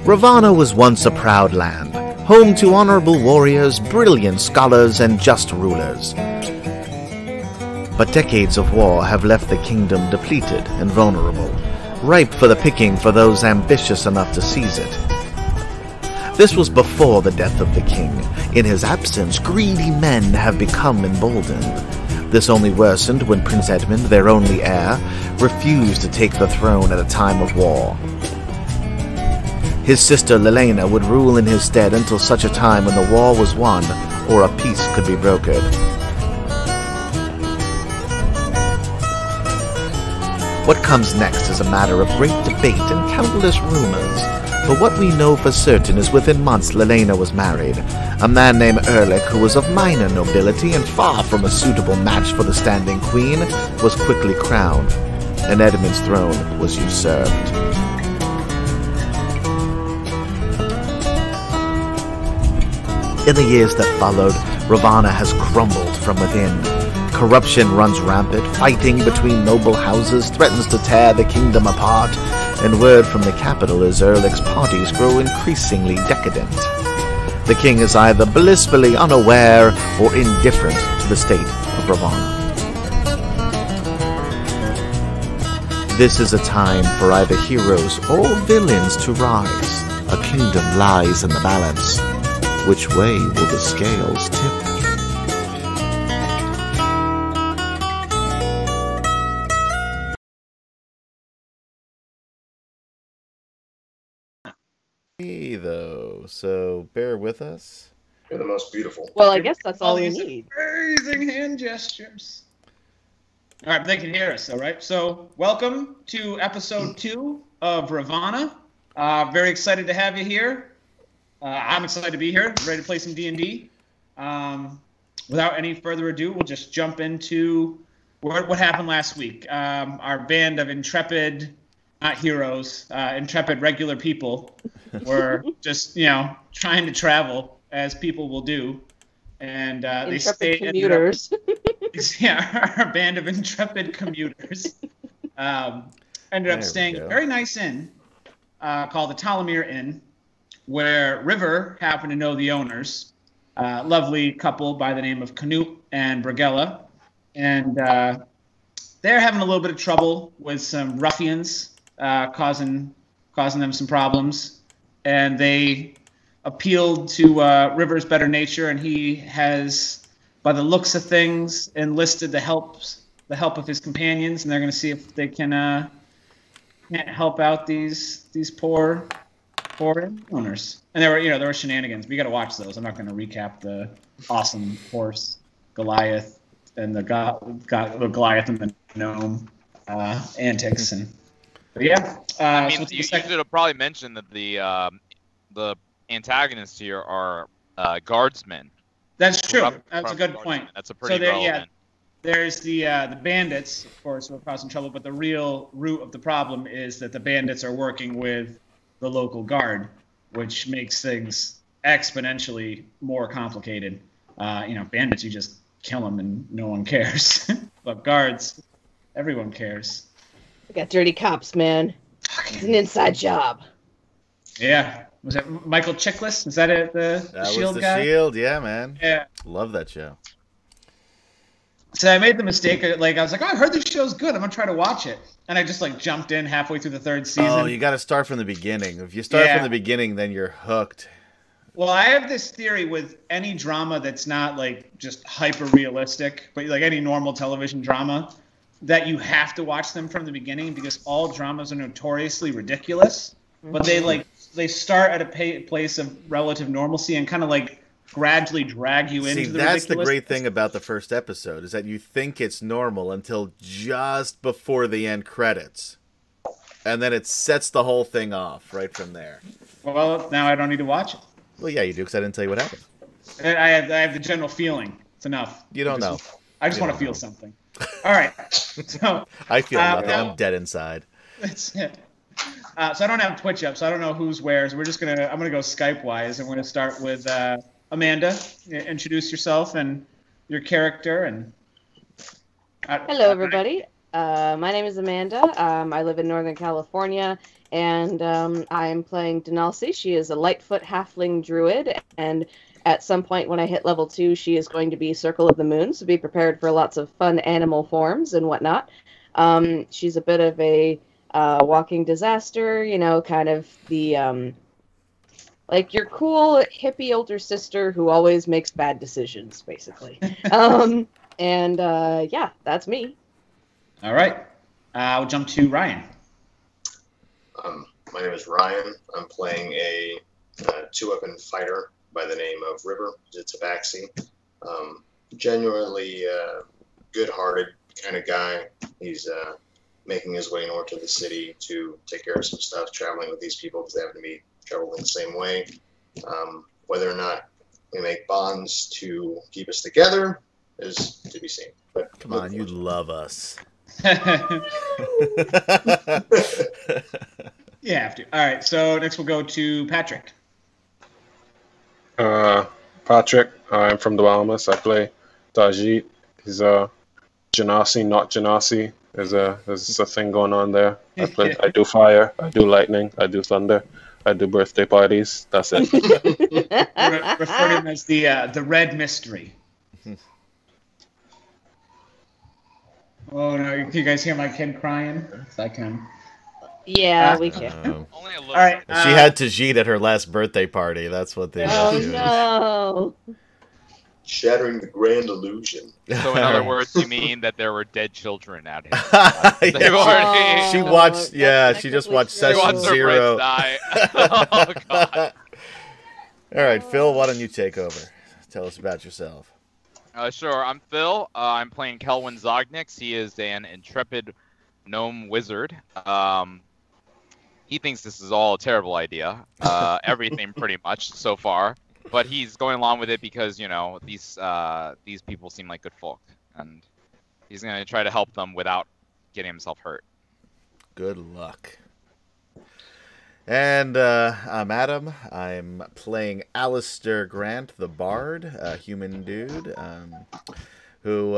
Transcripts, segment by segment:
Ravanna was once a proud land, home to honorable warriors, brilliant scholars, and just rulers. But decades of war have left the kingdom depleted and vulnerable, ripe for the picking for those ambitious enough to seize it. This was before the death of the king. In his absence, greedy men have become emboldened. This only worsened when Prince Edmund, their only heir, refused to take the throne at a time of war. His sister Lelena would rule in his stead until such a time when the war was won or a peace could be brokered. What comes next is a matter of great debate and countless rumors, but what we know for certain is within months Lelena was married. A man named Erlich, who was of minor nobility and far from a suitable match for the standing queen, was quickly crowned, and Edmund's throne was usurped. In the years that followed, Ravanna has crumbled from within. Corruption runs rampant, fighting between noble houses threatens to tear the kingdom apart, and word from the capital is Erlich's parties grow increasingly decadent. The king is either blissfully unaware or indifferent to the state of Ravanna. This is a time for either heroes or villains to rise. A kingdom lies in the balance. Which way will the scales tip? Hey, though, so bear with us. You're the most beautiful. Well, I guess that's all we need. Amazing hand gestures. All right, they can hear us, all right? So, welcome to episode 2 of Ravanna. Very excited to have you here. I'm excited to be here, ready to play some D&D. Without any further ado, we'll just jump into what happened last week. Our band of intrepid, not heroes, intrepid regular people were just, trying to travel, as people will do. And they stayed. Commuters. Yeah, our band of intrepid commuters ended up staying at a very nice inn called the Talamir Inn, where River happened to know the owners, lovely couple by the name of Canute and Bragella, and they're having a little bit of trouble with some ruffians, causing them some problems, and they appealed to River's better nature, and he has, by the looks of things, enlisted the help of his companions, and they're going to see if they can help out these poor owners. And there were shenanigans. We got to watch those. I'm not going to recap the awesome horse Goliath and the Goliath and the gnome antics. But yeah. You should have probably mentioned that the antagonists here are guardsmen. That's true. That's a good point. That's a pretty relevant. Yeah, there's the bandits, of course, who are causing trouble, but the real root of the problem is that the bandits are working with the local guard, which makes things exponentially more complicated. Bandits, you just kill them and no one cares. But guards, everyone cares. We got dirty cops, man. It's an inside job. Yeah. Was it Michael Chiklis? Is that it? The Shield guy? That was the Shield, yeah, man. Yeah. Love that show. So I made the mistake of, I was like, I heard this show's good. I'm going to try to watch it. And I just, jumped in halfway through the 3rd season. Oh, you got to start from the beginning. If you start from the beginning, then you're hooked. Well, I have this theory with any drama that's not, just hyper-realistic, but, any normal television drama, that you have to watch them from the beginning because all dramas are notoriously ridiculous. But they start at a place of relative normalcy and kind of, gradually drag you into the ridiculous. That's the great thing about the first episode, is that you think it's normal until just before the end credits. And then it sets the whole thing off right from there. Well, now I don't need to watch it. Well, yeah, you do, because I didn't tell you what happened. I have the general feeling. It's enough. You don't know. I just want to feel something. All right. So I feel nothing. I'm dead inside. That's it. So I don't have Twitch up, so I don't know who's where. So I'm gonna go Skype-wise, and we're gonna start with Amanda. Introduce yourself and your character, and Hello, everybody. My name is Amanda. I live in Northern California, and I'm playing Denalci. She is a Lightfoot halfling druid, and at some point when I hit level 2, she is going to be Circle of the Moon, so be prepared for lots of fun animal forms and whatnot. She's a bit of a walking disaster, you know, kind of the, like your cool hippie older sister who always makes bad decisions, basically. And yeah, that's me. All right. I'll jump to Ryan. My name is Ryan. I'm playing a two-weapon fighter by the name of River. It's a Tabaxi. Genuinely good-hearted kind of guy. He's making his way north to the city to take care of some stuff, traveling with these people because they happen to be traveling the same way. Whether or not we make bonds to keep us together is to be seen. But come on, you love us. You have to. All right, so next we'll go to Patrick. Patrick, I'm from the Bahamas. I play Tajit. He's a Genasi, not Genasi. There's a thing going on there. I do fire, I do lightning, I do thunder, I do birthday parties. That's it. Refer to him as the Red Mystery. Oh no! You guys hear my kid crying? I can. Yeah, we can. Only a little. All right. She had Tajit at her last birthday party. That's what they. Oh no! Shattering the grand illusion. So in other words, you mean that there were dead children at his They've already- She watched. Yeah, she just watched She Session wants her Zero. friends die. Oh god. All right, Phil, why don't you take over? Tell us about yourself. Sure, I'm Phil. I'm playing Kelwin Zognix. He is an intrepid gnome wizard. He thinks this is all a terrible idea. Everything pretty much so far. But he's going along with it because, you know, these people seem like good folk. And he's going to try to help them without getting himself hurt. Good luck. And I'm Adam. I'm playing Alistair Grant, the Bard, a human dude, who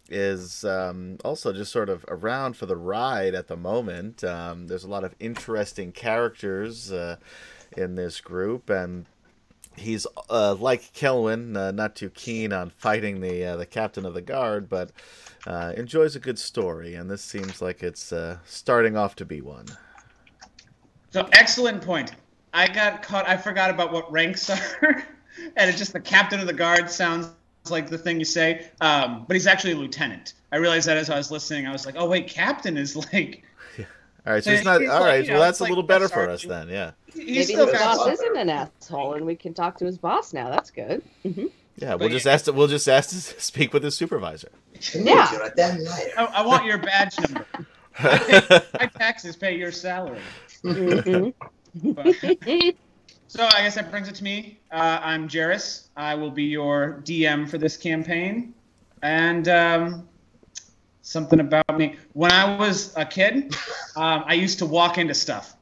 is also just sort of around for the ride at the moment. There's a lot of interesting characters in this group, and he's like Kelwin, not too keen on fighting the captain of the guard, but enjoys a good story, and this seems like it's starting off to be one. So excellent point. I got caught. I forgot about what ranks are, and it's just the captain of the guard sounds like the thing you say. But he's actually a lieutenant. I realized that as I was listening. I was like, oh wait, captain is like. Yeah. All right, so he's not. He's all like, right, you well know, that's a it's little like better a for us sergeant. then. Yeah. He's Maybe still his got boss a- isn't an asshole, and we can talk to his boss now. That's good. Mm-hmm. Yeah, we'll just ask to speak with his supervisor. Yeah. I want your badge number. My taxes pay your salary. Mm-hmm. But- so I guess that brings it to me. I'm Jairus. I will be your DM for this campaign. And something about me. When I was a kid, I used to walk into stuff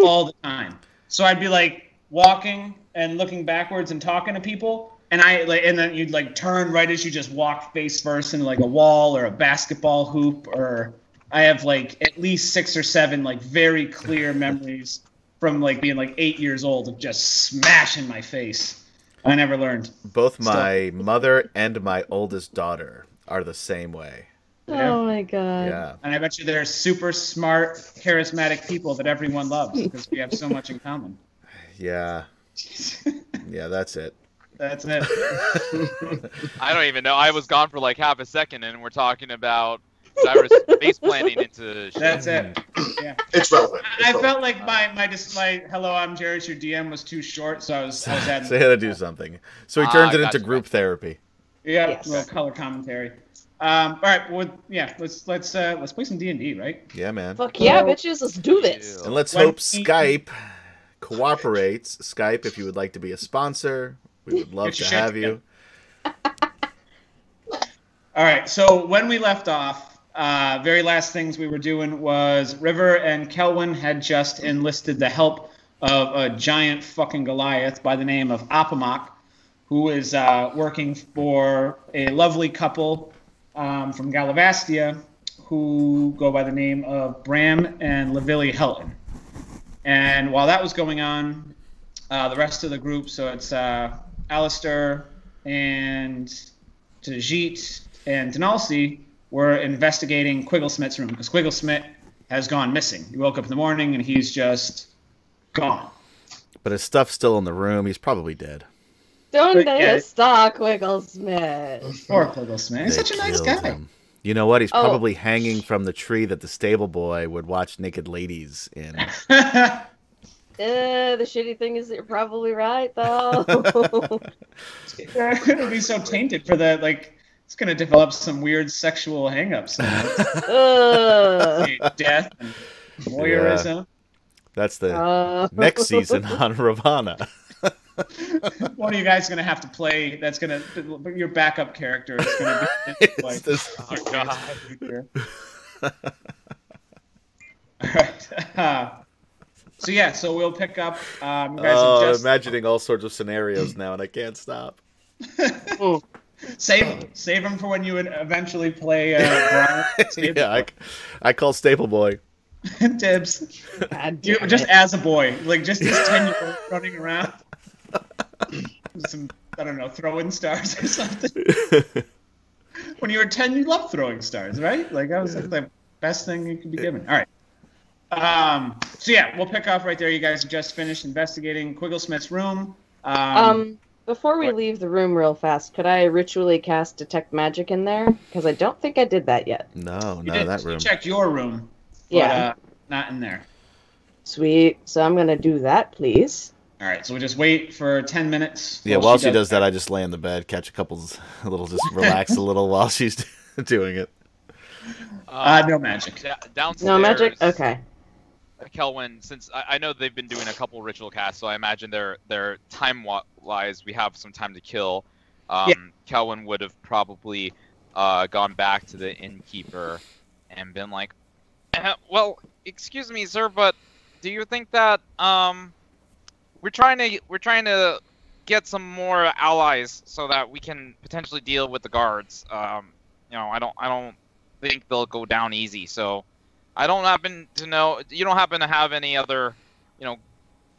all the time. So I'd be like walking and looking backwards and talking to people. And then you'd like turn right as you just walk face first into like a wall or a basketball hoop. Or I have like at least 6 or 7 like very clear memories from like being like 8 years old of just smashing my face. I never learned. Both my mother and my oldest daughter are the same way. Oh my god. Yeah. And I bet you they're super smart, charismatic people that everyone loves because we have so much in common. Yeah. Yeah, that's it. That's it. I don't even know. I was gone for like half a second, and we're talking about Jairus face planting into shit. That's it. Yeah. It's relevant. I felt like my hello, I'm Jairus, your DM was too short, so I was adding. So he had to do something. So he turned it into gotcha. group therapy. Yeah, Yes. a little color commentary. All right, well, yeah, let's play some D&D, right? Yeah, man. Fuck yeah, bitches, let's do this. And let's When hope we- Skype cooperates. Skype, if you would like to be a sponsor, we would love Get to your shit have you. All right, so when we left off, very last things we were doing was River and Kelwin had just enlisted the help of a giant fucking Goliath by the name of Apamak, who is working for a lovely couple from Gallavastia who go by the name of Bram and Lavilli Helton. And while that was going on, the rest of the group, so it's Alistair and Tajit and Denalsi, were investigating Quigglesmith's room because Quigglesmith has gone missing. He woke up in the morning and he's just gone. But his stuff's still in the room. He's probably dead. Don't stalk Quigglesmith. Poor Quigglesmith. He's such a nice guy. Him. You know what? He's probably hanging from the tree that the stable boy would watch naked ladies in. The shitty thing is that you're probably right, though. It'll be so tainted for the, like, it's going to develop some weird sexual hang-ups. Death and voyeurism. Yeah. That's the next season on Ravanna. One of you guys is going to have to play. That's going to your backup character is going to be like. Oh God! All right. So we'll pick up. You guys imagining all sorts of scenarios now, and I can't stop. Save them for when you would eventually play. Brian. I call Staple Boy. Dibs. Just as a boy, like just as 10-year-old running around. Some, I don't know, throwing stars or something. When you were 10, you loved throwing stars, right? Like that was like the best thing you could be given. All right. We'll pick off right there. You guys just finished investigating Quigglesmith's room. Before we leave the room real fast, could I ritually cast Detect Magic in there? Because I don't think I did that yet. No, that room. You checked your room. Yeah. But, not in there. Sweet. So I'm going to do that, please. All right, so we'll just wait for 10 minutes. Yeah, while she does that, I just lay in the bed, catch just relax a little while she's doing it. No magic. Downstairs. No magic? Okay. Kelwyn, since I know they've been doing a couple ritual casts, so I imagine their time-wise, we have some time to kill. Kelwyn would have probably gone back to the innkeeper and been like, well, excuse me, sir, but do you think that we're trying to get some more allies so that we can potentially deal with the guards? I don't think they'll go down easy. So I don't happen to know. You don't happen to have any other,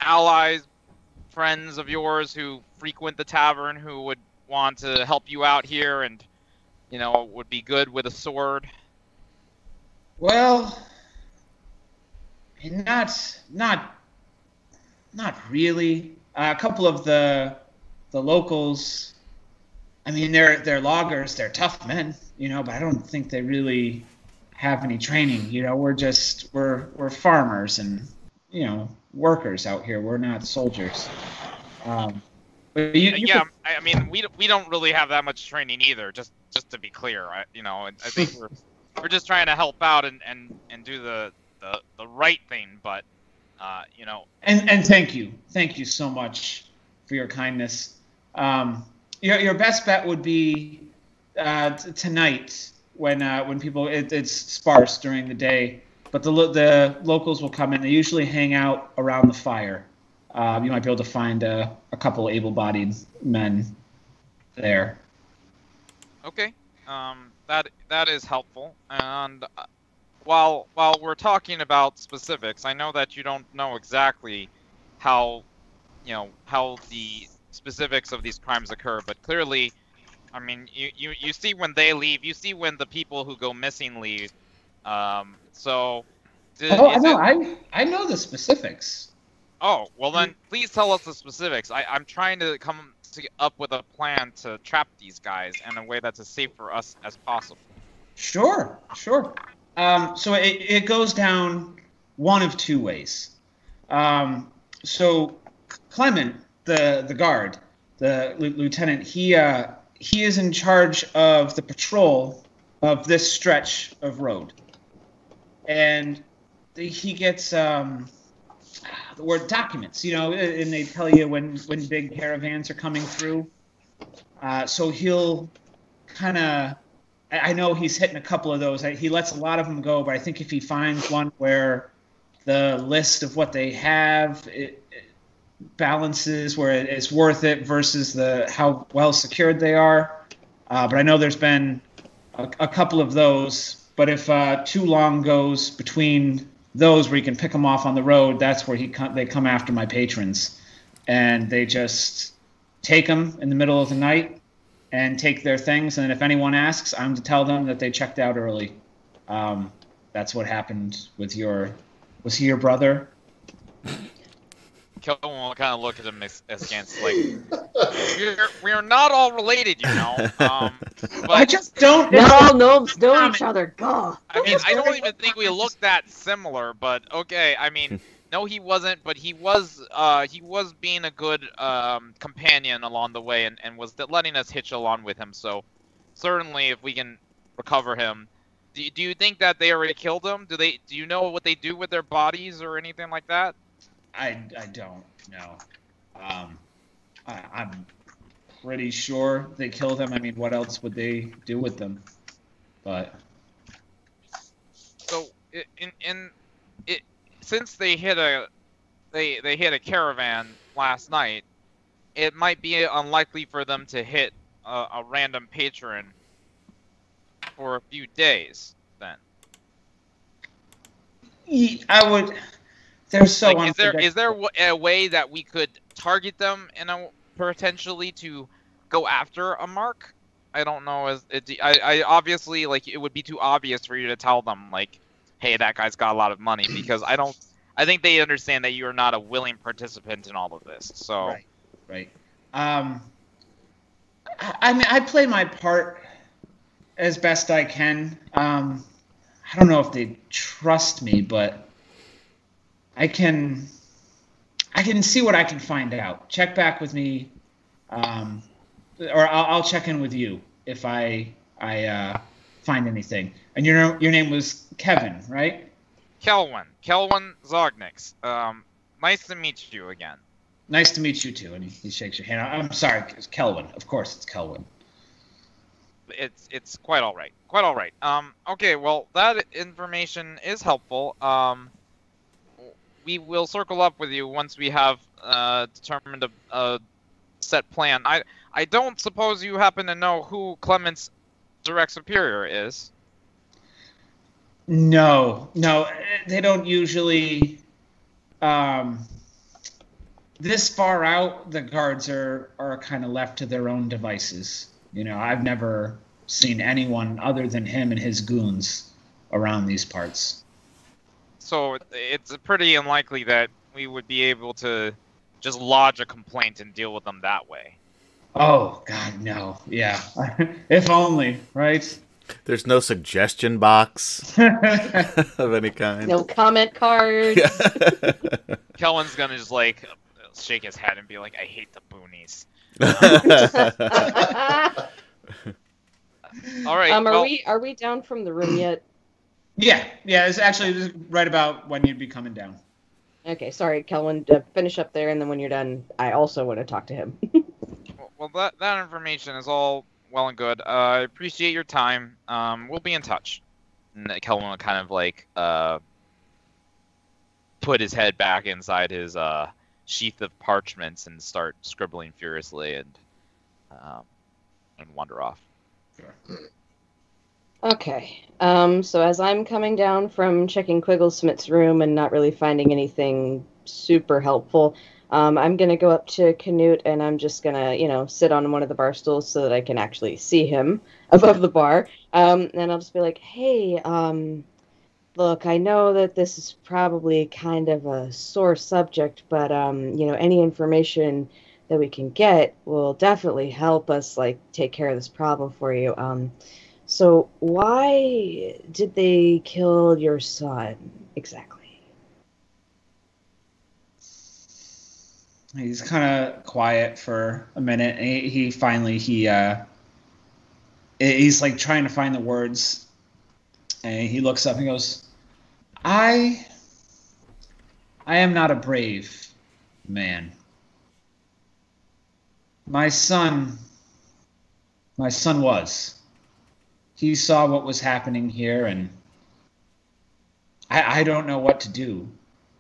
allies, friends of yours who frequent the tavern who would want to help you out here and, would be good with a sword? Well, not really. A couple of the locals, I mean, they're loggers, they're tough men, but I don't think they really have any training. We're farmers and workers out here. We're not soldiers. I mean, we don't really have that much training either. Just to be clear, I think we're just trying to help out and do the right thing, but And thank you so much for your kindness. Your best bet would be tonight when people it's sparse during the day, but the locals will come in. They usually hang out around the fire. You might be able to find a couple able-bodied men there. Okay, that is helpful. And while we're talking about specifics, I know that you don't know exactly how the specifics of these crimes occur, but clearly, I mean, you see when they leave, you see when the people who go missing leave. I know the specifics. Oh, well then, please tell us the specifics. I'm trying to come up with a plan to trap these guys in a way that's as safe for us as possible. Sure. So it goes down one of two ways. So Clement, the guard, the lieutenant, he is in charge of the patrol of this stretch of road, and he gets the word documents, and they tell you when big caravans are coming through. So he'll kind of, I know he's hitting a couple of those. He lets a lot of them go, but I think if he finds one where the list of what they have it balances where it's worth it versus how well secured they are. But I know there's been a couple of those. But if too long goes between those where you can pick them off on the road, that's where they come after my patrons. And they just take them in the middle of the night and take their things. And if anyone asks, I'm to tell them that they checked out early. That's what happened with was he your brother? Kelvin will kind of look at him askance, like, we're not all related, you know. But I just don't Not all gnomes know each other. God. I mean, I don't even think we look that similar, but okay. I mean, no, he wasn't, but he was being a good companion along the way, and was letting us hitch along with him. So certainly, if we can recover him, do you think that they already killed him? Do you know what they do with their bodies or anything like that? I don't know. I'm pretty sure they killed him. I mean, what else would they do with them? But so since they hit a caravan last night, it might be unlikely for them to hit a random patron for a few days. Then I would. They're so like, is there a way that we could target them potentially to go after a mark? I don't know. I obviously, like, it would be too obvious for you to tell them, like, hey, that guy's got a lot of money, because I think they understand that you are not a willing participant in all of this. So right. I mean, I play my part as best I can. I don't know if they trust me, but I can see what I can find out. Check back with me, or I'll check in with you if I find anything. And your name was Kevin, right? Kelwin Zognix. Nice to meet you again. Nice to meet you too. And he shakes your hand. I'm sorry, it's Kelwin. Of course, it's Kelwin. It's quite all right. Quite all right. Okay. Well, that information is helpful. We will circle up with you once we have determined a set plan. I don't suppose you happen to know who Clement's direct superior is? No, they don't usually. This far out, the guards are kind of left to their own devices. You know, I've never seen anyone other than him and his goons around these parts. So it's pretty unlikely that we would be able to just lodge a complaint and deal with them that way. Oh, God, no. Yeah. If only, right? There's no suggestion box of any kind. No comment cards. Kellen's gonna just, like, shake his head and be like, I hate the boonies. All right. Are we down from the room yet? Yeah. It's actually right about when you'd be coming down. Okay, sorry, Kelwin. Finish up there, and then when you're done, I also want to talk to him. Well, that information is all well and good. I appreciate your time. We'll be in touch. And Kelvin will kind of, like, put his head back inside his sheath of parchments and start scribbling furiously and wander off. Sure. Okay. So as I'm coming down from checking Quigglesmith's room and not really finding anything super helpful, I'm going to go up to Canute and I'm just going to, sit on one of the bar stools so that I can actually see him above the bar. And I'll just be like, hey, look, I know that this is probably kind of a sore subject, but, any information that we can get will definitely help us, like, take care of this problem for you. So why did they kill your son exactly? He's kind of quiet for a minute. And he finally he's like trying to find the words, and he looks up and goes, I am not a brave man. My son was. He saw what was happening here, and I don't know what to do.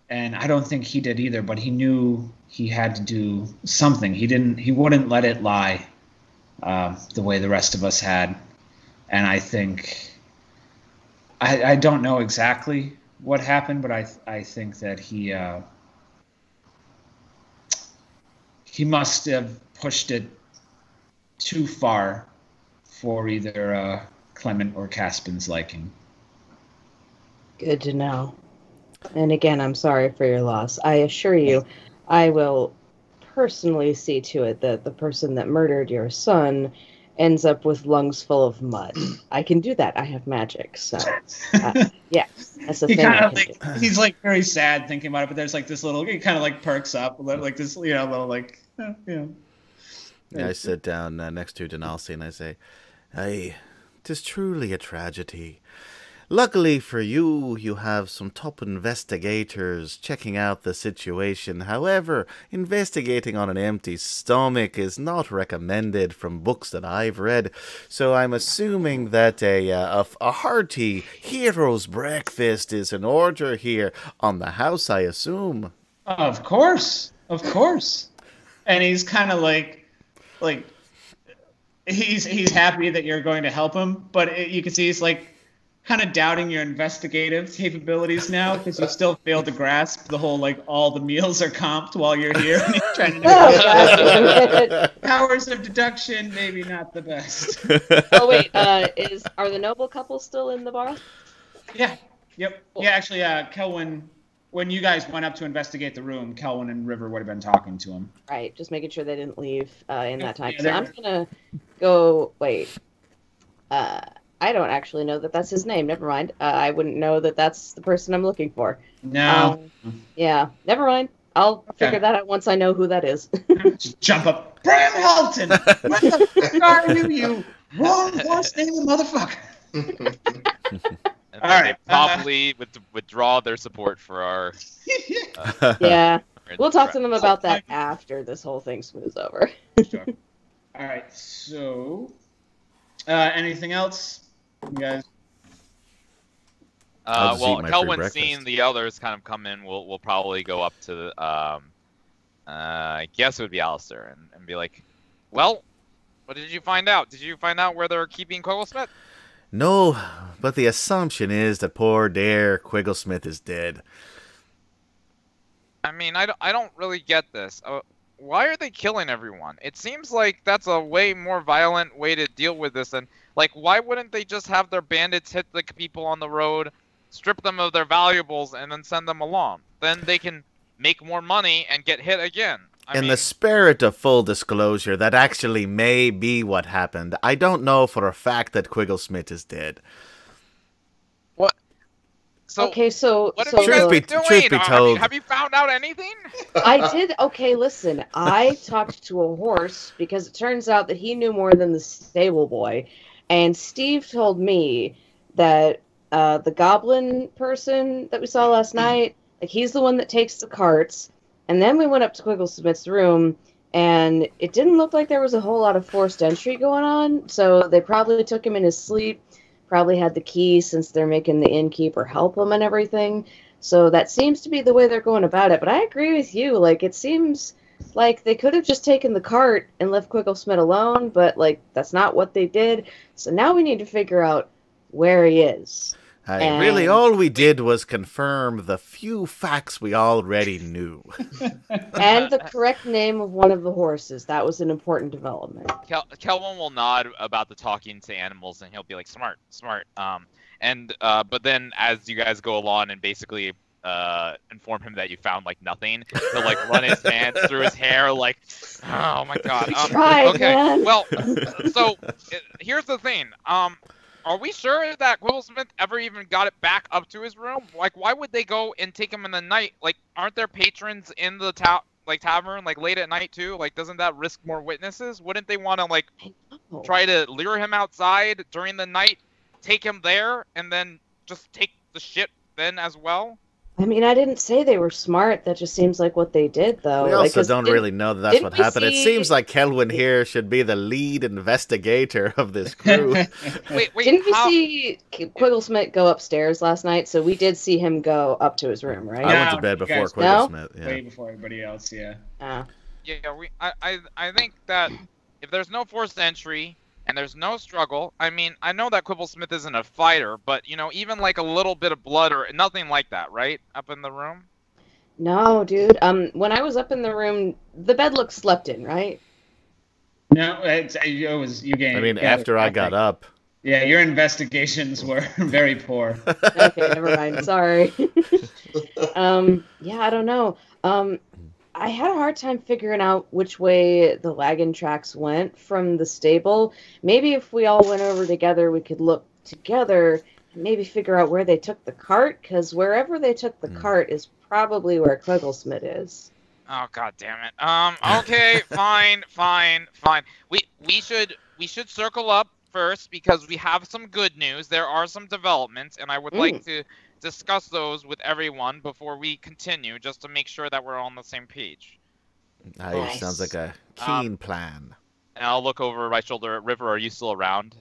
And I don't think he did either, but he knew he had to do something. He wouldn't let it lie the way the rest of us had. And I think I don't know exactly what happened, but I think that he must have pushed it too far for either Clement or Caspin's liking. Good to know. And again, I'm sorry for your loss. I assure you, I will personally see to it that the person that murdered your son ends up with lungs full of mud. I can do that. I have magic, so yeah, that's the thing. He's like very sad thinking about it, but there's like this little. He kind of like perks up, like this, little like, Yeah, I sit down next to Denalci and I say, "Aye, 'tis truly a tragedy. Luckily for you, you have some top investigators checking out the situation. However, investigating on an empty stomach is not recommended from books that I've read. So I'm assuming that a hearty hero's breakfast is in order here on the house, I assume." Of course. And he's kind of like he's happy that you're going to help him, but you can see he's like kind of doubting your investigative capabilities now because you still fail to grasp the whole like all the meals are comped while you're here. And he's trying to powers of deduction, maybe not the best. Oh wait, are the noble couple still in the bar? Yeah. Yep. Cool. Yeah, actually, Kelwin, when you guys went up to investigate the room, Kelwin and River would have been talking to him. Right, just making sure they didn't leave in that time. Yeah, so I'm gonna go. Wait. I don't actually know that that's his name. Never mind. I wouldn't know that that's the person I'm looking for. No. Yeah, never mind. I'll figure that out once I know who that is. Just jump up. Bram Helton! What the fuck are you wrong last name, motherfucker? All right. They probably withdraw their support for our... yeah. We'll talk to them about that after this whole thing smooths over. Sure. All right, so... anything else? You guys? Well, Kelwin's seeing the others kind of come in. We'll probably go up to the, I guess it would be Alistair and be like, "Well, what did you find out? Did you find out where they're keeping Quigglesmith?" "No, but the assumption is that poor dear Quigglesmith is dead." I mean, I don't really get this. Why are they killing everyone? It seems like that's a way more violent way to deal with this. And, like, why wouldn't they just have their bandits hit the people on the road, strip them of their valuables, and then send them along? Then they can make more money and get hit again. In the spirit of full disclosure, that actually may be what happened. I don't know for a fact that Quigglesmith is dead. What? So, okay, so... What have you guys been doing? Truth be told... have you found out anything? I did... Okay, listen. I talked to a horse because it turns out that he knew more than the stable boy. And Steve told me that the goblin person that we saw last night, like, he's the one that takes the carts. And then we went up to Quigglesmith's room, and it didn't look like there was a whole lot of forced entry going on. So they probably took him in his sleep. Probably had the key since they're making the innkeeper help them and everything. So that seems to be the way they're going about it. But I agree with you. Like, it seems like they could have just taken the cart and left Quigglesmith alone, but, like, that's not what they did. So now we need to figure out where he is. Really, all we did was confirm the few facts we already knew. And the correct name of one of the horses. That was an important development. Kelwin will nod about the talking to animals, and he'll be like, smart. But then as you guys go along and basically inform him that you found, like, nothing, he'll, like, run his hands through his hair, like, oh my god. Okay, man. Well, so here's the thing. Are we sure that Quigglesmith ever even got it back up to his room? Like, why would they go and take him in the night? Like, aren't there patrons in the tavern, like, late at night, too? Like, doesn't that risk more witnesses? Wouldn't they want to, like, try to lure him outside during the night, take him there, and then just take the shit then as well? I mean, I didn't say they were smart. That just seems like what they did, though. We also don't really know that that's what happened. It seems like Kelwin here should be the lead investigator of this crew. Wait, didn't we see Quigglesmith go upstairs last night? So we did see him go up to his room, right? I went to bed before Quigglesmith. Yeah. Way before everybody else, yeah. Yeah, I think that if there's no forced entry, and there's no struggle. I mean, I know that Quibblesmith isn't a fighter, but you know, even like a little bit of blood or nothing like that, right? Up in the room? No, dude. When I was up in the room, the bed looked slept in, right? No, it was you gained. I mean, after I got up. Yeah, your investigations were very poor. Okay, never mind. Sorry. Yeah, I don't know. I had a hard time figuring out which way the wagon tracks went from the stable. Maybe if we all went over together, we could look together and maybe figure out where they took the cart, because wherever they took the cart is probably where Quigglesmith is. Oh, god damn it. Okay, fine. We should circle up first because we have some good news. There are some developments, and I would like to discuss those with everyone before we continue, just to make sure that we're all on the same page. Nice. Sounds like a keen plan. And I'll look over my shoulder at River. Are you still around?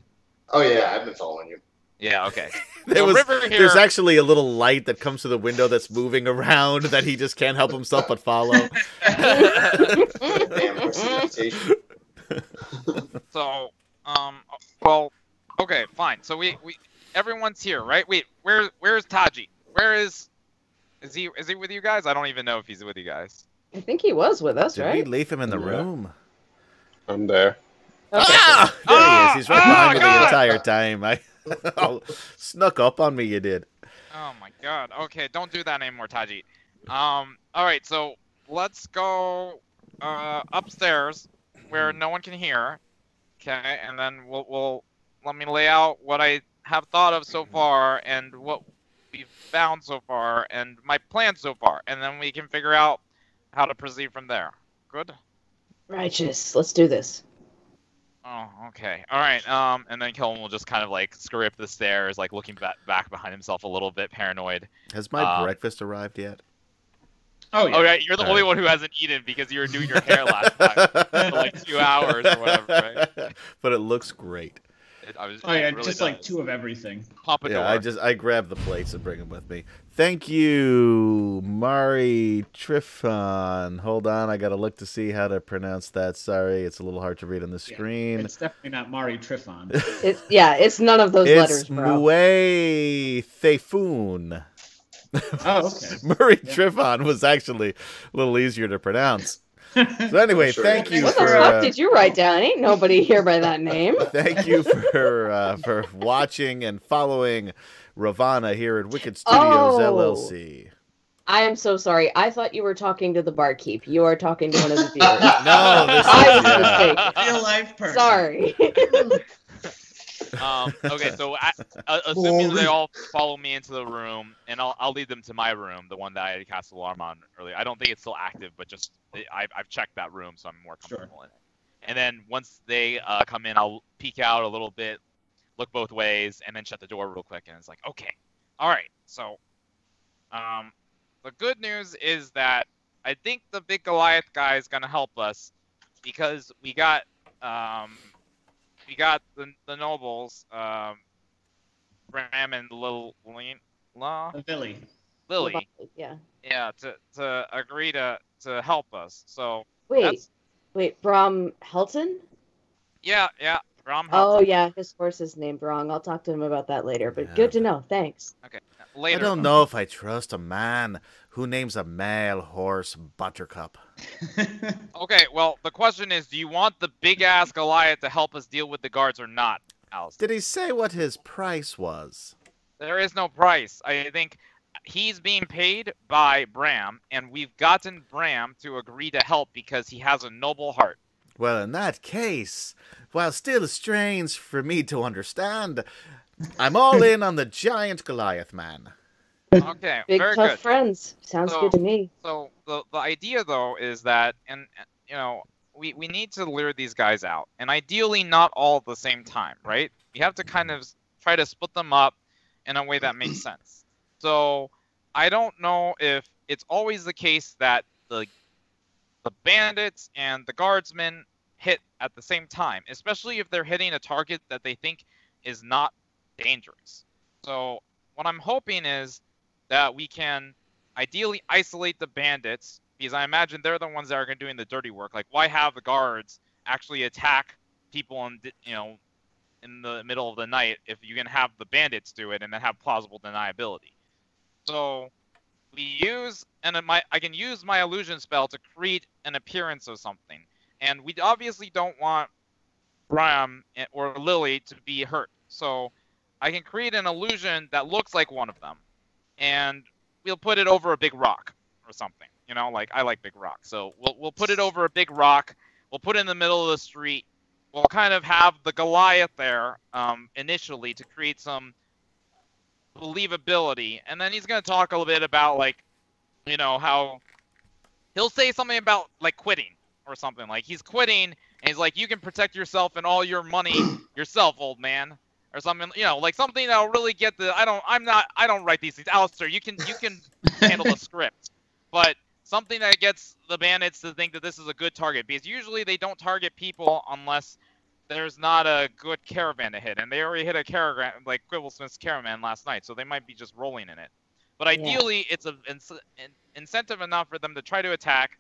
Oh yeah, I've been following you. Yeah, okay. There's actually a little light that comes to the window that's moving around that he just can't help himself but follow. Damn precipitation. So, well, okay, fine. So we everyone's here, right? Wait, where's Taji? Is he with you guys? I don't even know if he's with you guys. I think he was with us, right? Did we leave him in the room? I'm there. Okay. There he is. He's right behind me the entire time. I snuck up on me, you did. Oh my god. Okay, don't do that anymore, Taji. Alright, so let's go upstairs where no one can hear. Okay, and then we'll let me lay out what I have thought of so far and what we've found so far and my plan so far, and then we can figure out how to proceed from there. Good? Righteous. Let's do this. Oh, okay. All right. And then Kelvin will just kind of like scurry up the stairs, like looking back behind himself a little bit, paranoid. Has my breakfast arrived yet? Oh, yeah. Oh, right. You're the only one who hasn't eaten because you were doing your hair last time for like 2 hours or whatever, right? But it looks great. Really just like 2 of everything. Pompadour. Yeah, I grab the plates and bring them with me. Thank you, Mari Trifon. Hold on, I gotta look to see how to pronounce that. Sorry, it's a little hard to read on the screen. It's definitely not Mari Trifon. It's none of those letters, bro. It's Mue Thefun. Oh, okay. Murray Trifon was actually a little easier to pronounce. So anyway, thank you what for. What the fuck did you write down? Ain't nobody here by that name. Thank you for watching and following Ravanna here at Wicked Studios LLC. I am so sorry. I thought you were talking to the barkeep. You are talking to one of the viewers. No, I was mistaken. Real life person. Sorry. Okay, so assuming they all follow me into the room, and I'll lead them to my room, the one that I had cast alarm on earlier. I don't think it's still active, but just I've checked that room, so I'm more comfortable in it. And then once they come in, I'll peek out a little bit, look both ways, and then shut the door real quick. And it's like, okay, all right. So, the good news is that I think the big Goliath guy is gonna help us because we got the nobles, Bram and Lily, yeah, to agree to help us. So wait, Brom Helton? Yeah, Brom Helton. Oh yeah, his horse is named wrong. I'll talk to him about that later. But good to know. Thanks. Okay, later. I don't know if I trust a man who names a male horse Buttercup. Okay, well, the question is, do you want the big-ass Goliath to help us deal with the guards or not, Alice? Did he say what his price was? There is no price. I think he's being paid by Bram, and we've gotten Bram to agree to help because he has a noble heart. Well, in that case, while still strange for me to understand, I'm all in on the giant Goliath man. Okay, Big very tough good. friends. Sounds good to me. So the idea though is that, and you know, we need to lure these guys out, and ideally not all at the same time, right? We have to kind of try to split them up in a way that makes sense. So I don't know if it's always the case that the bandits and the guardsmen hit at the same time, especially if they're hitting a target that they think is not dangerous. So what I'm hoping is that we can ideally isolate the bandits, because I imagine they're the ones that are doing the dirty work. Like, why have the guards actually attack people and, you know, in the middle of the night if you can have the bandits do it and then have plausible deniability. So we use, and I can use my illusion spell to create an appearance of something. And we obviously don't want Ram or Lily to be hurt. So I can create an illusion that looks like one of them. And we'll put it over a big rock or something. You know, like I like big rocks. So we'll put it over a big rock. We'll put it in the middle of the street. We'll kind of have the Goliath there initially to create some believability. And then he's going to talk a little bit about, like, you know, how he'll say something about, like, quitting or something. Like, he's quitting, and he's like, you can protect yourself and all your money yourself, old man. Or something, you know, like something that'll really get the. I don't write these things. Alistair, you can handle the script, but something that gets the bandits to think that this is a good target, because usually they don't target people unless there's not a good caravan to hit, and they already hit a caravan like Quibblesmith's caravan last night, so they might be just rolling in it. But ideally, it's an incentive enough for them to try to attack.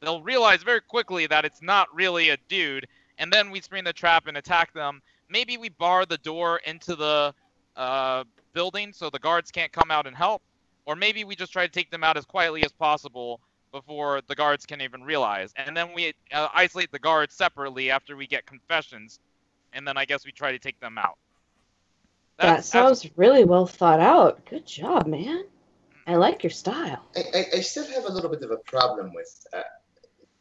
They'll realize very quickly that it's not really a dude, and then we spring the trap and attack them. Maybe we bar the door into the building so the guards can't come out and help. Or maybe we just try to take them out as quietly as possible before the guards can even realize. And then we isolate the guards separately after we get confessions. And then I guess we try to take them out. That sounds really well thought out. Good job, man. I like your style. I still have a little bit of a problem with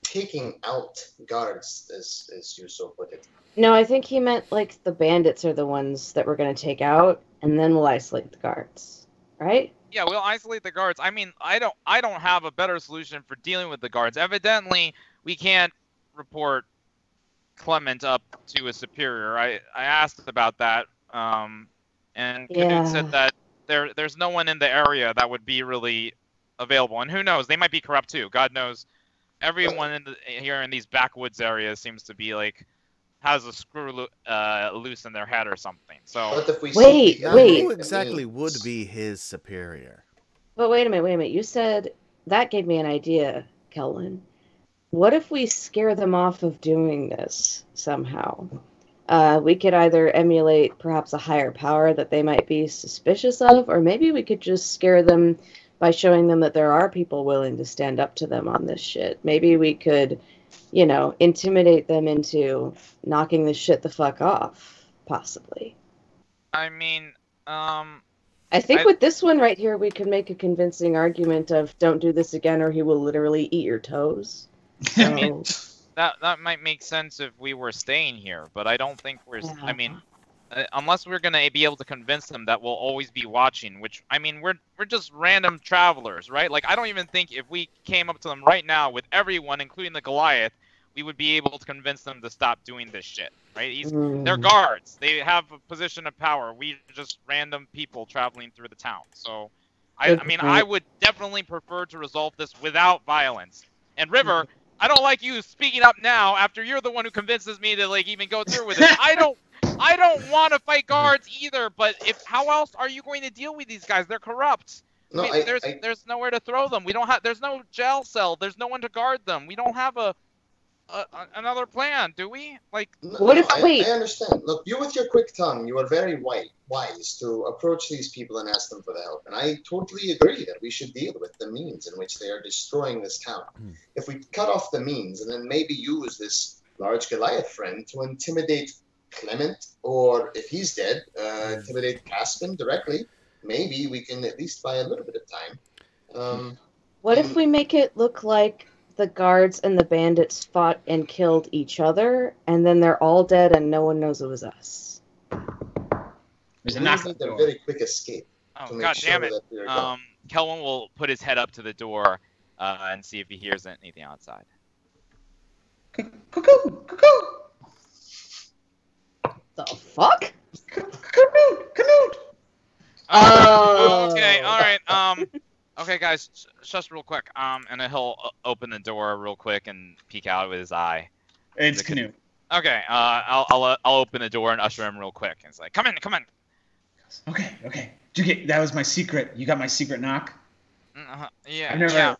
taking out guards, as you so put it. No, I think he meant like the bandits are the ones that we're going to take out, and then we'll isolate the guards, right? Yeah, we'll isolate the guards. I mean, I don't have a better solution for dealing with the guards. Evidently, we can't report Clement up to a superior. I asked about that, and Knut said that there's no one in the area that would be really available. And who knows? They might be corrupt too. God knows. Everyone here in these backwoods areas seems to be like has a screw loose in their head or something. So wait. Who exactly would be his superior? But wait a minute. You said that gave me an idea, Kelwin. What if we scare them off of doing this somehow? We could either emulate perhaps a higher power that they might be suspicious of, or maybe we could just scare them by showing them that there are people willing to stand up to them on this shit. Maybe we could, you know, intimidate them into knocking this shit the fuck off, possibly. I mean, I think with this one right here, we could make a convincing argument of don't do this again or he will literally eat your toes. So... I mean, that might make sense if we were staying here, but I don't think we're... Yeah. I mean, unless we're going to be able to convince them that we'll always be watching, which, I mean, we're just random travelers, right? Like, I don't even think if we came up to them right now with everyone, including the Goliath, we would be able to convince them to stop doing this shit, right? They're guards. They have a position of power. We're just random people traveling through the town. So, I mean, I would definitely prefer to resolve this without violence. And River, I don't like you speaking up now after you're the one who convinces me to, like, even go through with it. I don't want to fight guards either, but how else are you going to deal with these guys? They're corrupt. No, I mean, there's nowhere to throw them. There's no jail cell. There's no one to guard them. We don't have another plan, do we? Like, I understand. Look, you with your quick tongue, you are very wise to approach these people and ask them for the help. And I totally agree that we should deal with the means in which they are destroying this town. If we cut off the means and then maybe use this large Goliath friend to intimidate Clement, or if he's dead, intimidate Caspin directly, maybe we can at least buy a little bit of time. What if we make it look like the guards and the bandits fought and killed each other, and then they're all dead and no one knows it was us? There's a knock on the door. Very quick escape. Oh, God damn it. Kelwin will put his head up to the door and see if he hears anything outside. Cuckoo! The fuck? Canute! Oh. Okay, alright, okay, guys, shush real quick. And then he'll open the door real quick and peek out with his eye. It's Canute. Okay, I'll open the door and usher him real quick. And it's like, come in. Okay. Did you get that? Was my secret. You got my secret knock? Yeah.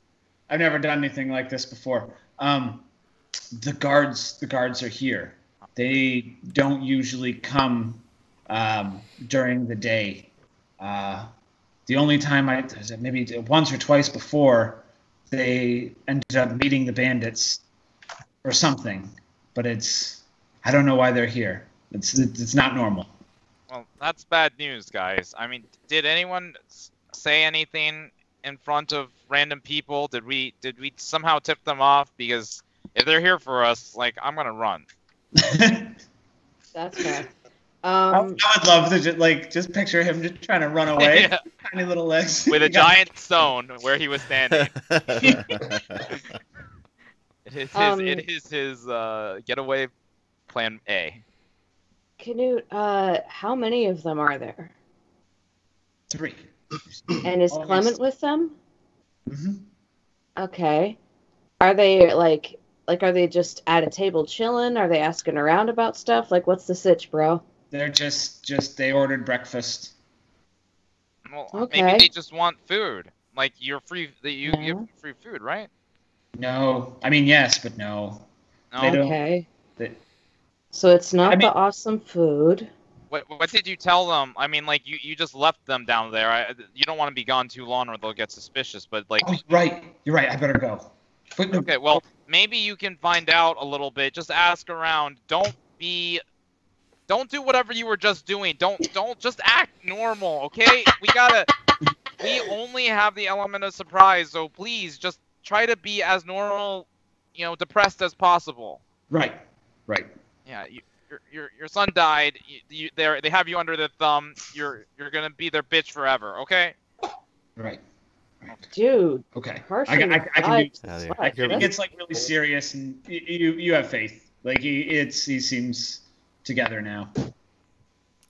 I've never done anything like this before. The guards are here. They don't usually come during the day. The only time maybe once or twice before, they ended up meeting the bandits or something, but I don't know why they're here. It's not normal. Well, that's bad news, guys. I mean, did anyone say anything in front of random people? Did we somehow tip them off? Because if they're here for us, like, I'm gonna run. That's fair. I would love to just picture him just trying to run away. Yeah. Tiny little legs. With a giant stone where he was standing. It is his getaway plan A. Canute, how many of them are there? 3. And is Clement with them? Mm-hmm. Okay. Are they like are they just at a table chilling? Are they asking around about stuff? Like, what's the sitch, bro? They're just they ordered breakfast. Well, Okay. maybe they just want food. Like, you're free. You No. give free food, right? No, I mean yes, but no. No. They don't. Okay. They, So it's not I mean- the awesome food. What did you tell them? I mean, like, you just left them down there. You don't want to be gone too long or they'll get suspicious. But like, oh, right. You're right. I better go. But, okay, well, maybe you can find out a little bit. Just ask around. Don't do whatever you were just doing. Don't just act normal, okay? We only have the element of surprise, so please just try to be as normal, depressed as possible. Right. Yeah, your son died. They have you under their thumb. You're gonna be their bitch forever, okay? Right. Dude. Okay. Harsh I can do. Yeah, I think it's like really serious, and you have faith. Like he seems together now.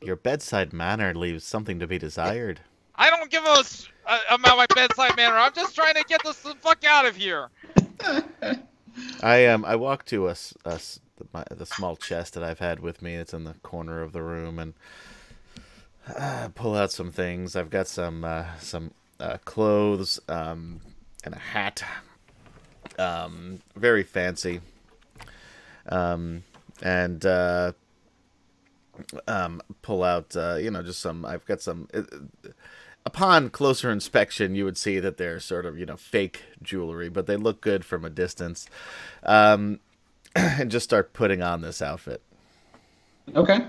Your bedside manner leaves something to be desired. I don't give about my bedside manner. I'm just trying to get this the fuck out of here. I walk to the small chest that I've had with me. It's in the corner of the room, and pull out some things. I've got some clothes and a hat, very fancy, and pull out just some. I've got some. Upon closer inspection, you would see that they're sort of fake jewelry, but they look good from a distance. And just start putting on this outfit. Okay.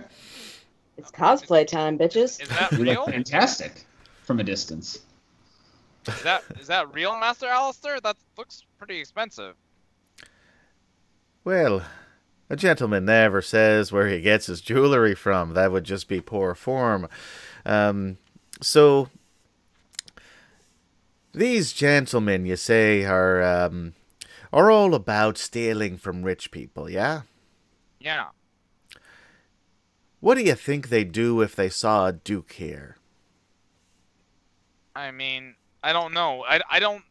It's cosplay time, bitches. Is that You real? look fantastic from a distance. Is that real, Master Alistair? That looks pretty expensive. Well, a gentleman never says where he gets his jewelry from. That would just be poor form. So, these gentlemen, you say, are all about stealing from rich people, yeah? Yeah. What do you think they'd do if they saw a duke here? I mean, I don't know. I don't.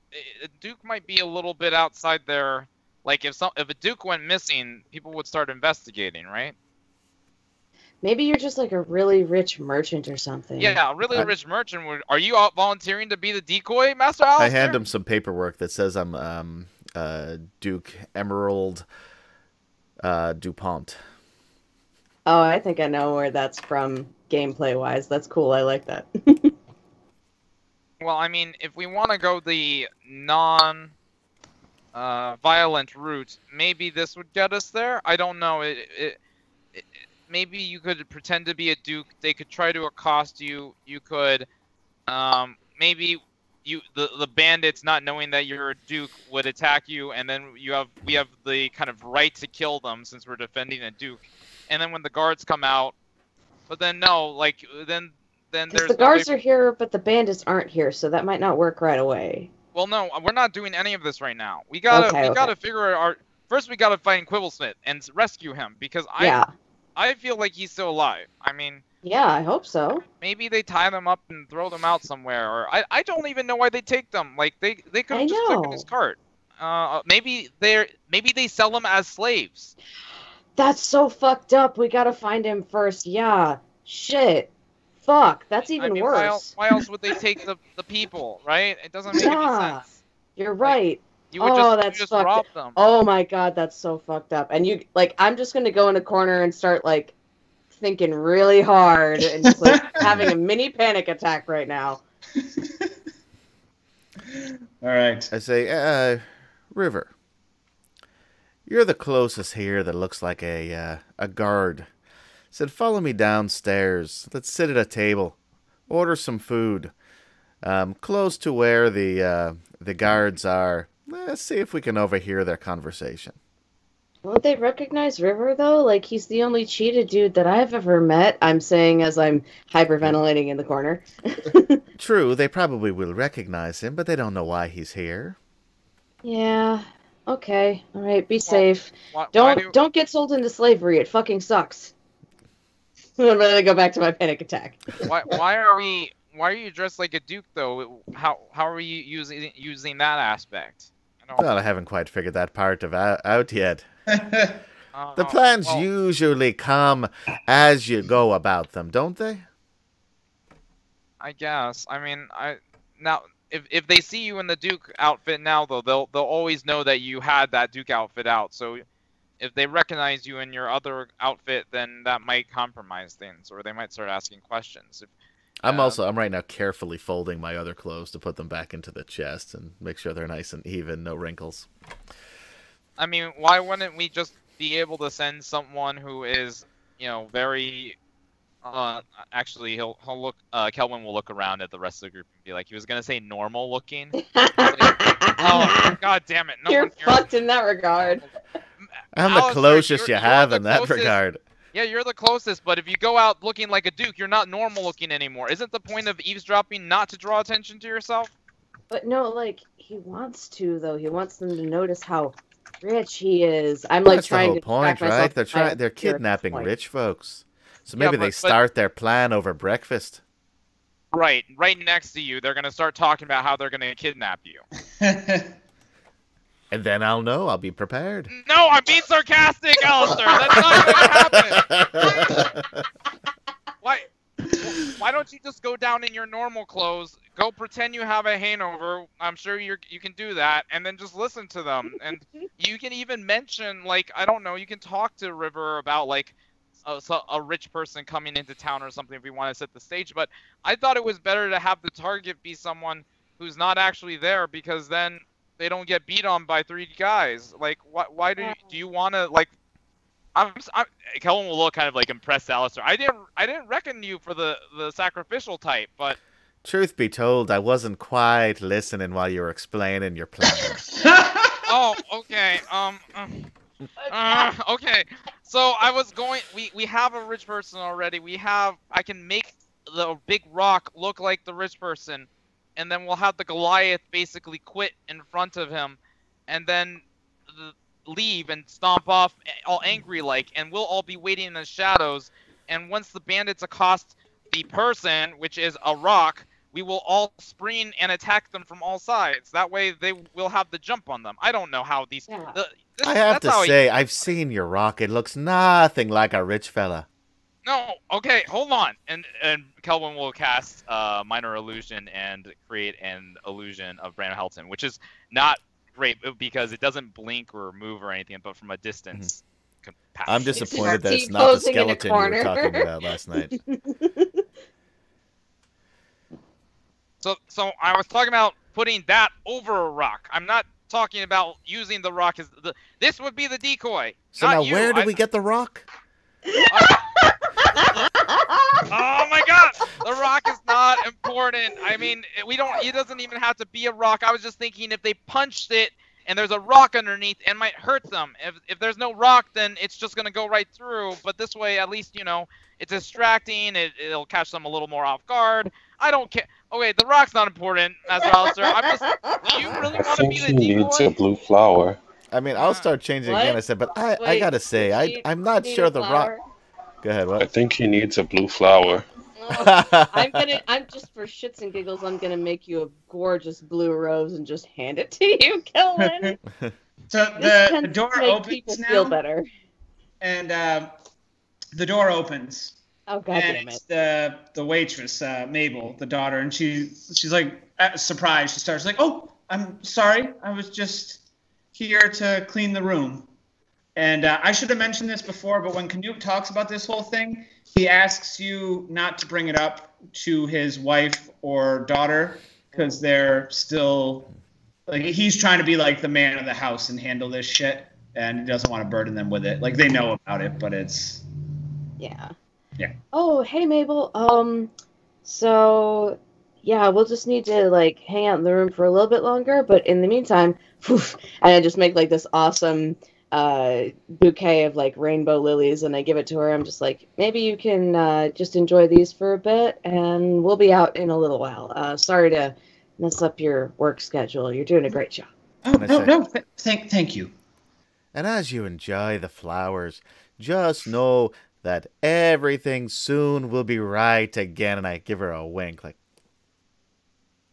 A duke might be a little bit outside their. Like, if a duke went missing, people would start investigating, right? Maybe you're just like a really rich merchant or something. Yeah, a really rich merchant would. Are you out volunteering to be the decoy, Master Alistair? I hand him some paperwork that says I'm Duke Emerald DuPont. Oh, I think I know where that's from gameplay-wise. That's cool. I like that. Well, I mean, if we want to go the non-violent route, maybe this would get us there. I don't know. Maybe you could pretend to be a duke. They could try to accost you. You could, maybe the bandits, not knowing that you're a duke, would attack you, and then we have the kind of right to kill them since we're defending a duke. And then when the guards come out, but then no, like then there's the guards are here, but the bandits aren't here, so that might not work right away. Well, no, we're not doing any of this right now. We gotta figure out first. We gotta find Quibblesmith and rescue him because I feel like he's still alive. I mean, yeah, I hope so. Maybe they tie them up and throw them out somewhere, or I don't even know why they take them. Like they could have just taken his cart. Maybe they sell them as slaves. That's so fucked up. We gotta find him first. Yeah. Shit. Fuck. That's even worse. Why else would they take the people, right? It doesn't make any sense. You're right. You would that's just fucked rob up. them. Oh my god, that's so fucked up. And you like, I'm just gonna go in a corner and start like thinking really hard and just like having a mini panic attack right now. All right. I say, River, you're the closest here that looks like a guard. Said, follow me downstairs. Let's sit at a table. Order some food. Close to where the guards are. Let's see if we can overhear their conversation. Won't they recognize River, though? Like, he's the only cheetah dude that I've ever met, I'm saying as I'm hyperventilating in the corner. True, they probably will recognize him, but they don't know why he's here. Yeah. Okay. All right. Be safe. Why Don't get sold into slavery. It fucking sucks. I'm gonna go back to my panic attack. Why are you dressed like a duke though? How are you using that aspect? Well, I haven't quite figured that part out yet. Oh, The plans well, usually come as you go about them, don't they? I guess. I mean, now if they see you in the Duke outfit now though, they'll always know that you had that Duke outfit out. So if they recognize you in your other outfit, then that might compromise things, or they might start asking questions. I'm right now carefully folding my other clothes to put them back into the chest and make sure they're nice and even, no wrinkles. I mean, why wouldn't we just be able to send someone who is, very actually he'll look Kelvin will look around at the rest of the group and be like, he was gonna say normal looking. Oh god damn it. You're fucked in that regard. I'm the closest you have in that regard. Yeah, you're the closest, but if you go out looking like a duke, you're not normal looking anymore. Isn't the point of eavesdropping not to draw attention to yourself? But no, like, he wants to, though. He wants them to notice how rich he is. I'm like That's trying the to whole point, distract myself. right? They're kidnapping rich folks. So Yeah, maybe they start their plan over breakfast. Right next to you, they're gonna start talking about how they're gonna kidnap you. And then I'll know. I'll be prepared. No, I'm being sarcastic, Alistair. That's not going to happen. Why don't you just go down in your normal clothes, go pretend you have a hangover? I'm sure you can do that, and then just listen to them. And you can even mention, like, I don't know, you can talk to River about, like, a rich person coming into town or something if we want to set the stage. But I thought it was better to have the target be someone who's not actually there, because then they don't get beat on by 3 guys. Like, why do you want to, like? Kellen will look kind of like impressed, Alistair. I didn't reckon you for the sacrificial type, but. Truth be told, I wasn't quite listening while you were explaining your plan. Oh, okay. Okay. So I was going. We have a rich person already. I can make the big rock look like the rich person, and then we'll have the Goliath basically quit in front of him, and then leave and stomp off all angry like, and we'll all be waiting in the shadows. And once the bandits accost the person, which is a rock, we will all spring and attack them from all sides. That way they will have the jump on them. I don't know how these. Yeah. I have to say, I've seen your rock. It looks nothing like a rich fella. No, okay, hold on. And Kelvin will cast Minor Illusion and create an illusion of Brandon Helton, which is not great because it doesn't blink or move or anything, but from a distance. I'm disappointed that it's not the skeleton you were talking about last night. So I was talking about putting that over a rock. I'm not talking about using the rock as this would be the decoy. So now where do we get the rock? Oh my god! The rock is not important. I mean, it doesn't even have to be a rock. I was just thinking if they punched it and there's a rock underneath, it might hurt them. If there's no rock, then it's just gonna go right through. But this way, at least, it's distracting. It'll catch them a little more off guard. I don't care. Okay, the rock's not important, as well, sir. Do you really want to be the decoy? I think he needs a blue flower. I mean, I'll start changing again. I said, but I gotta say, I'm not sure the rock. Go ahead. What? I think he needs a blue flower. I'm just for shits and giggles. I'm gonna make you a gorgeous blue rose and just hand it to you, Kelvin. So the door opens now. Feel better. And the door opens. Oh god damn it! It's the waitress, Mabel, the daughter, and she's like surprised. She starts like, "Oh, I'm sorry. I was just here to clean the room. And I should have mentioned this before, but when Canute talks about this whole thing, he asks you not to bring it up to his wife or daughter because they're still, like, he's trying to be like the man of the house and handle this shit, and he doesn't want to burden them with it. Like, they know about it, but it's... Yeah. Yeah. Oh, hey, Mabel. So, yeah, we'll just need to, like, hang out in the room for a little bit longer, but in the meantime, and I just make, like, this awesome... bouquet of like rainbow lilies, and I give it to her. I'm just like, maybe you can just enjoy these for a bit, and we'll be out in a little while. Sorry to mess up your work schedule. You're doing a great job. Oh, no, thank you. And as you enjoy the flowers, just know that everything soon will be right again. And I give her a wink, like.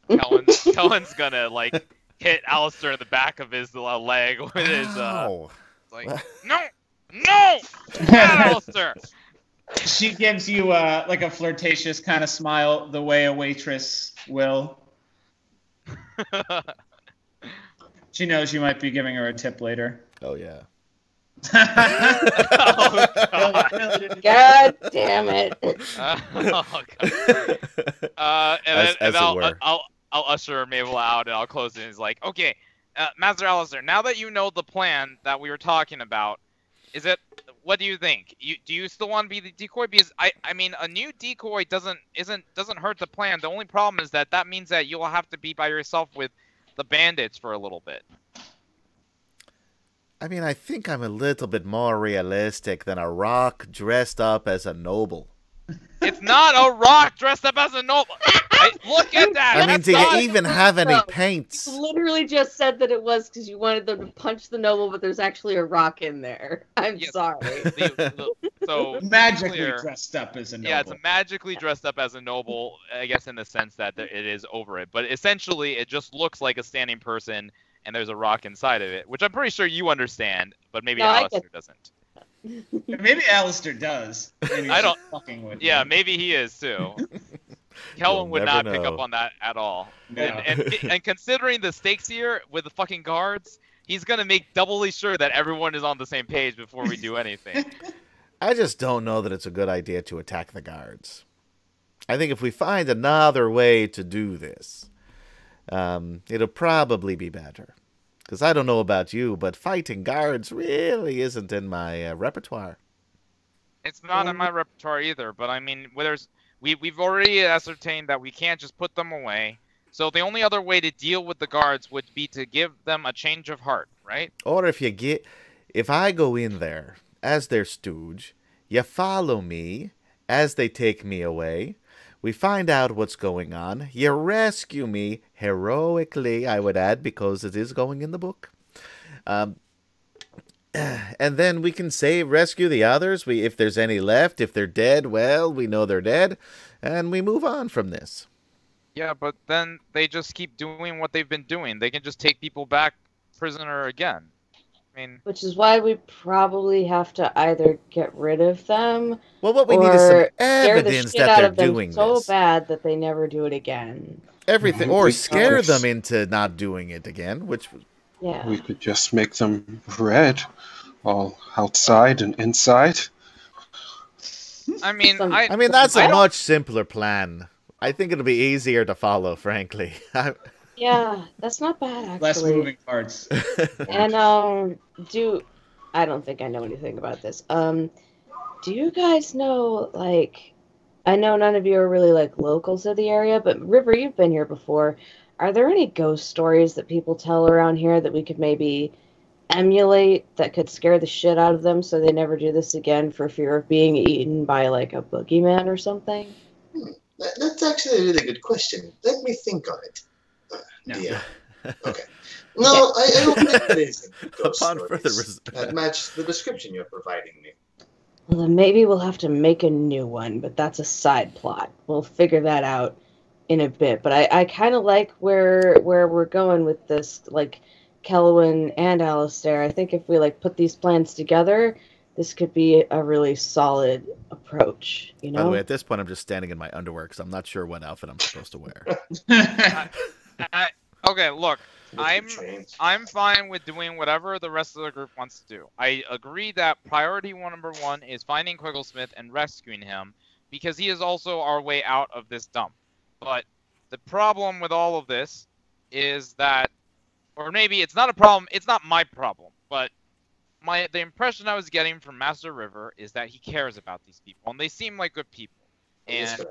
Kellen's gonna like hit Alistair in the back of his leg with his. Like, no, Alistair. She gives you like a flirtatious kind of smile, the way a waitress will. She knows you might be giving her a tip later. Oh yeah. Oh, God. God damn it. Oh, God. And then I'll usher Mabel out, and I'll close it. And he's like, okay. Master Alistair, now that you know the plan that we were talking about, what do you think? Do you still want to be the decoy? Because I mean, a new decoy doesn't hurt the plan. The only problem is that means that you'll have to be by yourself with the bandits for a little bit. I mean, I think I'm a little bit more realistic than a rock dressed up as a noble. It's not a rock dressed up as a noble. Look at that. I mean, do you even have any paints? You literally just said that it was because you wanted them to punch the noble, but there's actually a rock in there. I'm sorry. So magically dressed up as a noble. Yeah, it's magically dressed up as a noble, I guess, in the sense that it is over it. But essentially, it just looks like a standing person, and there's a rock inside of it, which I'm pretty sure you understand, but maybe Alistair doesn't. Maybe Alistair does. I don't. Fucking with yeah, him. Maybe he is too. Kellen would not pick up on that at all. No. And considering the stakes here with the fucking guards, he's gonna make doubly sure that everyone is on the same page before we do anything. I just don't know that it's a good idea to attack the guards. I think if we find another way to do this, it'll probably be better. Because I don't know about you, but fighting guards really isn't in my repertoire. It's not in my repertoire either, but I mean, we've already ascertained that we can't just put them away. So the only other way to deal with the guards would be to give them a change of heart, right? Or if I go in there as their stooge, you follow me as they take me away. We find out what's going on. You rescue me heroically, I would add, because it is going in the book. And then we can rescue the others. If there's any left, if they're dead, well, we know they're dead, and we move on from this. Yeah, but then they just keep doing what they've been doing. They can just take people back prisoner again. I mean, which is why we probably have to either get rid of them, well, what we need is some evidence that they're doing so this. bad that they never do it again. Everything, or scare them into not doing it again, which. Yeah. We could just make them red, all outside and inside. I mean, that's a much simpler plan. I think it'll be easier to follow, frankly. Yeah, that's not bad, actually. Less moving parts. And, I don't think I know anything about this. Do you guys know, like, I know none of you are really, like, locals of the area, but River, you've been here before. Are there any ghost stories that people tell around here that we could maybe emulate that could scare the shit out of them so they never do this again for fear of being eaten by, like, a boogeyman or something? That's actually a really good question. Let me think on it. No. Yeah. Okay. No, I don't think there is any ghost Upon stories that match the description you're providing me. Well, then maybe we'll have to make a new one, but that's a side plot. We'll figure that out in a bit. But I kind of like where we're going with this, like, Kelwyn and Alistair. I think if we, like, put these plans together, this could be a really solid approach, you know? By the way, at this point, I'm just standing in my underwear because I'm not sure what outfit I'm supposed to wear. Okay, look. I'm fine with doing whatever the rest of the group wants to do. I agree that priority number one is finding Quigglesmith and rescuing him, because he is also our way out of this dump. But the problem with all of this is that, or maybe it's not a problem, it's not my problem, but the impression I was getting from Master River is that he cares about these people, and they seem like good people. And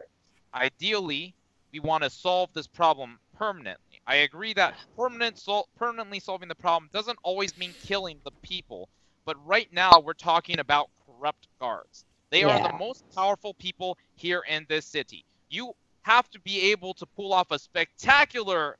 ideally, we want to solve this problem permanently. I agree that permanently solving the problem doesn't always mean killing the people, but right now we're talking about corrupt guards. They are the most powerful people here in this city. You have to be able to pull off a spectacular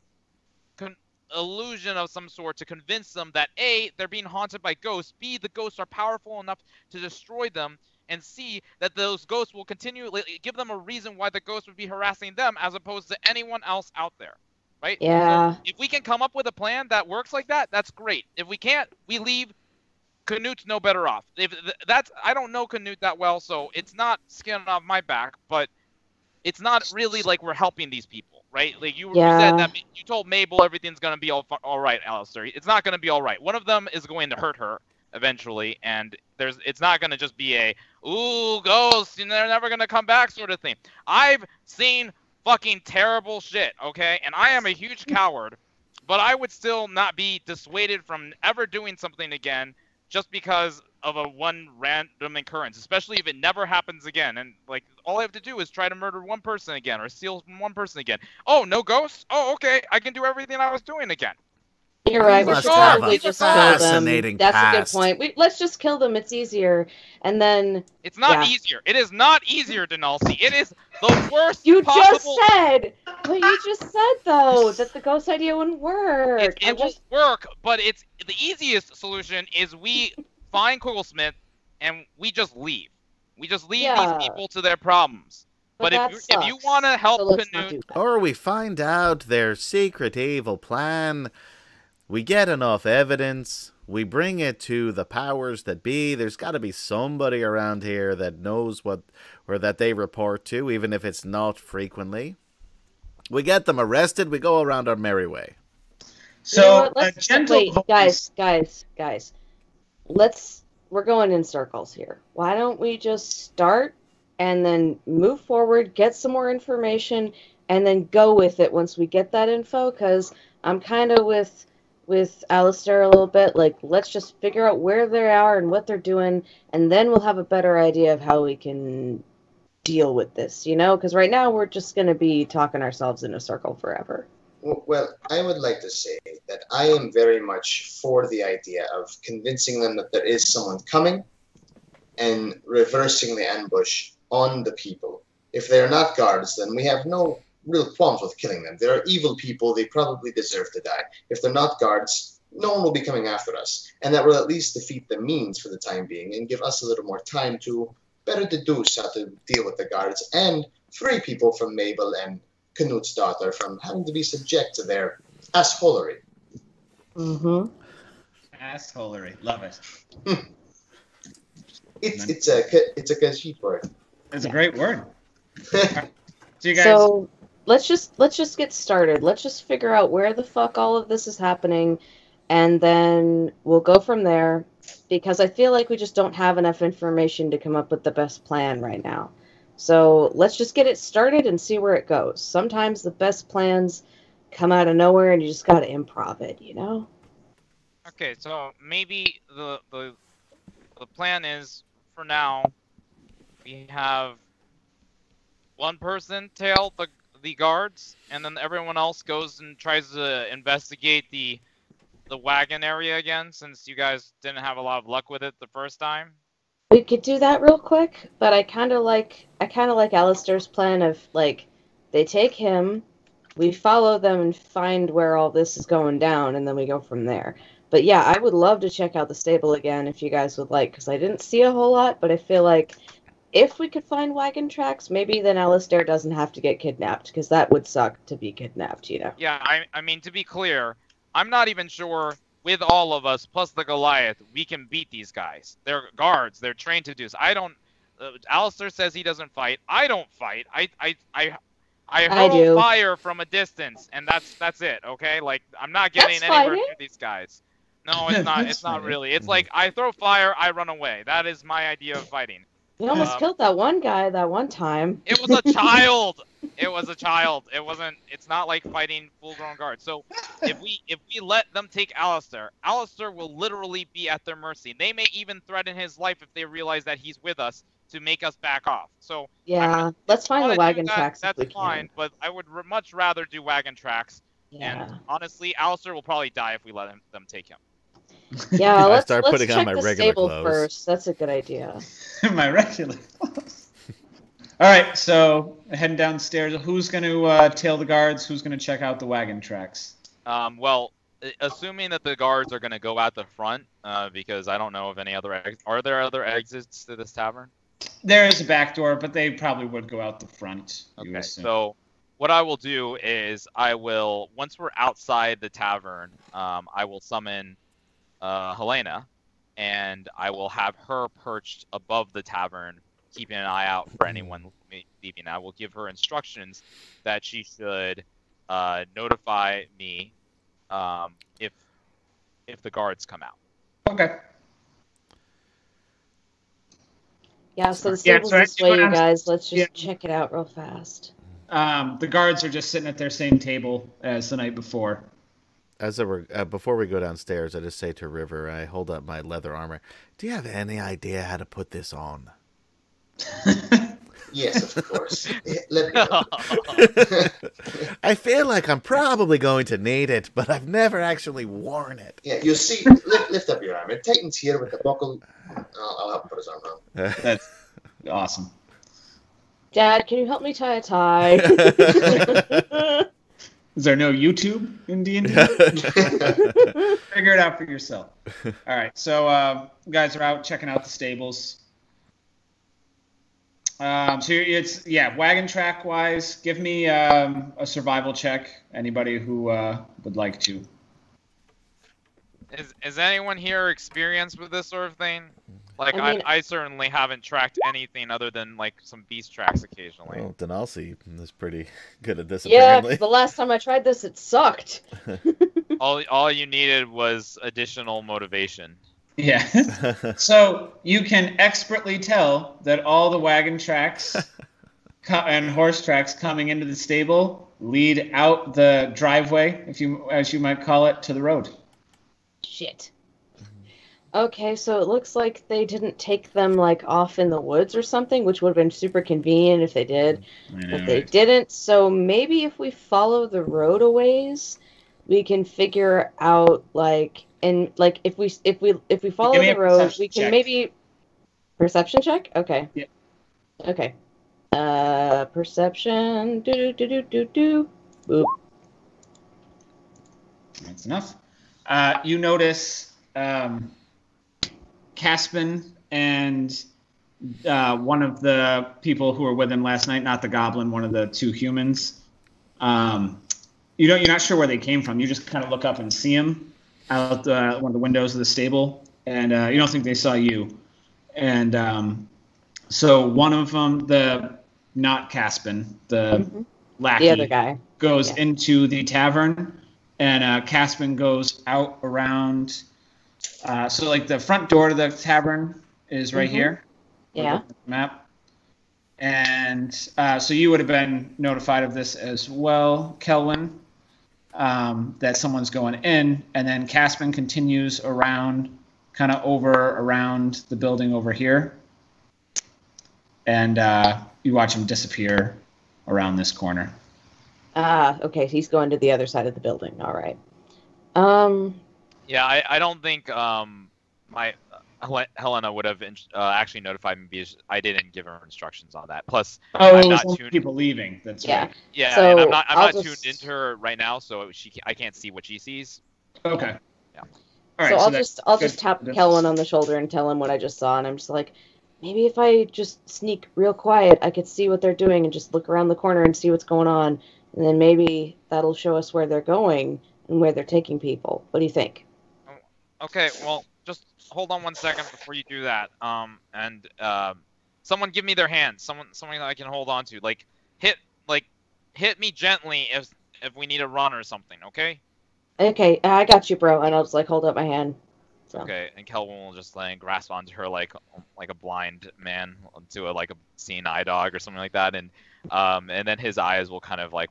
illusion of some sort to convince them that A, they're being haunted by ghosts, B, the ghosts are powerful enough to destroy them, and C, that those ghosts will continue, give them a reason why the ghosts would be harassing them as opposed to anyone else out there, right? Yeah. So if we can come up with a plan that works like that, that's great. If we can't, we leave. Canute's no better off. I don't know Canute that well, so it's not skin off my back, but it's not really like we're helping these people, right? Like you said that you told Mabel everything's gonna be all right, Alistair. It's not gonna be all right. One of them is going to hurt her eventually, and it's not gonna just be a ooh ghosts and they're never gonna come back sort of thing. I've seen fucking terrible shit, okay, and I am a huge coward, but I would still not be dissuaded from ever doing something again just because of one random occurrence, especially if it never happens again. And like all I have to do is try to murder one person again or steal from one person again. Oh, no ghosts? Oh, okay, I can do everything I was doing again. You're right. We We should must have probably a just kill them. fascinating That's a good past. point. Let's just kill them. It's easier. And then It's not easier. It is not easier, Denalcy. It is the worst you possible... just said. What you just said though, that the ghost idea wouldn't work. It won't work, but it's the easiest solution is we find Quigglesmith and we just leave. We just leave these people to their problems. But if you want to help Canute, or we find out their secret evil plan, we get enough evidence, we bring it to the powers that be. There's got to be somebody around here that knows what, or that they report to, even if it's not frequently. We get them arrested, we go around our merry way. So, wait, guys. We're going in circles here. Why don't we just start and then move forward, get some more information, and then go with it once we get that info? Because I'm kind of with Alistair a little bit. Like, let's just figure out where they are and what they're doing, and then we'll have a better idea of how we can deal with this, you know? Because right now we're just going to be talking ourselves in a circle forever. Well, I would like to say that I am very much for the idea of convincing them that there is someone coming and reversing the ambush on the people. If they're not guards, then we have no real qualms with killing them. They are evil people. They probably deserve to die. If they're not guards, no one will be coming after us. And that will at least defeat the means for the time being and give us a little more time to better deduce how to deal with the guards and free people from Mabel and Canute's daughter from having to be subject to their assholery. Mm-hmm. Assholery. Love it. It's a Khajiit word. It's a great word. So let's just get started. Let's just figure out where the fuck all of this is happening, and then we'll go from there. Because I feel like we just don't have enough information to come up with the best plan right now. So let's just get it started and see where it goes. Sometimes the best plans come out of nowhere, and you just gotta improv it, you know? Okay, so maybe the plan is, for now, we have one person tail the guards, and then everyone else goes and tries to investigate the wagon area again, since you guys didn't have a lot of luck with it the first time. We could do that real quick, but I kind of like Alistair's plan of, like, they take him, we follow them and find where all this is going down, and then we go from there. But yeah, I would love to check out the stable again if you guys would like, because I didn't see a whole lot, but I feel like if we could find wagon tracks, maybe then Alistair doesn't have to get kidnapped, because that would suck to be kidnapped, you know? Yeah, I mean, to be clear, I'm not even sure, with all of us, plus the Goliath, we can beat these guys. They're guards. They're trained to do this. Alistair says he doesn't fight. I don't fight. I I hurl do. fire from a distance, and that's it. Okay, like I'm not getting That's anywhere fighting. near these guys. No, it's not. That's It's not fighting. really. It's like I throw fire, I run away. That is my idea of fighting. You almost killed that one guy that one time. It was a child. It was a child. It wasn't. It's not like fighting full-grown guards. So if we let them take Alistair will literally be at their mercy. They may even threaten his life if they realize that he's with us to make us back off. So Yeah, let's find the wagon tracks. That's if we fine, can. but I would much rather do wagon tracks. Yeah. And honestly, Alistair will probably die if we let them take him. Yeah, let's start putting check on my the regular stable clothes. first. That's a good idea. My regular clothes. All right, so heading downstairs. Who's going to tail the guards? Who's going to check out the wagon tracks? Well, assuming that the guards are going to go out the front, because I don't know of any other are there other exits to this tavern? There is a back door, but they probably would go out the front. Okay, so what I will do is once we're outside the tavern, I will summon Helena, and I will have her perched above the tavern, keeping an eye out for anyone leaving. I will give her instructions that she should notify me if the guards come out. Okay. Yeah, so the stable's this way, you guys. Let's just check it out real fast. The guards are just sitting at their same table as the night before. Before we go downstairs, I just say to River, I hold up my leather armor. Do you have any idea how to put this on? Yes, of course. Let me know. I feel like I'm probably going to need it, but I've never actually worn it. Yeah, you see, lift up your arm. It tightens here with the buckle. I'll help him put his arm on. That's awesome. Dad, can you help me tie a tie? Is there no YouTube in D&D? Figure it out for yourself. All right, so guys are out checking out the stables. So it's wagon track wise. Give me a survival check. Anybody who would like to. Is anyone here experienced with this sort of thing? Like, I certainly haven't tracked anything other than like some beast tracks occasionally. Well, Denalcy is pretty good at this. Yeah, apparently. the last time I tried this, it sucked. all you needed was additional motivation. Yeah. So you can expertly tell that all the wagon tracks and horse tracks coming into the stable lead out the driveway, as you might call it, to the road. Shit. Okay, so it looks like they didn't take them like off in the woods or something, which would have been super convenient if they did. But they didn't. So maybe if we follow the road a ways, we can figure out if we follow the road, we can maybe perception check. Okay. Yeah. Okay. Perception. Boop. That's enough. You notice Caspin and one of the people who were with him last night, not the goblin, one of the two humans. You're not sure where they came from. You just kind of look up and see them out one of the windows of the stable, and you don't think they saw you. And so one of them, not Caspin, the lackey, the other guy, goes into the tavern, and Caspin goes out around. So like the front door to the tavern is right here. Yeah. Map. And so you would have been notified of this as well, Kelwin, that someone's going in, and then Caspin continues around, kind of around the building over here, and you watch him disappear around this corner. Okay, he's going to the other side of the building. All right. Yeah, I don't think my Helena would have actually notified me because I didn't give her instructions on that. Plus, I'm not tuned. People leaving. That's yeah. right. Yeah, So and I'm not tuned into her right now, so I can't see what she sees. Okay. Yeah. All right. So I'll just tap Kelwin on the shoulder and tell him what I just saw, and I'm just like, maybe if I just sneak real quiet, I could see what they're doing and just look around the corner and see what's going on, and then maybe that'll show us where they're going and where they're taking people. What do you think? Okay, well, just hold on 1 second before you do that. Someone give me their hands. Someone that I can hold on to. Like, hit me gently if we need to run or something, okay? Okay, I got you, bro. And I'll just like hold up my hand. So. Okay, and Kelvin will just like grasp onto her like a blind man, to like a seeing eye dog or something like that, and then his eyes will kind of like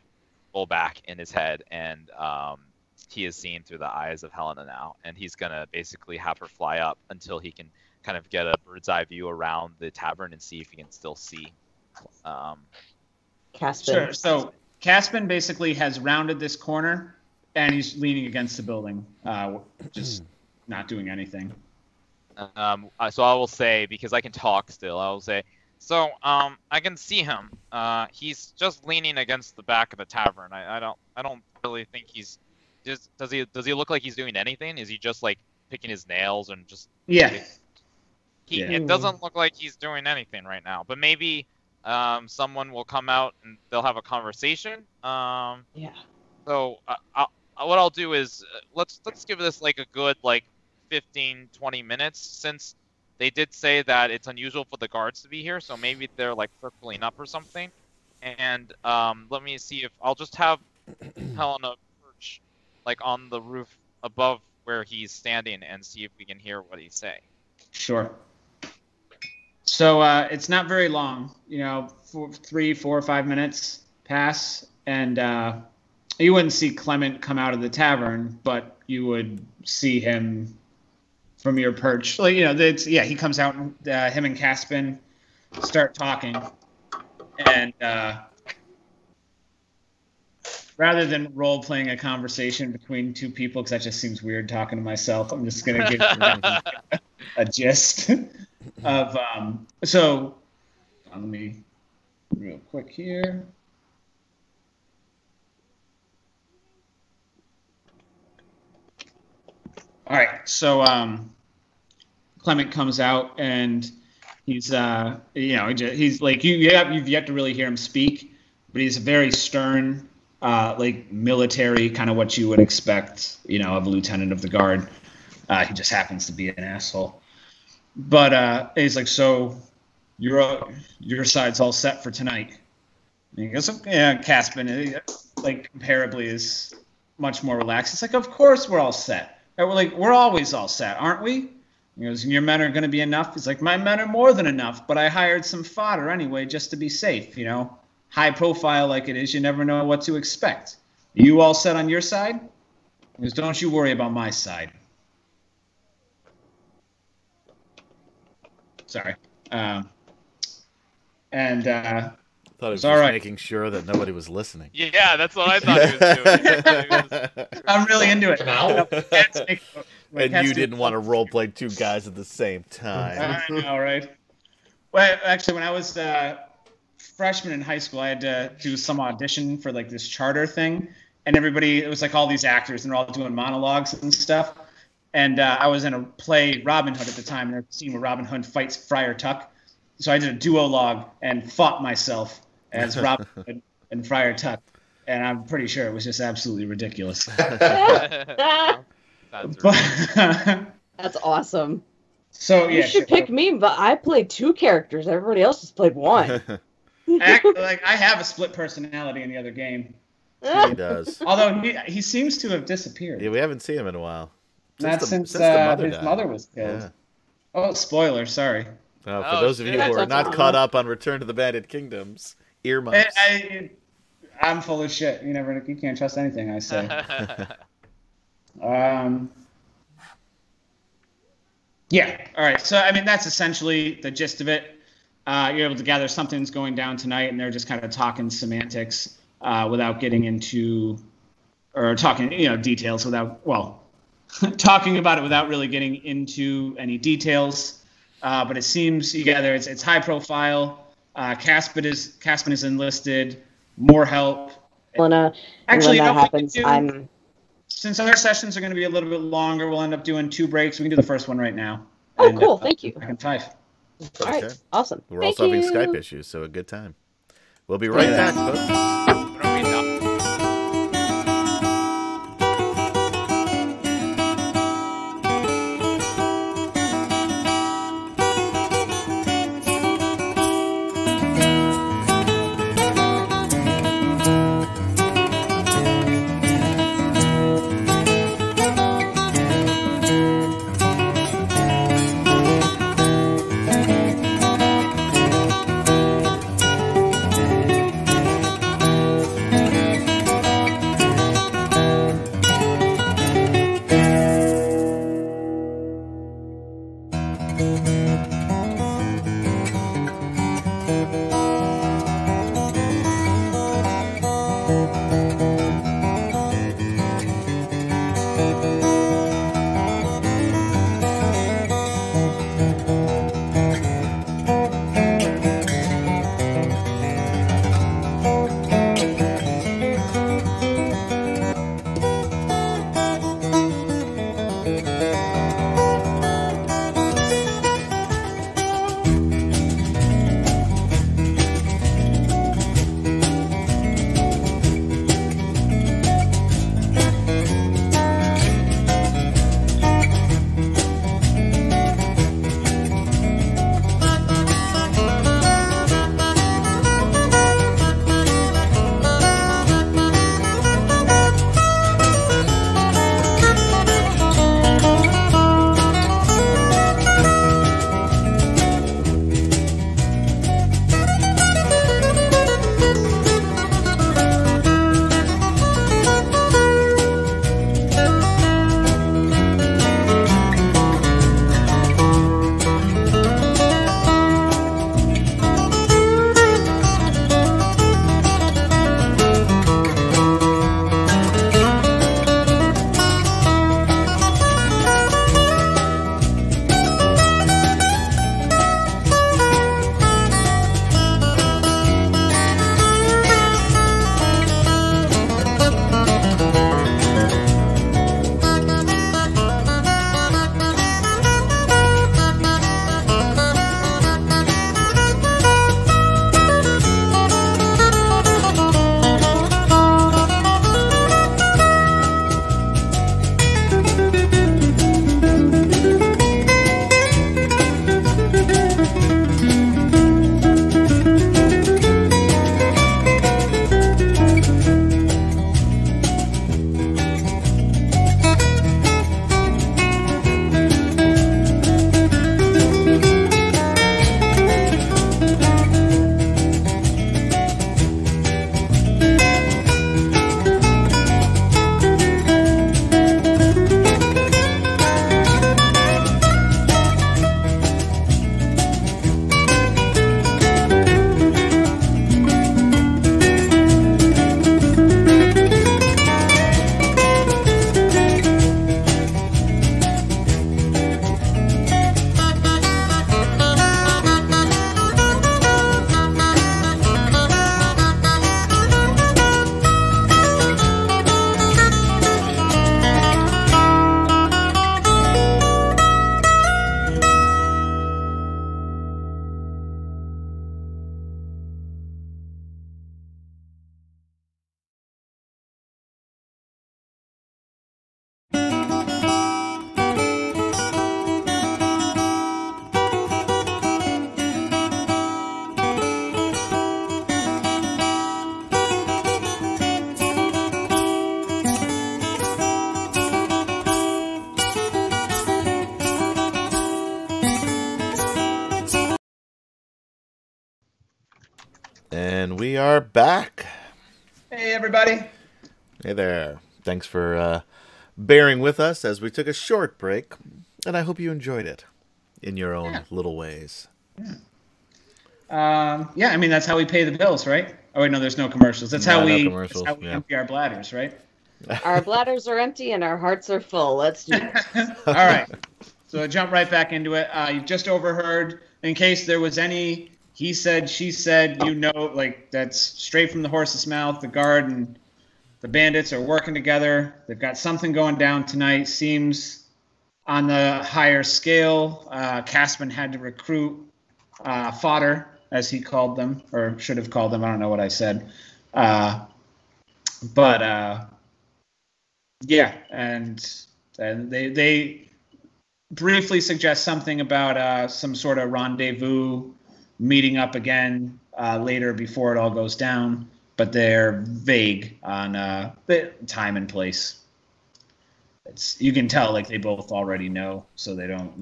pull back in his head, and he is seeing through the eyes of Helena now, and he's gonna basically have her fly up until he can kind of get a bird's eye view around the tavern and see if he can still see. Caspin. Sure. So Caspin basically has rounded this corner, and he's leaning against the building, just not doing anything. So I will say, because I can talk still, I will say, so I can see him. He's just leaning against the back of the tavern. I don't really think he's just does he look like he's doing anything? Is he just like picking his nails and just It doesn't look like he's doing anything right now. But maybe someone will come out and they'll have a conversation. So what I'll do is let's give this like a good like 15-20 minutes, since they did say that it's unusual for the guards to be here, so maybe they're like circling up or something. And let me see if I'll just have Helena perch like on the roof above where he's standing and see if we can hear what he's saying. Sure. So it's not very long, 3, 4, 5 minutes pass, and you wouldn't see Clement come out of the tavern, but you would see him from your perch. Like, he comes out, and him and Caspin start talking, and rather than role-playing a conversation between two people, because that just seems weird talking to myself, I'm just going to give you a gist of... So, let me real quick here. All right, so Clement comes out, and he's he's like you've yet to really hear him speak, but he's very stern, like military, kind of what you would expect, of a lieutenant of the guard. He just happens to be an asshole. But he's like, so your side's all set for tonight. And he goes, yeah, Caspin, like comparably is much more relaxed. It's like, of course we're all set. And we're always all set, aren't we? He goes, and your men are going to be enough? He's like, my men are more than enough, but I hired some fodder anyway just to be safe, High profile like it is, you never know what to expect. Are you all set on your side? He goes, don't you worry about my side. Sorry. Thought he was all right. making sure that nobody was listening. Yeah, that's what I thought he was doing. I'm really into it. And you didn't want to roleplay two guys at the same time. I know, right? Well, actually, when I was freshman in high school, I had to do some audition for like this charter thing, and it was like all these actors, and they're all doing monologues and stuff. And I was in a play, Robin Hood, at the time, and there's a scene where Robin Hood fights Friar Tuck. So I did a duologue and fought myself as Robin Hood and Friar Tuck, and I'm pretty sure it was just absolutely ridiculous. That's awesome. So you should pick me, but I played 2 characters. Everybody else just played 1. I have a split personality in the other game. He does. Although he seems to have disappeared. Yeah, we haven't seen him in a while. Since his mother was killed. Yeah. Oh, spoiler! Sorry. For those of you who are not caught up on Return to the Banded Kingdoms, earmuffs. I'm full of shit. You can't trust anything I say. Yeah. All right. So that's essentially the gist of it. You're able to gather something's going down tonight, and they're just kind of talking semantics without getting into, or talking details without talking about it without really getting into any details. But it seems it's high profile. Caspin is enlisted. More help. Actually, when that happens, since our sessions are going to be a little bit longer, we'll end up doing 2 breaks. We can do the first one right now. Oh, cool! Thank you. Back in 5. All right, awesome. We're also having Skype issues, so a good time. We'll be right back, folks. And we are back. Hey, everybody. Hey there. Thanks for bearing with us as we took a short break, and I hope you enjoyed it in your own little ways. Yeah, I mean, that's how we pay the bills, right? Oh, wait, no, there's no commercials. That's how we empty our bladders, right? Our bladders are empty and our hearts are full. Let's do it. All right. So I jump right back into it. You've just overheard, in case there was any he said, she said, like that's straight from the horse's mouth. The guard and the bandits are working together. They've got something going down tonight. Seems on the higher scale. Caspin had to recruit fodder, as he called them, or should have called them. I don't know what I said. Yeah, and they briefly suggest something about some sort of rendezvous, meeting up again later before it all goes down, but they're vague on the time and place. You can tell like they both already know, so they don't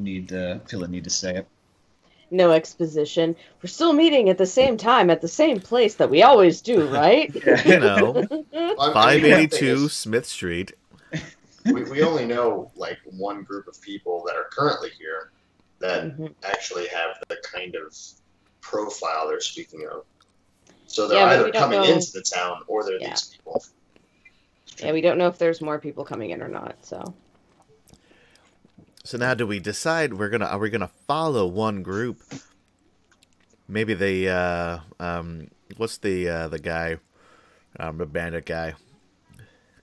feel the need to say it. No exposition. We're still meeting at the same time at the same place that we always do, right? Yeah. 582 Smith Street. We only know like one group of people that are currently here that actually have the kind of profile they're speaking of. So they're either coming into the town or they're these people. Yeah, we don't know if there's more people coming in or not, so. So now, do we decide are we gonna follow one group? Maybe what's the guy, the bandit guy?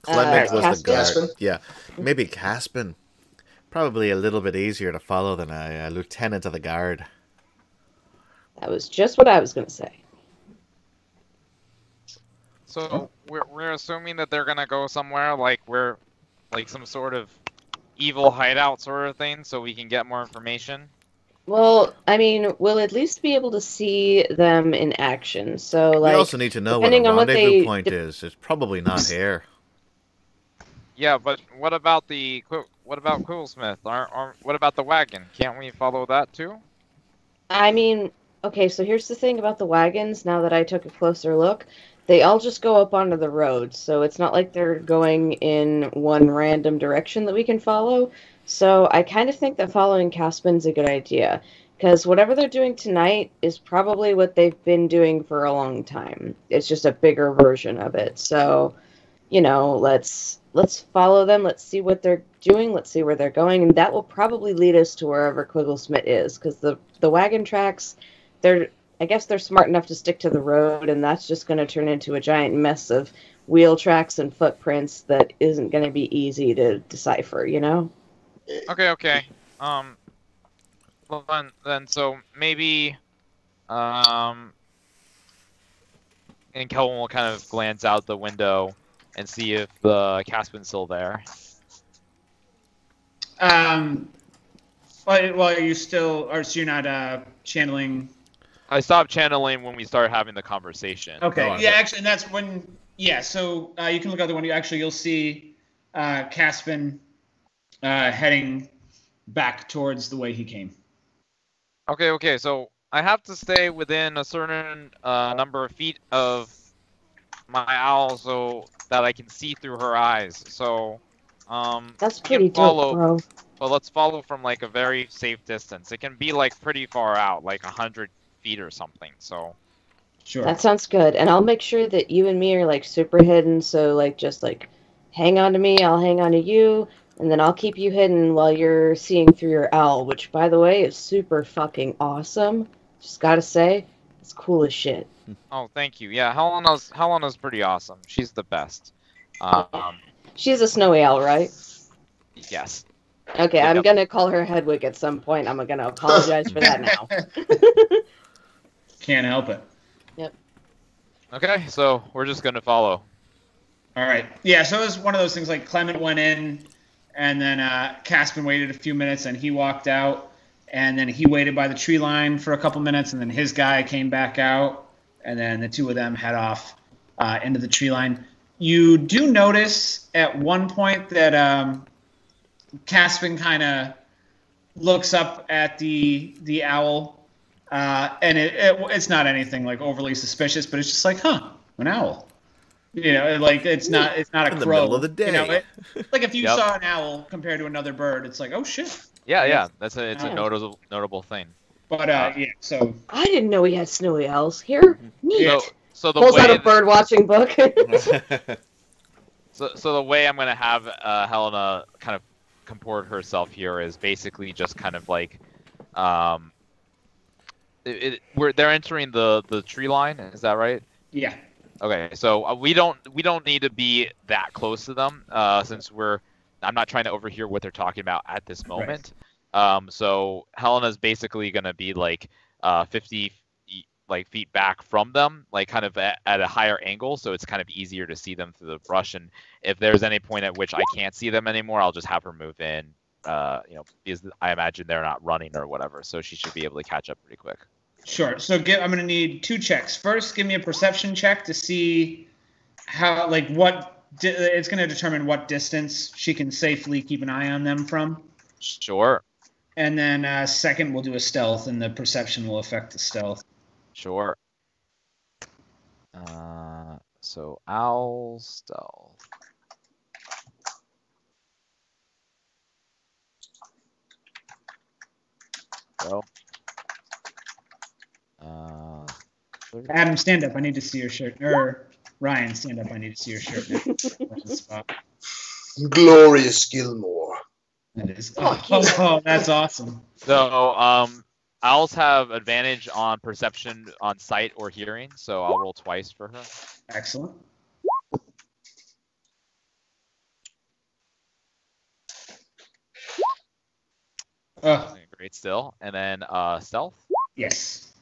Clement was the guard. Caspin? Yeah, maybe Caspin. Probably a little bit easier to follow than a lieutenant of the guard. That was just what I was going to say. So we're assuming that they're gonna go somewhere like we're like some sort of evil hideout sort of thing, so we can get more information. Well, I mean, we'll at least be able to see them in action. So, like, we also need to know what a rendezvous point is. It's probably not here. Yeah, but what about Quillsmith? What about the wagon? Can't we follow that too? I mean, okay, so here's the thing about the wagons. Now that I took a closer look, they all just go up onto the road, so it's not like they're going in one random direction that we can follow. So I kind of think that following Caspin's a good idea, because whatever they're doing tonight is probably what they've been doing for a long time. It's just a bigger version of it. So, you know, let's follow them. Let's see what they're doing. Let's see where they're going, and that will probably lead us to wherever Quigglesmith is, because the wagon tracks, I guess they're smart enough to stick to the road, and that's just going to turn into a giant mess of wheel tracks and footprints that isn't going to be easy to decipher, you know? Okay. Well then so maybe, and Kelvin will kind of glance out the window and see if the Caspin's still there. Well, are you still, or so you're not channeling? I stopped channeling when we started having the conversation. Okay, yeah, actually, and that's when, yeah, so you can look out the window. Actually, you'll see Caspin heading back towards the way he came. Okay, so I have to stay within a certain number of feet of my owl so that I can see through her eyes. So, that's pretty dope, bro. But let's follow from like a very safe distance. It can be like pretty far out, like 100 feet or something. So, sure. That sounds good, and I'll make sure that you and me are like super hidden. So like, just like, hang on to me. I'll hang on to you. And then I'll keep you hidden while you're seeing through your owl, which, by the way, is super fucking awesome. Just gotta say, it's cool as shit. Oh, thank you. Yeah, Helena's pretty awesome. She's the best. She's a snowy owl, right? Yes. Okay, Yep. I'm gonna call her Hedwig at some point. I'm gonna apologize for that now. Can't help it. Yep. Okay, so we're just gonna follow. All right. Yeah, so it was one of those things like Clement went in, and then Caspin waited a few minutes, and he walked out, and then he waited by the tree line for a couple minutes, and then his guy came back out, and then the two of them head off into the tree line. You do notice at one point that Caspin kind of looks up at the owl, and it's not anything like overly suspicious, but it's just like, an owl. You know, like it's not a crow. In the middle of the day. You know, like if you saw an owl compared to another bird, it's like, oh shit. Yeah. It's a notable thing. But yeah, so I didn't know we had snowy owls here. Neat. So the Pulls way out a bird watching book. so the way I'm gonna have Helena kind of comport herself here is basically just kind of like, they're entering the tree line. Is that right? Yeah. Okay, so we don't need to be that close to them since I'm not trying to overhear what they're talking about at this moment. Right. So Helena's basically gonna be like 50 feet back from them, like kind of at a higher angle, so it's kind of easier to see them through the brush. And if there's any point at which I can't see them anymore, I'll just have her move in. Because I imagine they're not running or whatever, so she should be able to catch up pretty quick. Sure. So I'm going to need 2 checks. First, give me a perception check to see how, like, it's going to determine what distance she can safely keep an eye on them from. Sure. And then second, we'll do a stealth, and the perception will affect the stealth. Sure. So owl stealth. Go. Adam, stand up. I need to see your shirt. Ryan, stand up. I need to see your shirt now. Glorious Gilmore. That is. Oh, that's awesome. So, owls have advantage on perception on sight or hearing, so I'll roll twice for her. Excellent. Great still. And then stealth? Yes.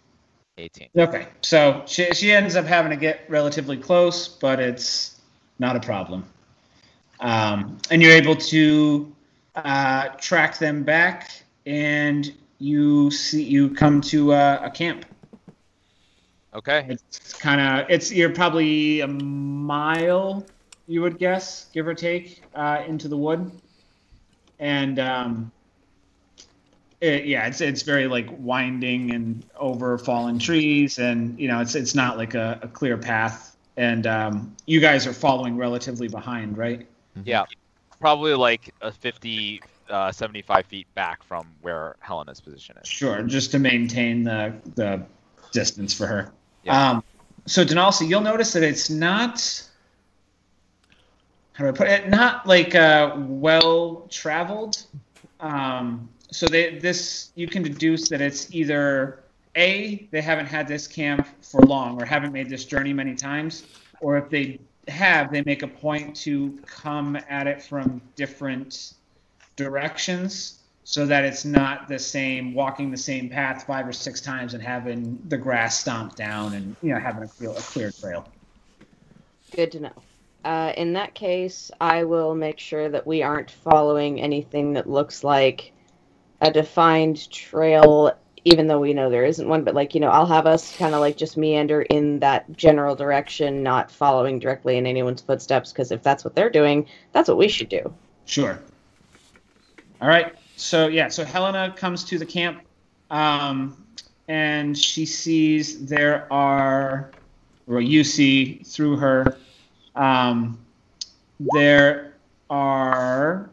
18. Okay, so she ends up having to get relatively close, but it's not a problem. And you're able to track them back, and you come to a camp. Okay. You're probably a mile, you would guess, give or take, into the wood, and it's very like winding and over fallen trees, and it's not like a clear path, and you guys are following relatively behind, right? Yeah, probably like a 50, 75 feet back from where Helena's position is. Sure, just to maintain the distance for her. Yeah. So Denalsi, you'll notice that it's not, how do I put it, not like well traveled. So you can deduce that it's either A, they haven't had this camp for long or haven't made this journey many times, or if they have, they make a point to come at it from different directions so that it's not the same, walking the same path 5 or 6 times and having the grass stomped down and having a clear trail. Good to know. In that case, I will make sure that we aren't following anything that looks like a defined trail, even though we know there isn't one, but I'll have us kind of just meander in that general direction, not following directly in anyone's footsteps, because if that's what they're doing, that's what we should do. Sure. All right. So Helena comes to the camp, and she sees you see through her, there are,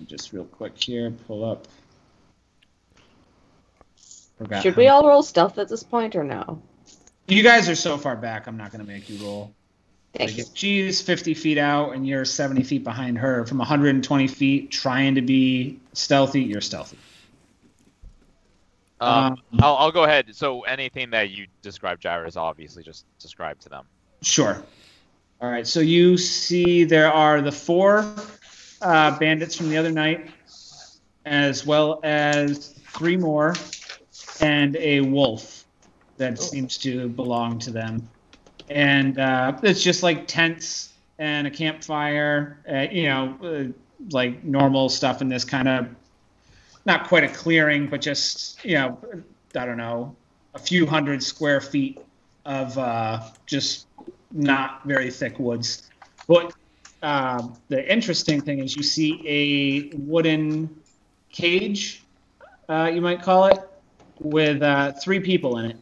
just real quick here, pull up. Should we all roll stealth at this point or no? You guys are so far back, I'm not going to make you roll. Thank you. If she's 50 feet out and you're 70 feet behind her, from 120 feet, trying to be stealthy, you're stealthy. I'll go ahead. So anything that you describe, Jairus, obviously just describe to them. Sure. All right, so you see there are the 4 bandits from the other night, as well as 3 more, and a wolf that seems to belong to them. And it's just like tents and a campfire, like normal stuff in this kind of, not quite a clearing, but just, I don't know, a few hundred square feet of just not very thick woods. But the interesting thing is you see a wooden cage, you might call it, with 3 people in it.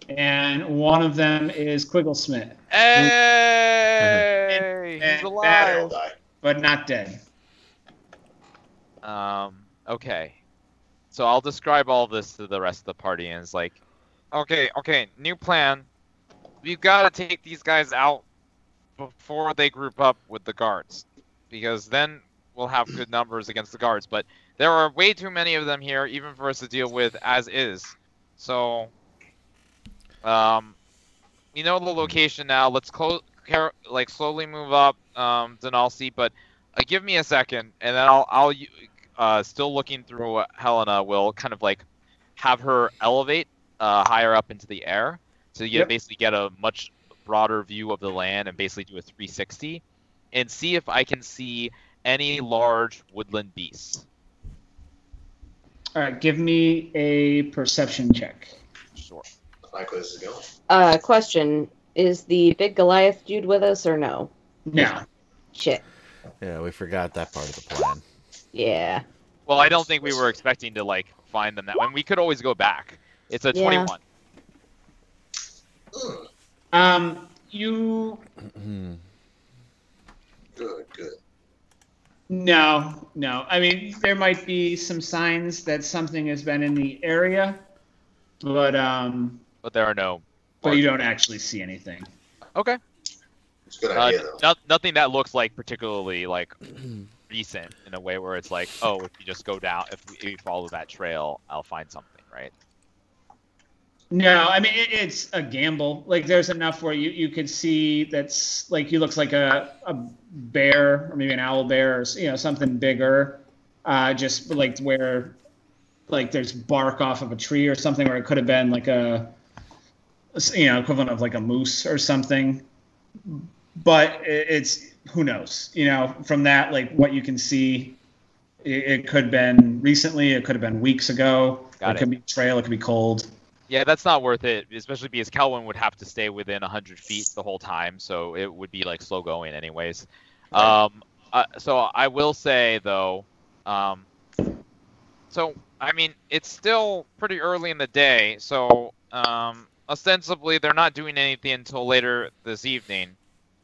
And one of them is Quigglesmith. Hey! He's alive! But not dead. Okay. So I'll describe all this to the rest of the party, and it's like, okay, new plan. We've got to take these guys out before they group up with the guards, because then we'll have good numbers against the guards. But there are way too many of them here, even for us to deal with as is. So, you know the location now. Let's slowly move up, Denalsi. But give me a second, and then I'll still looking through Helena, will kind of have her elevate higher up into the air, so you basically get a much broader view of the land and basically do a 360 and see if I can see any large woodland beasts. All right, give me a perception check. Sure. I like where this is going. Question: is the big Goliath dude with us or no? No. Shit. Yeah, we forgot that part of the plan. Yeah. Well, I don't think we were expecting to find them that way. We could always go back. It's a 21. You. Good. No. I mean, there might be some signs that something has been in the area, but there are no. But you don't actually see anything. Okay. It's a good idea, though. Nothing that looks like particularly like recent in a way where it's like, oh, if you just go down, if we follow that trail, I'll find something, right? No, I mean it's a gamble. Like there's enough where you could see that's like he looks like a bear or maybe an owl bear or something bigger, just like where like there's bark off of a tree or something, or it could have been like a equivalent of like a moose or something. But it's who knows? From that, like what you can see, it could have been recently, it could have been weeks ago. It could be trail, it could be cold. Yeah, that's not worth it, especially because Kelwin would have to stay within 100 feet the whole time, so it would be like slow going anyways. Right. So I will say though, so I mean it's still pretty early in the day, so ostensibly they're not doing anything until later this evening.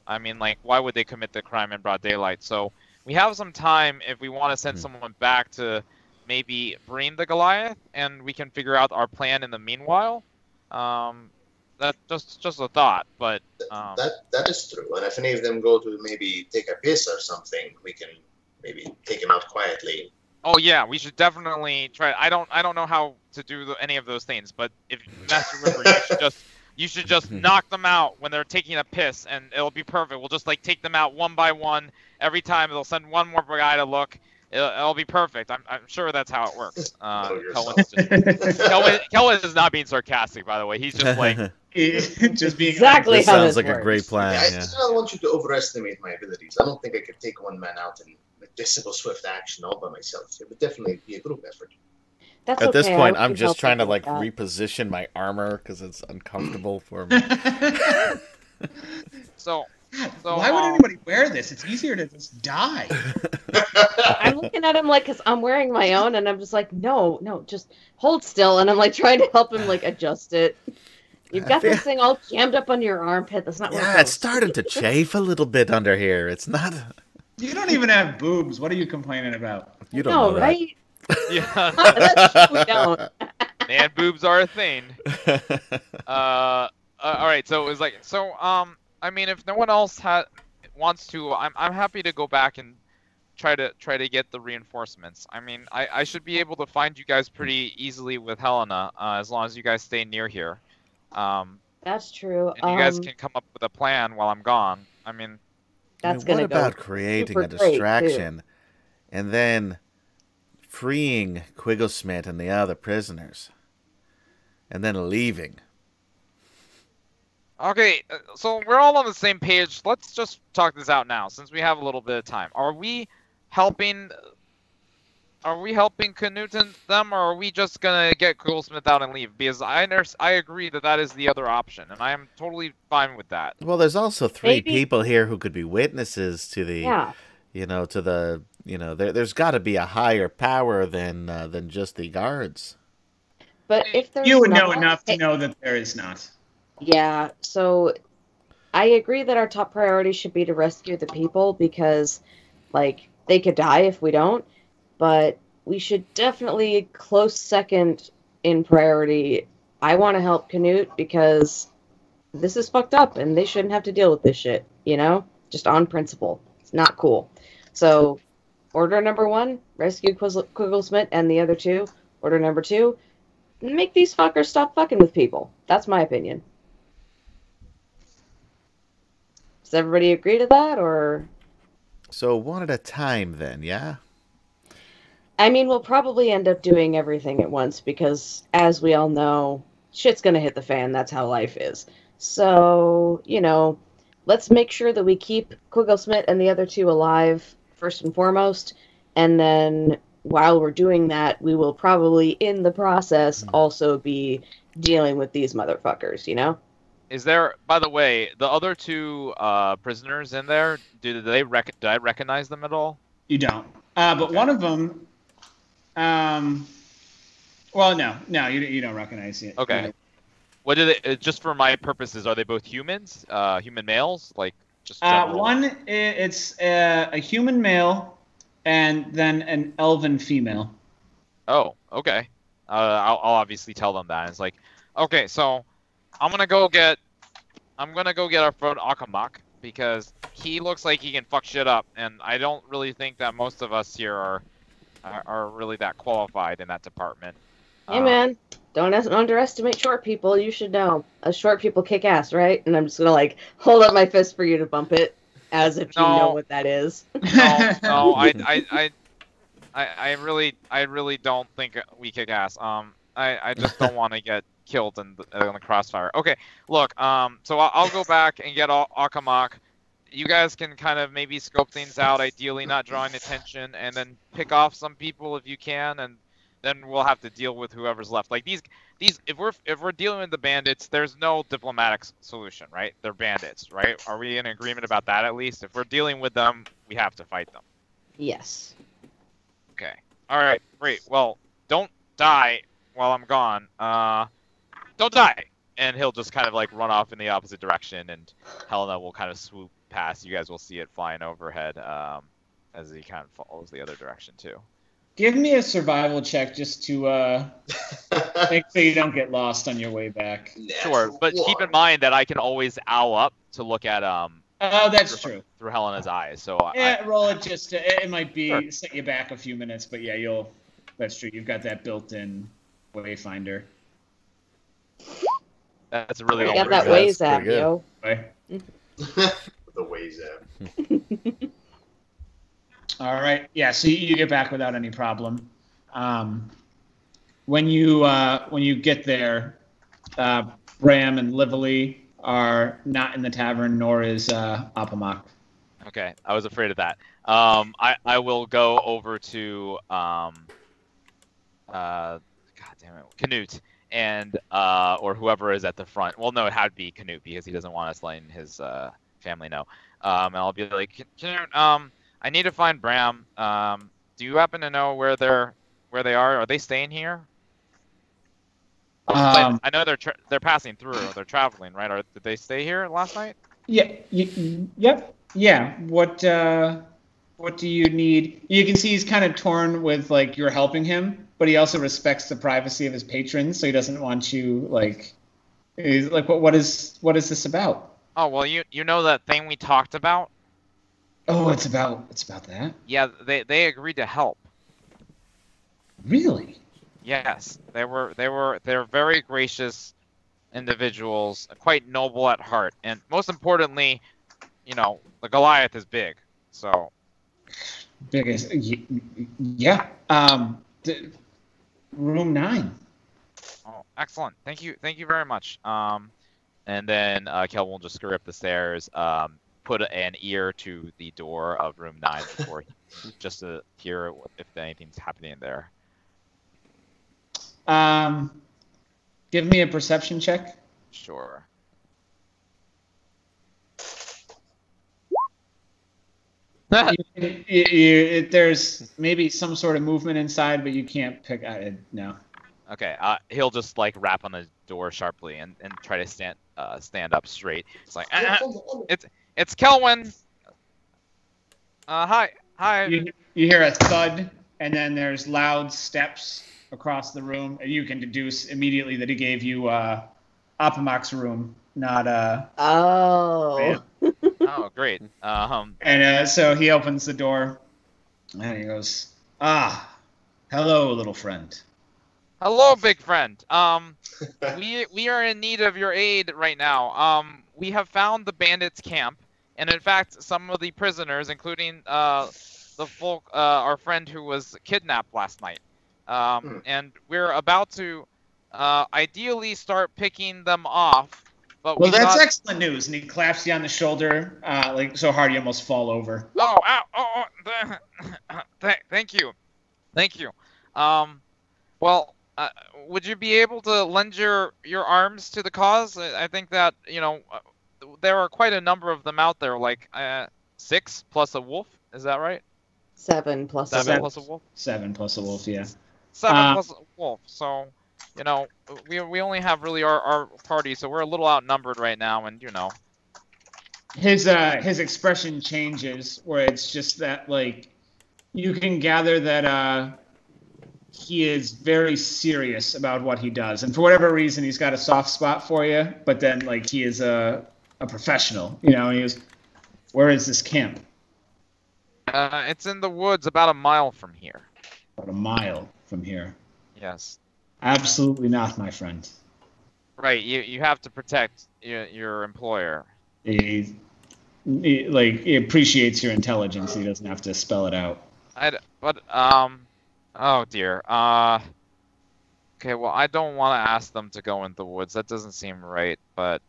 I mean, like, why would they commit the crime in broad daylight? So we have some time if we want to send someone back to maybe bring the Goliath, and we can figure out our plan in the meanwhile. That's just a thought, but that is true. And if any of them go to maybe take a piss or something, we can maybe take him out quietly. Oh yeah, we should definitely try. I don't know how to do any of those things, but if Master River, you should just knock them out when they're taking a piss, and it'll be perfect. We'll just like take them out one by one every time. They'll send one more guy to look. It'll be perfect. I'm sure that's how it works. Kelwin is not being sarcastic, by the way. He's just like just being exactly this how sounds this like works. a great plan. I Yeah. don't want you to overestimate my abilities. I don't think I could take one man out in medicinal swift action all by myself. It would definitely be a group effort. That's At this okay, point, I I'm would just help trying to you with like that. reposition my armor because it's uncomfortable for me. so. Why would anybody wear this? It's easier to just die. I'm looking at him like, because I'm wearing my own, and I'm just like, no, just hold still. And I'm like trying to help him like adjust it. You've got this thing all jammed up under your armpit. That's not. Yeah, it's starting to chafe a little bit under here. It's not. You don't even have boobs. What are you complaining about? You don't know that. right? Yeah. That's true, we don't. Man, boobs are a thing. All right. So it was like I mean, if no one else wants to, I'm happy to go back and try to get the reinforcements. I mean, I should be able to find you guys pretty easily with Helena, as long as you guys stay near here. That's true. And you guys can come up with a plan while I'm gone. I mean, That's what gonna about go creating super a great, distraction and then freeing Quigglesmith and the other prisoners and then leaving? okay, so we're all on the same page. Let's just talk this out now, since we have a little bit of time. Are we helping Canute and them, or are we just gonna get Quigglesmith out and leave? Because I agree that is the other option, and I am totally fine with that. Well, there's also three Maybe- people here who could be witnesses to the, Yeah. there's got to be a higher power than just the guards. But if there's You would know not- enough to know that there is not. Yeah, so I agree that our top priority should be to rescue the people because, like, they could die if we don't, but we should definitely close second in priority. I want to help Canute because this is fucked up and they shouldn't have to deal with this shit, just on principle. It's not cool. So, order number 1, rescue Quigglesmith and the other 2. Order number 2, make these fuckers stop fucking with people. That's my opinion. Does everybody agree to that, or? So one at a time then, yeah? I mean, we'll probably end up doing everything at once because, as we all know, shit's gonna hit the fan. That's how life is. So, let's make sure that we keep Quigglesmith and the other 2 alive, first and foremost. And then, while we're doing that, we will probably, in the process, also be dealing with these motherfuckers, Is there, by the way, the other 2 prisoners in there? Did I recognize them at all? You don't. But one of them. Well, no, you don't recognize it. Okay. What do they? Just for my purposes, are they both humans? Human males? Like just. General? One, it's a human male, and then an elven female. Oh, okay. I'll obviously tell them that. It's like, okay, so I'm gonna go get I'm gonna go get our friend Akamak because he looks like he can fuck shit up, and I don't really think that most of us here are really that qualified in that department. Hey man, don't underestimate short people. You should know. Short people kick ass, right? And I'm just gonna like hold up my fist for you to bump it, as if you know what that is. No, I really don't think we kick ass. I just don't want to get killed in the crossfire. Okay, look, so I'll go back and get Akamak. You guys can kind of maybe scope things out, ideally not drawing attention, and then pick off some people if you can, and then we'll have to deal with whoever's left. Like these, if we're dealing with the bandits, there's no diplomatic solution, right? They're bandits, right? Are we in agreement about that at least? If we're dealing with them, we have to fight them. Yes. Okay. All right. Great. Well, don't die while I'm gone. Don't die. And he'll just kind of like run off in the opposite direction, and Helena will kind of swoop past. You guys will see it flying overhead as he kind of follows the other direction too. Give me a survival check just to make sure you don't get lost on your way back. Sure, but keep in mind that I can always owl up to look at Oh, that's true. Through Helena's eyes. So yeah, roll it. Just it might be set you back a few minutes, but yeah, that's true. You've got that built-in wayfinder. That's really I got that Waze app, yo. The Waze app. All right. Yeah. So you get back without any problem. When you get there, Bram and Lively are not in the tavern, nor is Apamak. Okay, I was afraid of that. I will go over to God damn it, Canute and or whoever is at the front. Well, no, it had to be Canute because he doesn't want us letting his family know. And I'll be like, Canute, I need to find Bram. Do you happen to know where they are? Are they staying here? I know they're passing through. They're traveling, right? Did they stay here last night? Yeah. Yep. Yeah. What do you need? You can see he's kind of torn with like you're helping him, but he also respects the privacy of his patrons, so he doesn't want you like. He's like, what is this about? Oh well, you know that thing we talked about. Oh, it's about that. Yeah, they agreed to help. Really? Yes, they're very gracious individuals, quite noble at heart, and most importantly, the Goliath is big, so. Biggest, yeah. Room 9. Oh, excellent! Thank you very much. And then Kel will just scurry up the stairs, put an ear to the door of room 9 before, just to hear if anything's happening there. Give me a perception check. Sure. There's maybe some sort of movement inside, but you can't pick it. No. Okay. He'll just like rap on the door sharply and try to stand up straight. It's like it's Kelwin. Hi. You hear a thud, and then there's loud steps across the room. You can deduce immediately that he gave you Apamak's room, not Oh. Oh, great. And so he opens the door, and he goes, hello, little friend. Hello, big friend. We are in need of your aid right now. We have found the bandits' camp, and in fact, some of the prisoners, including our friend who was kidnapped last night. And we're about to ideally start picking them off. But well, that's excellent news. And he claps you on the shoulder, like so hard you almost fall over. Oh, ow, thank you. Well, would you be able to lend your arms to the cause? I think that, there are quite a number of them out there, like 6 plus a wolf. Is that right? 7 plus 7 plus a wolf? 7 plus a wolf, yeah. 7 plus a wolf. So, we only have really our party, so we're a little outnumbered right now, and His expression changes, where it's just that, like, you can gather that he is very serious about what he does, and for whatever reason, he's got a soft spot for you. But then, like, he is a professional. You know, he goes, "Where is this camp?" It's in the woods about a mile from here. About a mile from here. Yes. Absolutely not, my friend. Right. You have to protect your employer. He appreciates your intelligence. He doesn't have to spell it out. Oh dear. Okay, well, I don't want to ask them to go in the woods. That doesn't seem right, but...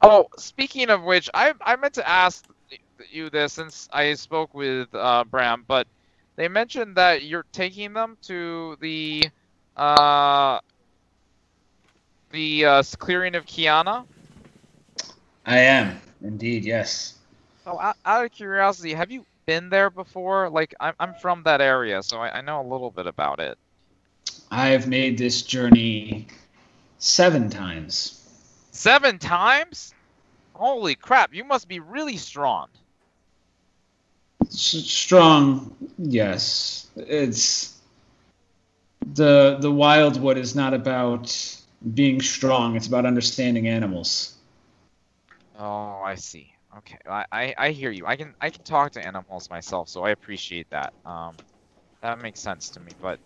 Oh, speaking of which, I meant to ask you this since I spoke with Bram, but they mentioned that you're taking them to the clearing of Kiana? I am, indeed, yes. So, out of curiosity, have you been there before? Like, I'm from that area, so I know a little bit about it. I've made this journey 7 times. 7 times? Holy crap, you must be really strong. Strong, yes. It's the Wildwood is not about being strong. It's about understanding animals. Oh, I see. Okay, I hear you. I can talk to animals myself, so I appreciate that. That makes sense to me. But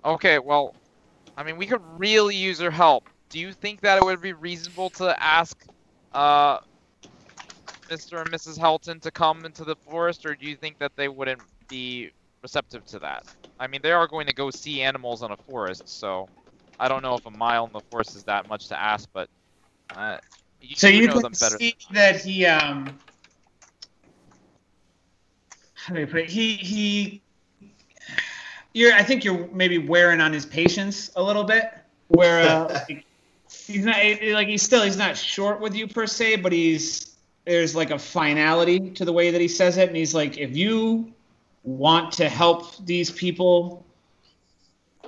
okay, well, I mean, we could really use your help. Do you think that it would be reasonable to ask Mr. and Mrs. Helton to come into the forest, or do you think that they wouldn't be receptive to that? I mean, they are going to go see animals in a forest, so I don't know if a mile in the forest is that much to ask, but you know them better. See that he how do I put it? I think you're maybe wearing on his patience a little bit. Where he's not short with you per se, but there's like a finality to the way that he says it, and he's like, if you want to help these people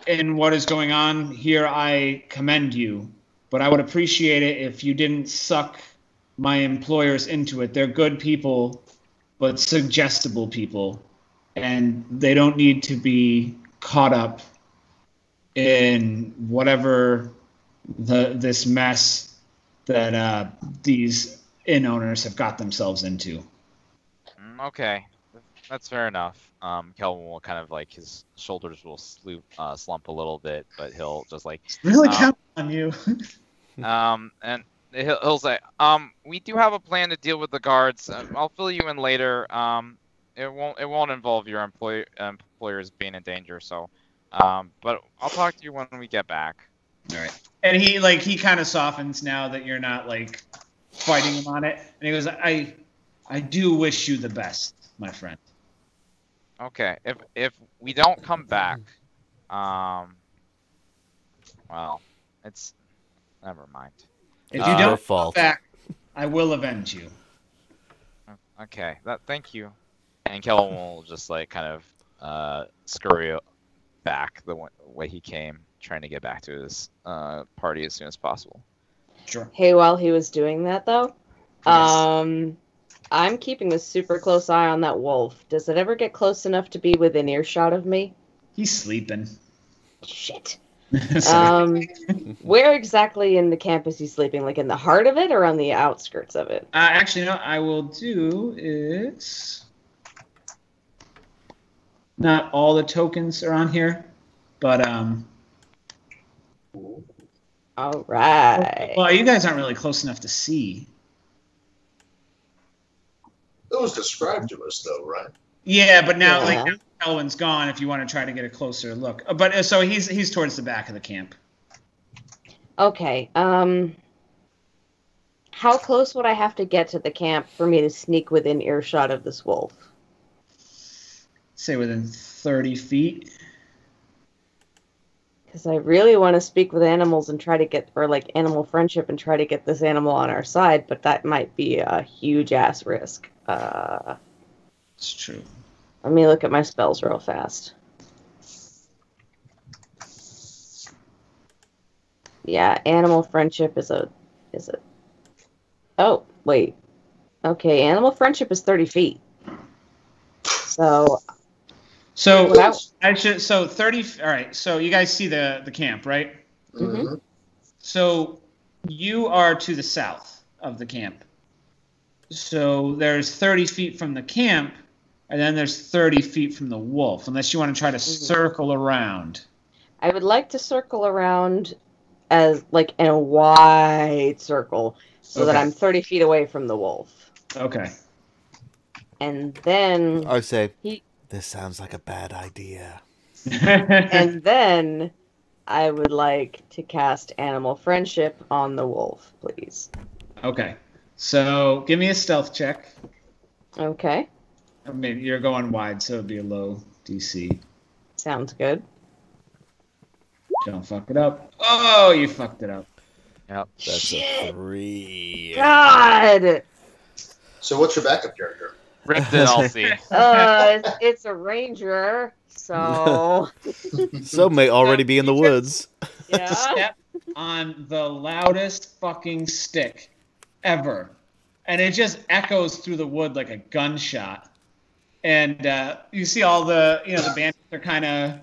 in what is going on here, I commend you. But I would appreciate it if you didn't suck my employers into it. They're good people, but suggestible people. And they don't need to be caught up in whatever this mess that these inn owners have got themselves into. Okay, that's fair enough. Kelvin will kind of like, his shoulders will slump a little bit, but he'll just like... Really count on you. And he'll say, we do have a plan to deal with the guards. I'll fill you in later. It won't involve your employers being in danger. So, but I'll talk to you when we get back. All right. And he kind of softens now that you're not like fighting him on it. And he goes, I do wish you the best, my friend. Okay. If we don't come back, well, it's never mind. If you don't come back, I will avenge you. Okay. Thank you. And Kelvin will just like kind of scurry back the way he came, trying to get back to his party as soon as possible. Sure. Hey, while he was doing that though, Yes. I'm keeping a super close eye on that wolf. Does it ever get close enough to be within earshot of me? He's sleeping. Shit. Sorry. Where exactly in the camp is he sleeping? Like in the heart of it or on the outskirts of it? Actually, no. I will do is not all the tokens are on here, but All right. well, you guys aren't really close enough to see. It was described to us, though, right? Yeah, but now Yeah. now Elwin's gone. If you want to try to get a closer look, but so he's towards the back of the camp. Okay. How close would I have to get to the camp for me to sneak within earshot of this wolf? Say within 30 feet. Because I really want to speak with animals and try to get, or like animal friendship and try to get this animal on our side, but that might be a huge ass risk. It's true. Let me look at my spells real fast. Yeah, animal friendship is a. Oh, wait. Okay, animal friendship is 30 feet. So I should. So 30. All right. So you guys see the camp, right? Mhm. So You are to the south of the camp. So there's 30 feet from the camp, and then there's 30 feet from the wolf, unless you want to try to circle around. I would like to circle around as like in a wide circle so that I'm 30 feet away from the wolf. Okay. And then I say, this sounds like a bad idea. And then I would like to cast Animal Friendship on the wolf, please. Okay. So give me a stealth check. Okay. I mean, you're going wide, so it'd be a low DC. Sounds good. Don't fuck it up. Oh, you fucked it up. Yep. That's a 3. God! So what's your backup character? Rip Denalcy. It's a ranger, so... So may already be in the woods. Yeah. Step on the loudest fucking stick ever. And it just echoes through the wood like a gunshot. And you see all the, the bandits are kind of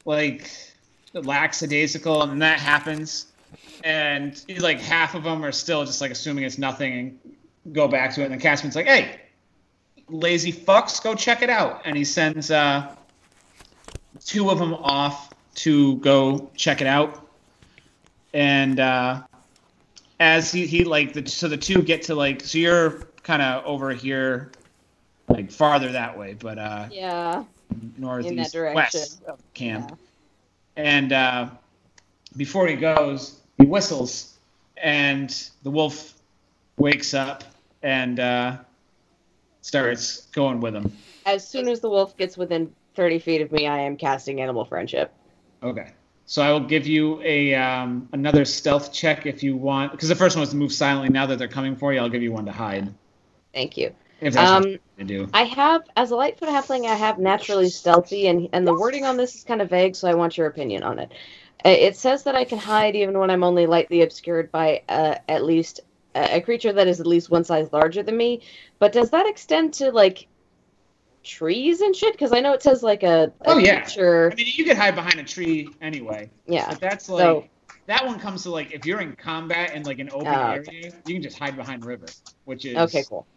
like lackadaisical, and that happens. And like half of them are still just like assuming it's nothing and go back to it. And the castman's like, hey, lazy fucks, go check it out. And he sends 2 of them off to go check it out. And as he like, so the 2 get to like, so you're kind of over here, like farther that way, but yeah, northeast west of camp. Yeah. And before he goes, he whistles, and the wolf wakes up and starts going with him. As soon as the wolf gets within 30 feet of me, I am casting Animal Friendship. Okay. So I will give you a another stealth check if you want, because the first one was to move silently. Now that they're coming for you, I'll give you one to hide. Thank you. If that's what you do. I have, as a Lightfoot halfling, I have naturally stealthy, and the wording on this is kind of vague, so I want your opinion on it. It says that I can hide even when I'm only lightly obscured by at least a creature that is at least one size larger than me, but does that extend to, like, trees and shit? Because I know it says, like, a creature... I mean, you could hide behind a tree anyway. Yeah. But that's, like... that one comes to, like, if you're in combat in, like, an open area, you can just hide behind a river, which is... Okay, cool.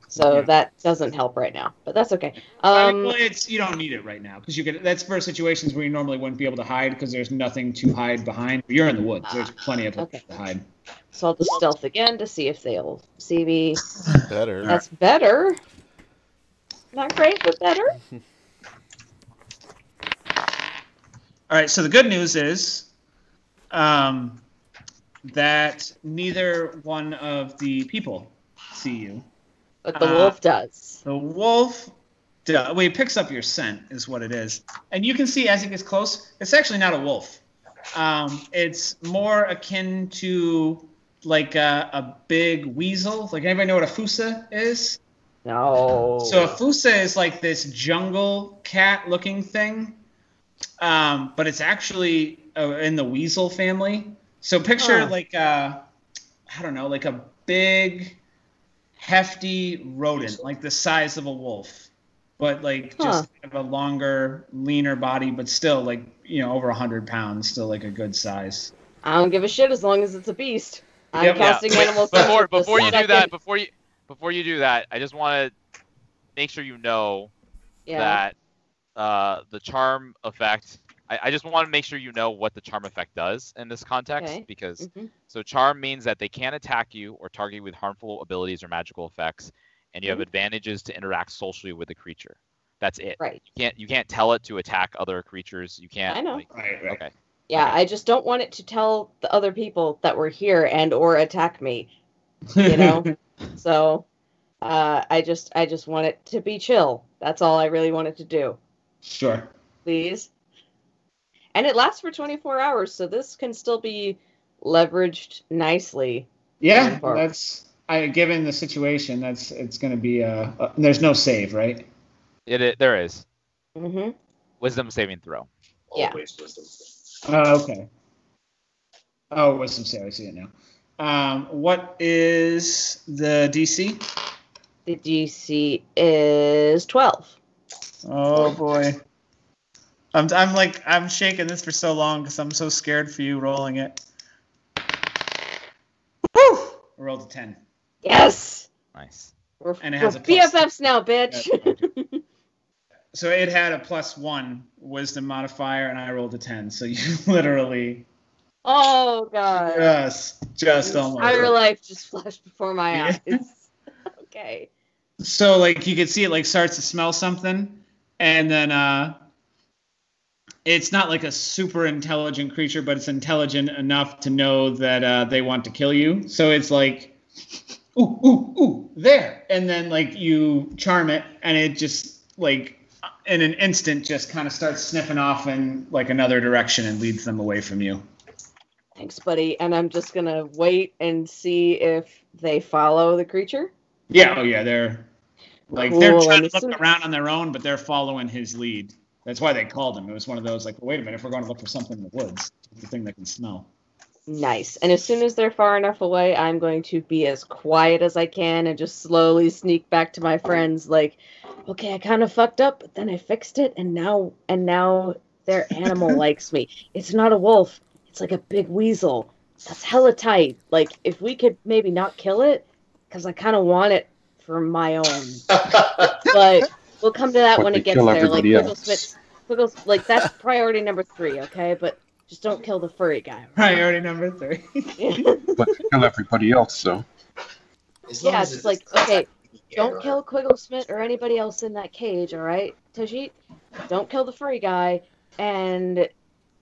So that doesn't help right now, but that's okay. Well, you don't need it right now because you could. That's for situations where you normally wouldn't be able to hide because there's nothing to hide behind. You're in the woods. There's plenty of place to hide. So I'll just stealth again to see if they'll see me. Better. That's better. Not great, but better. All right. So the good news is that neither one of the people see you. But the wolf does. The wolf does. Well, he picks up your scent, is what it is. And you can see as he gets close, it's actually not a wolf. It's more akin to like a big weasel. Like, anybody know what a fusa is? No. So a fusa is like this jungle cat-looking thing, but it's actually in the weasel family. So picture like I don't know, like a big... hefty rodent, like the size of a wolf, but like just kind of a longer, leaner body, but still like, over 100 pounds, still like a good size. I don't give a shit as long as it's a beast. I'm casting Animal Friendship. Before you do that, I just want to make sure you know that the charm effect. I just want to make sure you know what the charm effect does in this context, because so charm means that they can't attack you or target you with harmful abilities or magical effects, and you have advantages to interact socially with the creature. That's it. Right. You can't tell it to attack other creatures. You can't. I know. Right. Okay. Yeah, I just don't want it to tell the other people that we're here and or attack me. So I just want it to be chill. That's all I really want it to do. Sure. Please. And it lasts for 24 hours, so this can still be leveraged nicely. Yeah, given the situation, it's going to be there's no save, right? There is. Mm-hmm. Wisdom saving throw. Always wisdom. Oh, okay. Oh, wisdom save. I see it now. What is the DC? The DC is 12. Oh boy. I'm shaking this for so long because I'm so scared for you rolling it. I rolled a 10. Yes. Nice. We're And it has a BFFs now, bitch. So it had a +1 wisdom modifier, and I rolled a 10. So you literally. Oh god. Just almost. Entire life just flashed before my eyes. Okay. So like you can see it like starts to smell something, and then it's not like a super intelligent creature, but it's intelligent enough to know that they want to kill you. So it's like, ooh, ooh, ooh, there, and then like you charm it, and it just like in an instant just kind of starts sniffing off in like another direction and leads them away from you. Thanks, buddy. And I'm just gonna wait and see if they follow the creature. Yeah, oh yeah, they're like Cool. they're trying to look around on their own, but they're following his lead. That's why they called him. It was one of those like, wait a minute, if we're going to look for something in the woods, the thing that can smell. Nice. And as soon as they're far enough away, I'm going to be as quiet as I can and just slowly sneak back to my friends like, okay, I kind of fucked up, but then I fixed it, and now their animal likes me. It's not a wolf. It's like a big weasel. That's hella tight. Like, if we could maybe not kill it, because I kind of want it for my own. But we'll come to that when it gets there. Like, Quigglesmith, like, that's priority number 3, okay? But just don't kill the furry guy. Right? Priority number 3. But kill everybody else, though. Yeah, it's like, okay, don't kill Quigglesmith or anybody else in that cage, alright, Tajit? Don't kill the furry guy, and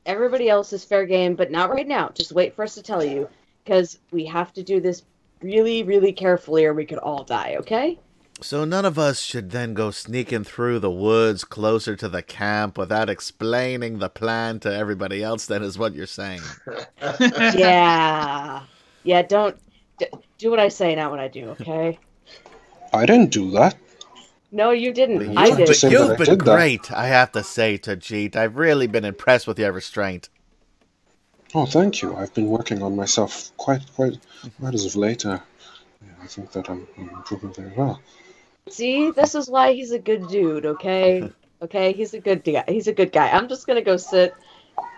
everybody else is fair game, but not right now. Just wait for us to tell you, because we have to do this really, really carefully or we could all die, okay? So none of us should then go sneaking through the woods closer to the camp without explaining the plan to everybody else, then, is what you're saying. Yeah. Yeah, don't... do what I say, not what I do, okay? I didn't do that. No, you didn't. I did. But you've been great, I have to say, Tajit. I've really been impressed with your restraint. Oh, thank you. I've been working on myself quite as of late. I think that I'm improving very well. See, this is why he's a good dude, okay? Okay, he's a good guy. He's a good guy. I'm just gonna go sit,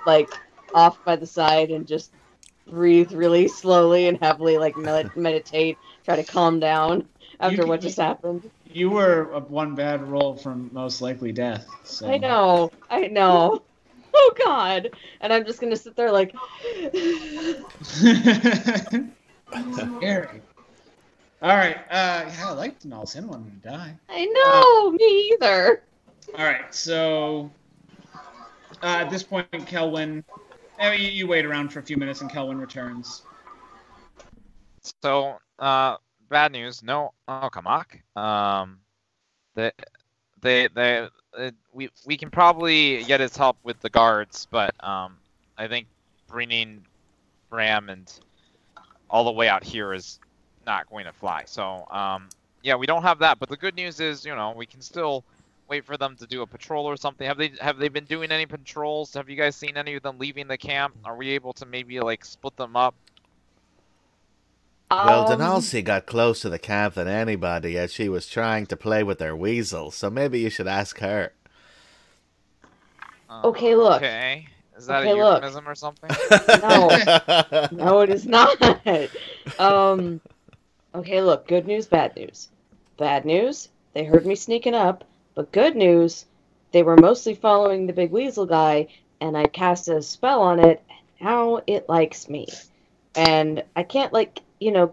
like, off by the side and just breathe really slowly and heavily, like, meditate, try to calm down after what just happened. You were one bad roll from most likely death. So. I know. Oh, God. And I'm just gonna sit there like... Scary. All right. Yeah, I like Denal's Inn when we die. I know. Me either. All right. So at this point, Kelwyn, you wait around for a few minutes, and Kelwyn returns. So bad news. No Alkamak. We can probably get his help with the guards, but I think bringing Bram and all the way out here is not going to fly. So yeah, we don't have that. But the good news is, we can still wait for them to do a patrol or something. Have they been doing any patrols? Have you guys seen any of them leaving the camp? Are we able to maybe like split them up? Well, Denalsi got close to the camp than anybody as she was trying to play with their weasel, so maybe you should ask her. Okay, look. Okay. Is that a euphemism or something? No. No, it is not. Okay, look. Good news, bad news. Bad news, they heard me sneaking up, but good news, they were mostly following the big weasel guy, and I cast a spell on it, and now it likes me. And I can't,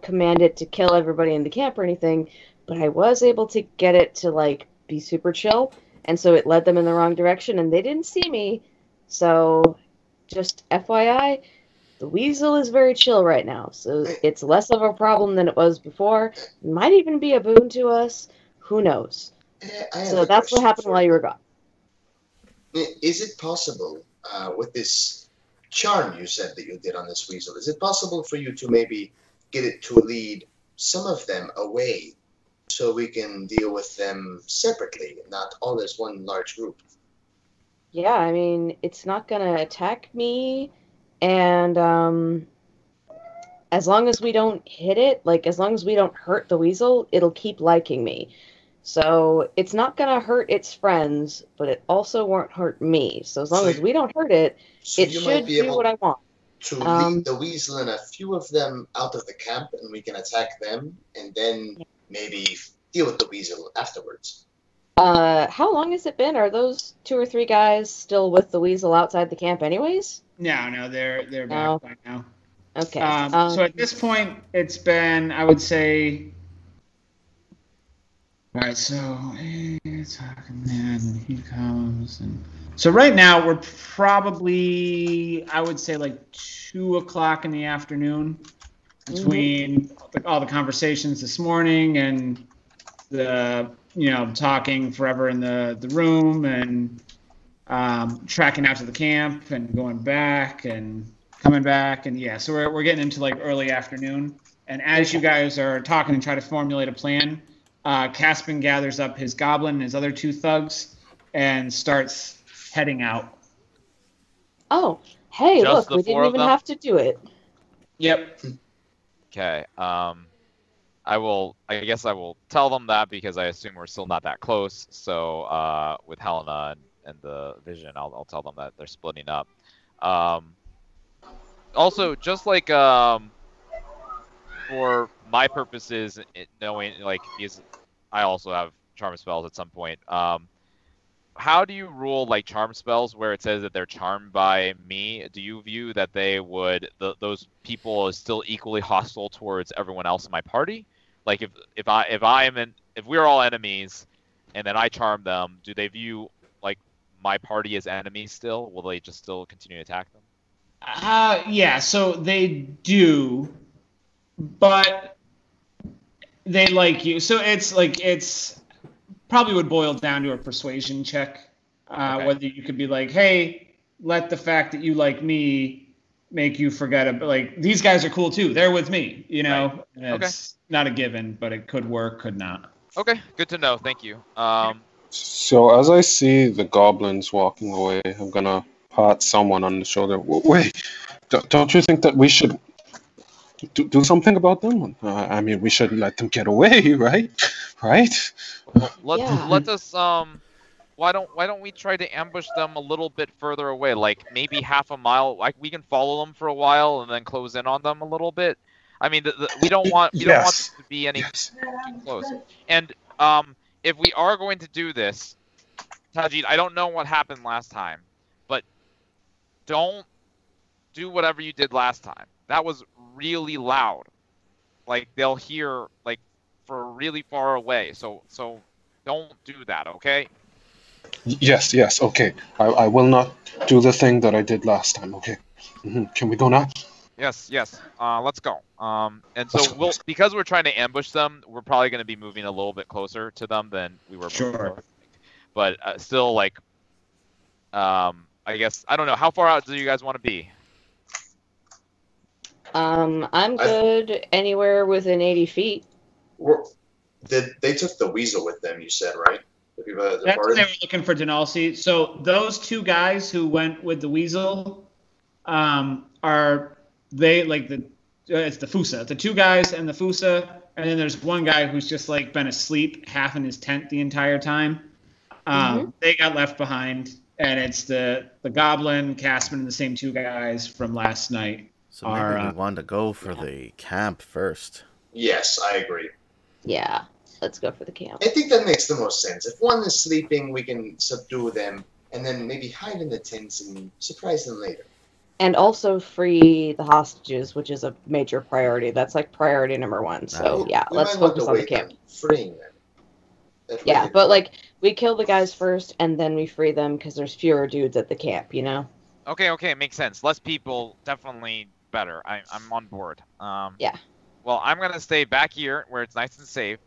command it to kill everybody in the camp or anything, but I was able to get it to, be super chill, and so it led them in the wrong direction, and they didn't see me. So, just FYI, the weasel is very chill right now, so it's less of a problem than it was before. It might even be a boon to us. Who knows? So that's what happened while you were gone. Is it possible, with this charm you said that you did on this weasel, is it possible for you to maybe get it to lead some of them away so we can deal with them separately, not all as one large group? Yeah, I mean, it's not going to attack me, and as long as we don't hit it, as long as we don't hurt the weasel, it'll keep liking me. So it's not going to hurt its friends, but it also won't hurt me. So as long as we don't hurt it, it should do what I want. To lead the weasel and a few of them out of the camp, and we can attack them, and then maybe deal with the weasel afterwards. How long has it been? Are those 2 or 3 guys still with the weasel outside the camp anyways? No, they're back by now. Okay. So at this point, it's been, I would say. All right, so it's talking man, and he comes, and so right now we're probably, I would say, like 2 o'clock in the afternoon, between all the conversations this morning and the talking forever in the room and tracking out to the camp and going back and coming back, and so we're getting into like early afternoon. And as you guys are talking and try to formulate a plan, Caspin gathers up his goblin and his other 2 thugs and starts heading out. Oh, hey, Just look, we didn't even have to do it. Yep. Okay. I guess I will tell them that because I assume we're still not that close. So with Helena and the vision, I'll tell them that they're splitting up. Also, just like for my purposes, knowing like because I also have charm spells at some point. How do you rule like charm spells where it says that they're charmed by me? Do you view that they would those people as still equally hostile towards everyone else in my party? Like if we're all enemies, and then I charm them, do they view like my party as enemies still? Will they just still continue to attack them? Yeah. So they do, but they like you. So it's probably would boil down to a persuasion check. Okay. Whether you could be like, hey, let the fact that you like me make you forget about, like, these guys are cool too. They're with me, Right. It's not a given, but it could work, could not. Okay, good to know. Thank you. So as I see the goblins walking away, I'm gonna pat someone on the shoulder. Wait, don't you think that we should do something about them? I mean, we should let them get away, right? Right? Well, let us. Why don't we try to ambush them a little bit further away, like maybe half a mile? Like we can follow them for a while and then close in on them a little bit. I mean, we don't want them to be any too close. And if we are going to do this, Tajid, I don't know what happened last time, but don't do whatever you did last time. That was really loud. Like they'll hear like for really far away. So don't do that, okay? Yes, okay. I will not do the thing that I did last time, okay? Can we go now? Yes. Let's go. And so because we're trying to ambush them, we're probably going to be moving a little bit closer to them than we were before. But still, like, I guess I don't know. How far out do you guys want to be? I'm good anywhere within 80 feet. They took the weasel with them, you said, right? That's what they were looking for, Denalsi. So those 2 guys who went with the weasel are they like it's the Fusa. The 2 guys and the Fusa, and then there's one guy who's just like been asleep half in his tent the entire time. They got left behind, and it's the goblin, Caspin, and the same 2 guys from last night. So maybe we want to go for the camp first. Yes, I agree. Yeah, let's go for the camp. I think that makes the most sense. If one is sleeping, we can subdue them, and then maybe hide in the tents and surprise them later. And also free the hostages, which is a major priority. That's like priority number 1. So let's focus on the camp. Freeing them. Yeah, but like we kill the guys first, and then we free them because there's fewer dudes at the camp, Okay, makes sense. Less people, definitely better. I'm on board. Yeah. Well, I'm gonna stay back here where it's nice and safe.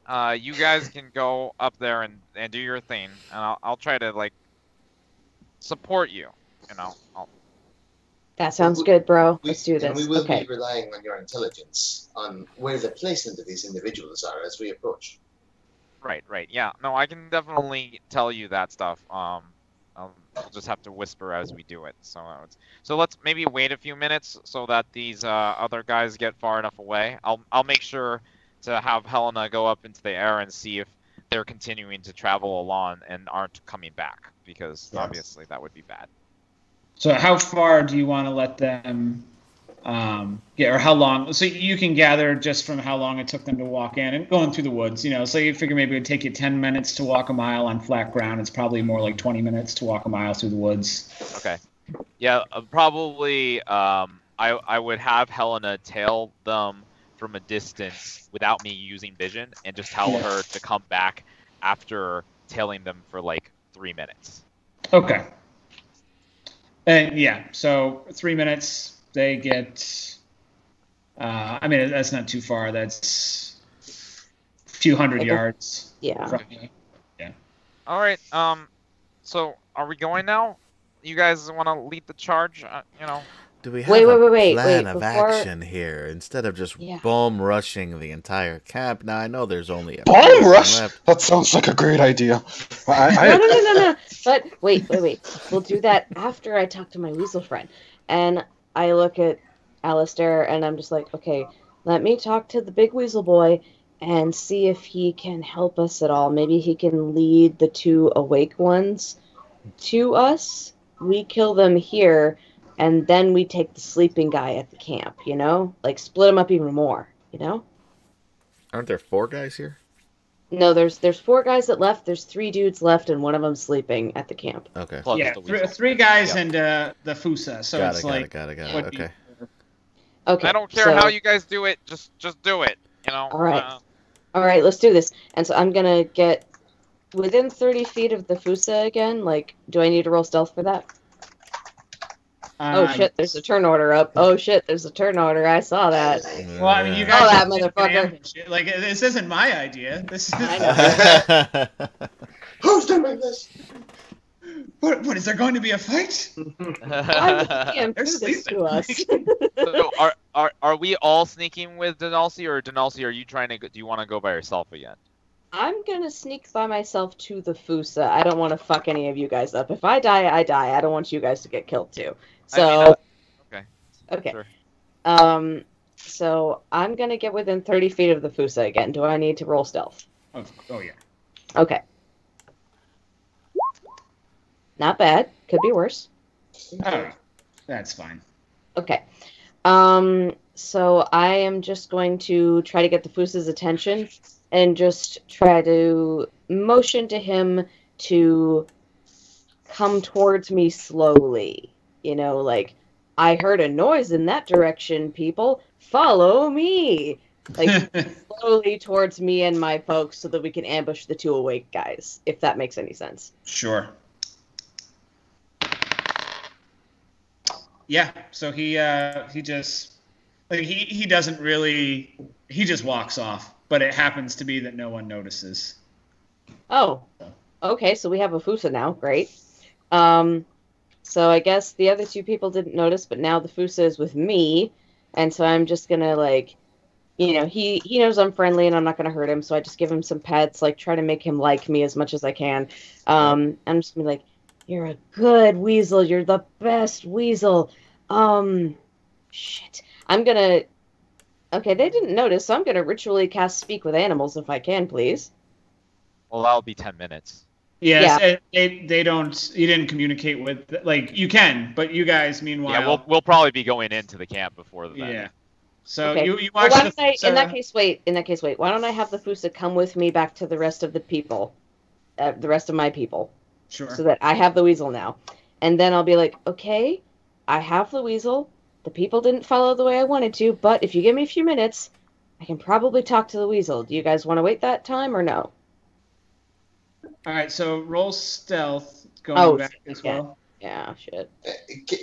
You guys can go up there and do your thing, and I'll try to like support you. That sounds good, bro. Let's do this. And we will be relying on your intelligence on where the placement of these individuals are as we approach. Right. Yeah. No, I can definitely tell you that stuff. I'll just have to whisper as we do it. So let's maybe wait a few minutes so that these other guys get far enough away. I'll make sure to have Helena go up into the air and see if they're continuing to travel along and aren't coming back, because obviously that would be bad. So how far do you want to let them get, or how long? So you can gather just from how long it took them to walk in and going through the woods. So you figure maybe it would take you 10 minutes to walk a mile on flat ground. It's probably more like 20 minutes to walk a mile through the woods. Okay. Yeah, probably. I would have Helena tail them from a distance without me using vision, and just tell her to come back after tailing them for like 3 minutes. Okay. And yeah, so 3 minutes, they get. I mean, that's not too far. That's a few hundred yards. Yeah. From you. Yeah. All right. So are we going now? You guys want to lead the charge? Do we have Wait, a wait, plan of before- action here instead of just bomb rushing the entire camp? Now I know there's only a Bomb rush? left. That sounds like a great idea. No. But wait. We'll do that after I talk to my weasel friend. And I look at Alistair and I'm just like, okay, let me talk to the big weasel boy and see if he can help us at all. Maybe he can lead the 2 awake ones to us. We kill them here, and then we take the sleeping guy at the camp, Like, split them up even more, Aren't there 4 guys here? No, there's 4 guys that left. There's 3 dudes left, and one of them's sleeping at the camp. Okay. Plus Yeah, the weasel. 3 guys and the Fusa. So Got it's it. like. Got it. Okay. I don't care how you guys do it. Just do it. All right. All right, let's do this. And so I'm gonna get within 30 feet of the Fusa again. Like, do I need to roll stealth for that? Oh shit! There's a turn order up. Oh shit! There's a turn order. I saw that. Well, I mean, you guys. Oh, that motherfucker! Like, this isn't my idea. This is. I know. Who's doing this? What is there going to be a fight? Why would the DM do this to us? So are we all sneaking with Denalci, or Denalci, are you trying to? Do you want to go by yourself again? I'm gonna sneak by myself to the Fusa. I don't want to fuck any of you guys up. If I die, I die. I don't want you guys to get killed too. So. Okay. Sure. So I'm gonna get within 30 feet of the Fusa again. Do I need to roll stealth? Oh yeah. Okay. Not bad. Could be worse. Oh, that's fine. Okay. So I am just going to try to get the Fusa's attention and just try to motion to him to come towards me slowly. Like, I heard a noise in that direction, people. Follow me. Like, slowly towards me and my folks so that we can ambush the 2 awake guys, if that makes any sense. Sure. Yeah, so he just like he doesn't really, he just walks off, but it happens to be that no one notices. Oh, okay, so we have a Fusa now. Great. So I guess the other 2 people didn't notice, but now the Fusa is with me, and so I'm just gonna he knows I'm friendly and I'm not gonna hurt him, so I just give him some pets, like try to make him like me as much as I can. I'm just gonna be like, you're a good weasel. You're the best weasel. Shit. I'm gonna... Okay, they didn't notice, so I'm gonna ritually cast Speak with Animals if I can, please. Well, that'll be 10 minutes. Yes, yeah. They don't... You didn't communicate with... Like, you can, but you guys, meanwhile... Yeah, we'll probably be going into the camp before the Yeah. So okay. you watch in that case, wait. Why don't I have the Fusa come with me back to the rest of the people? The rest of my people. Sure. So that I have the weasel now. And then I'll be like, okay, I have the weasel. The people didn't follow the way I wanted to, but if you give me a few minutes, I can probably talk to the weasel. Do you guys want to wait that time or no? All right, so roll stealth going back as well. Yeah, shit.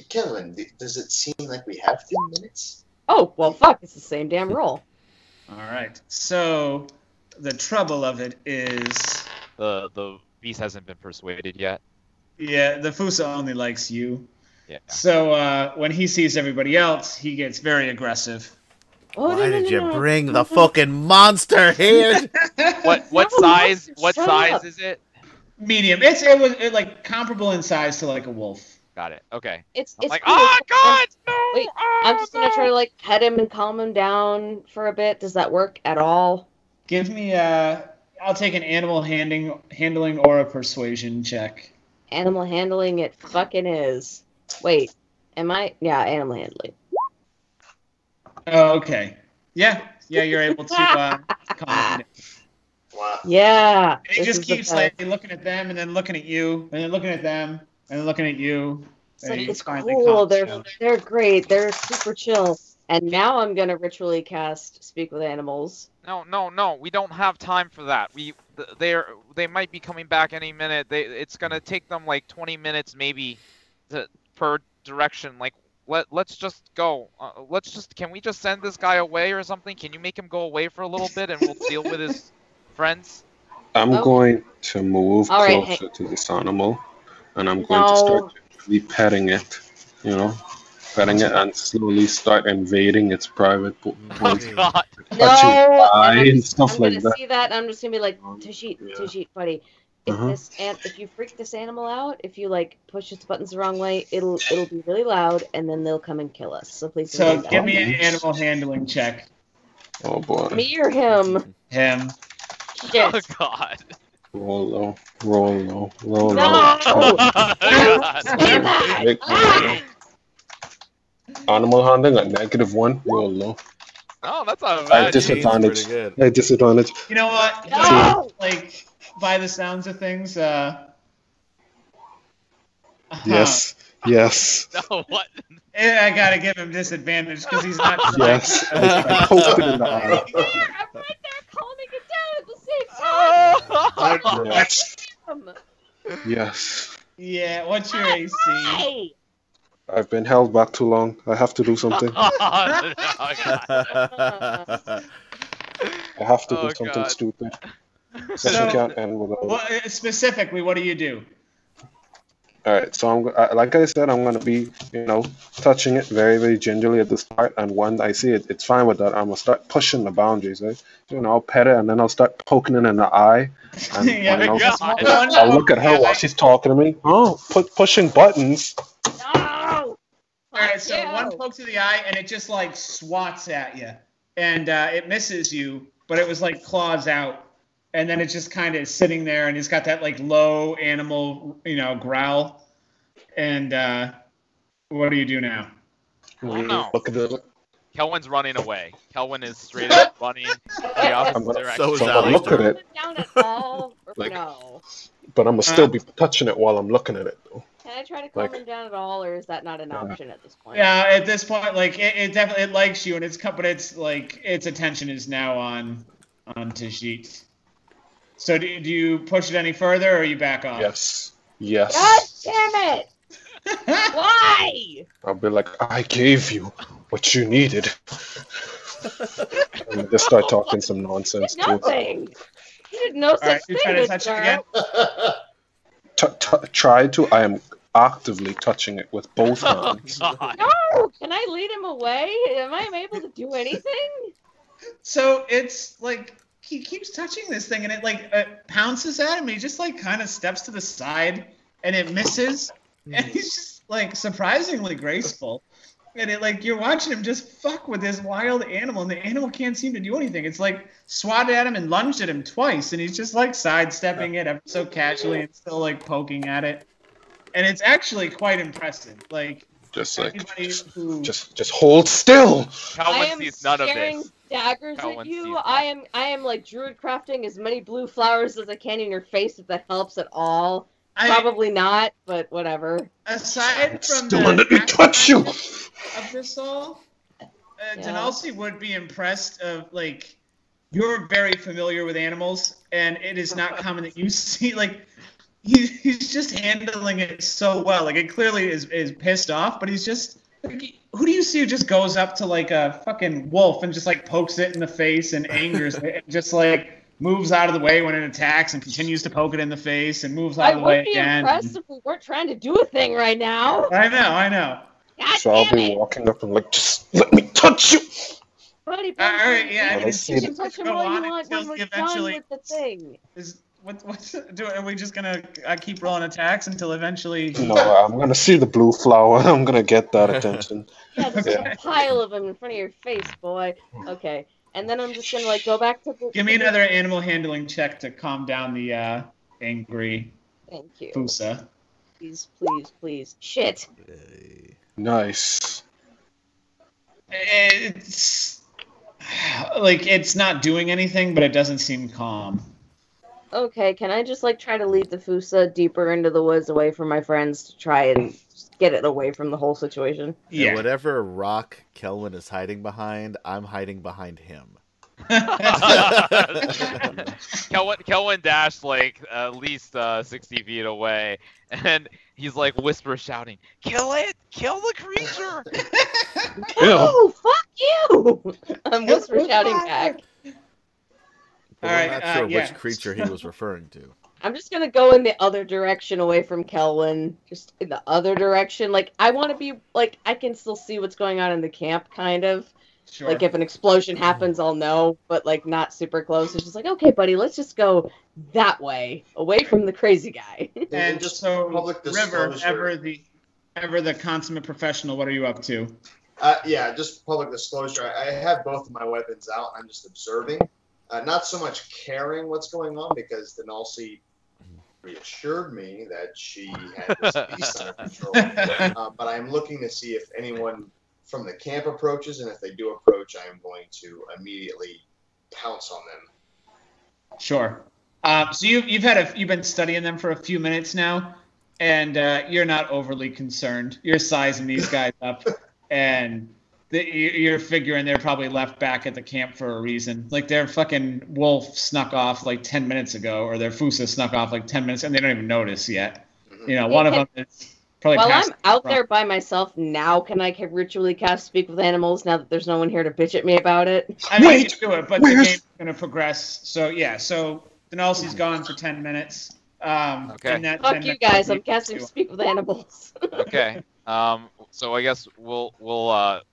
Kellen, does it seem like we have 10 minutes? Oh, well, fuck. It's the same damn roll. All right. So the trouble of it is... The beast hasn't been persuaded yet. Yeah, the Fusa only likes you. Yeah. So when he sees everybody else, he gets very aggressive. Oh, Why did you bring the fucking monster here? What size? What size is it? Medium. It was like comparable in size to like a wolf. Got it. Okay. It's like, cool. oh God, no! Wait, I'm just gonna try to like pet him and calm him down for a bit. Does that work at all? Give me I'll take an animal handling or a persuasion check. Animal handling, it fucking is. Wait, am I? Yeah, animal handling. Oh, okay. Yeah, you're able to calm him down. Wow. Yeah. And he just keeps like looking at them and then looking at you and then looking at them and then looking at you. So And he it's finally cool. calms down. They're great. They're super chill. And now I'm gonna ritually cast Speak with Animals. No, we don't have time for that. They might be coming back any minute. It's gonna take them like 20 minutes maybe per direction. Like let's just go. Can we just send this guy away or something? Can you make him go away for a little bit and we'll deal with his friends? I'm going to move All right, closer to this animal, and I'm going to start gently petting it, petting it, and slowly start invading its private Oh points, God! touching its eye and stuff I'm like gonna that. see that, and I'm just gonna be like, Tajit, buddy. If you freak this animal out, if you like push its buttons the wrong way, it'll be really loud, and then they'll come and kill us. So please. So give me an animal handling check. Oh boy. Me or him? Him. Yes. Oh God! Roll low, roll low, roll No! low. Damn that! Animal handling at -1, roll low. Oh, that's not At bad. disadvantage. pretty good. At disadvantage. You know what? No! Like, by the sounds of things, Yes. Yes. No, what? I gotta give him disadvantage because he's not. Yes. I poked it in the eye. I'm right there calming it down at the same time. Yes. Yes. Yeah. What's your AC? Hey! I've been held back too long. I have to do something. Oh, God. I have to do Oh, something God. stupid. So- Session can't end without. Well, specifically, what do you do? All right, so like I said, I'm gonna be, touching it very, very gingerly at the start, and when I see it, it's fine with that. I'm gonna start pushing the boundaries, right? I'll pet it, and then I'll start poking it in the eye, and Yeah, I'll look at her while she's talking to me. Oh, pushing buttons. No! All right, so Fuck you. one poke to the eye, and it just like swats at you, and it misses you, but it was like claws out, and then it's just kind of sitting there, and it's got that like low animal, growl. And what do you do now? Oh, no. Look at it. Kelwin's running away. Kelwin is straight up running the opposite direction. So is So I'm gonna look at Calm it, it down at all? Or Like- no? but I'm gonna still be touching it while I'm looking at it, though. Can I try to calm him down at all, or is that not an option at this point? Yeah, at this point, like it definitely likes you, and but it's like its attention is now on Tajit. So do you push it any further, or are you back off? Yes. Yes. God damn it! Why? I'll be like, I gave you what you needed. And just start talking some nonsense Did too. nothing. You did no All right, such you thing, trying to good touch it sir. again? Try to. I am actively touching it with both Oh, hands. God. No! Can I lead him away? Am I able to do anything? So it's like he keeps touching this thing, and it like pounces at him. And he just like kind of steps to the side, and it misses, and he's just like surprisingly graceful. And it like you're watching him just fuck with this wild animal, and the animal can't seem to do anything. It's like swatted at him and lunged at him twice, and he's just like sidestepping it ever so casually and still like poking at it. And it's actually quite impressive. Like Just like, anybody who just hold still. I Kelwin am sees none of staring this. daggers That at one you. sees I am like druid crafting as many blue flowers as I can in your face if that helps at all. Probably not, but whatever. aside from Still the let me touch you. of this all, Yeah. Denalsi would be impressed of like you're very familiar with animals, and it is not common that you see like he's just handling it so well. Like it clearly is pissed off, but he's just like, who do you see who just goes up to like a fucking wolf and just like pokes it in the face and angers it and just like moves out of the way when it attacks and continues to poke it in the face and moves out I of the would way be again. impressed if we weren't trying to do a thing right now. I know. God So I'll damn be it. walking up and like, just let me touch you. Buddy, All right, yeah, I Well, mean, I it's see you that- can touch him go all on you want until when we're he done eventually with the thing. are we just gonna keep rolling attacks until eventually? No, I'm gonna see the blue flower. I'm gonna get that attention. Yeah, there's Okay. a pile of them in front of your face, boy. Okay, and then I'm just gonna like go back to the. Give me another animal handling check to calm down the angry Thank you. Fusa. Please, please, please. Shit. Nice. It's like it's not doing anything, but it doesn't seem calm. Okay, can I just like try to lead the Fusa deeper into the woods away from my friends to try and get it away from the whole situation? Yeah. And whatever rock Kelvin is hiding behind, I'm hiding behind him. Kelvin dashed like at least 60 feet away, and he's like whisper shouting, "Kill it! Kill the creature!" No, fuck you! I'm whisper shouting back. But All we're right, not sure yeah. which creature he was referring to. I'm just gonna go in the other direction away from Kelvin. Just in the other direction. Like, I want to be, like, I can still see what's going on in the camp, kind of. Sure. Like, if an explosion happens, I'll know, but, like, not super close. It's just like, okay, buddy, let's just go that way, away from the crazy guy. And just so, public River, disclosure. ever the consummate professional, what are you up to? Yeah, just public disclosure. I have both of my weapons out. I'm just observing. Not so much caring what's going on, because Denalcy reassured me that she had this beast under control. But I'm looking to see if anyone from the camp approaches, and if they do approach, I am going to immediately pounce on them. Sure. So you've been studying them for a few minutes now, and you're not overly concerned. You're sizing these guys up, and you're figuring they're probably left back at the camp for a reason. Like their fucking wolf snuck off like 10 minutes ago, or their Fusa snuck off like 10 minutes, and they don't even notice yet. You know, one of them is probably. While past I'm out there by myself now, can I ritually cast Speak with Animals now that there's no one here to bitch at me about it? I mean, you can do it, but the game's going to progress. So, yeah, so Denalcy's gone for 10 minutes. Okay. in that Fuck 10 you minutes, guys, I'm we- casting Speak with Animals. Okay. So I guess we'll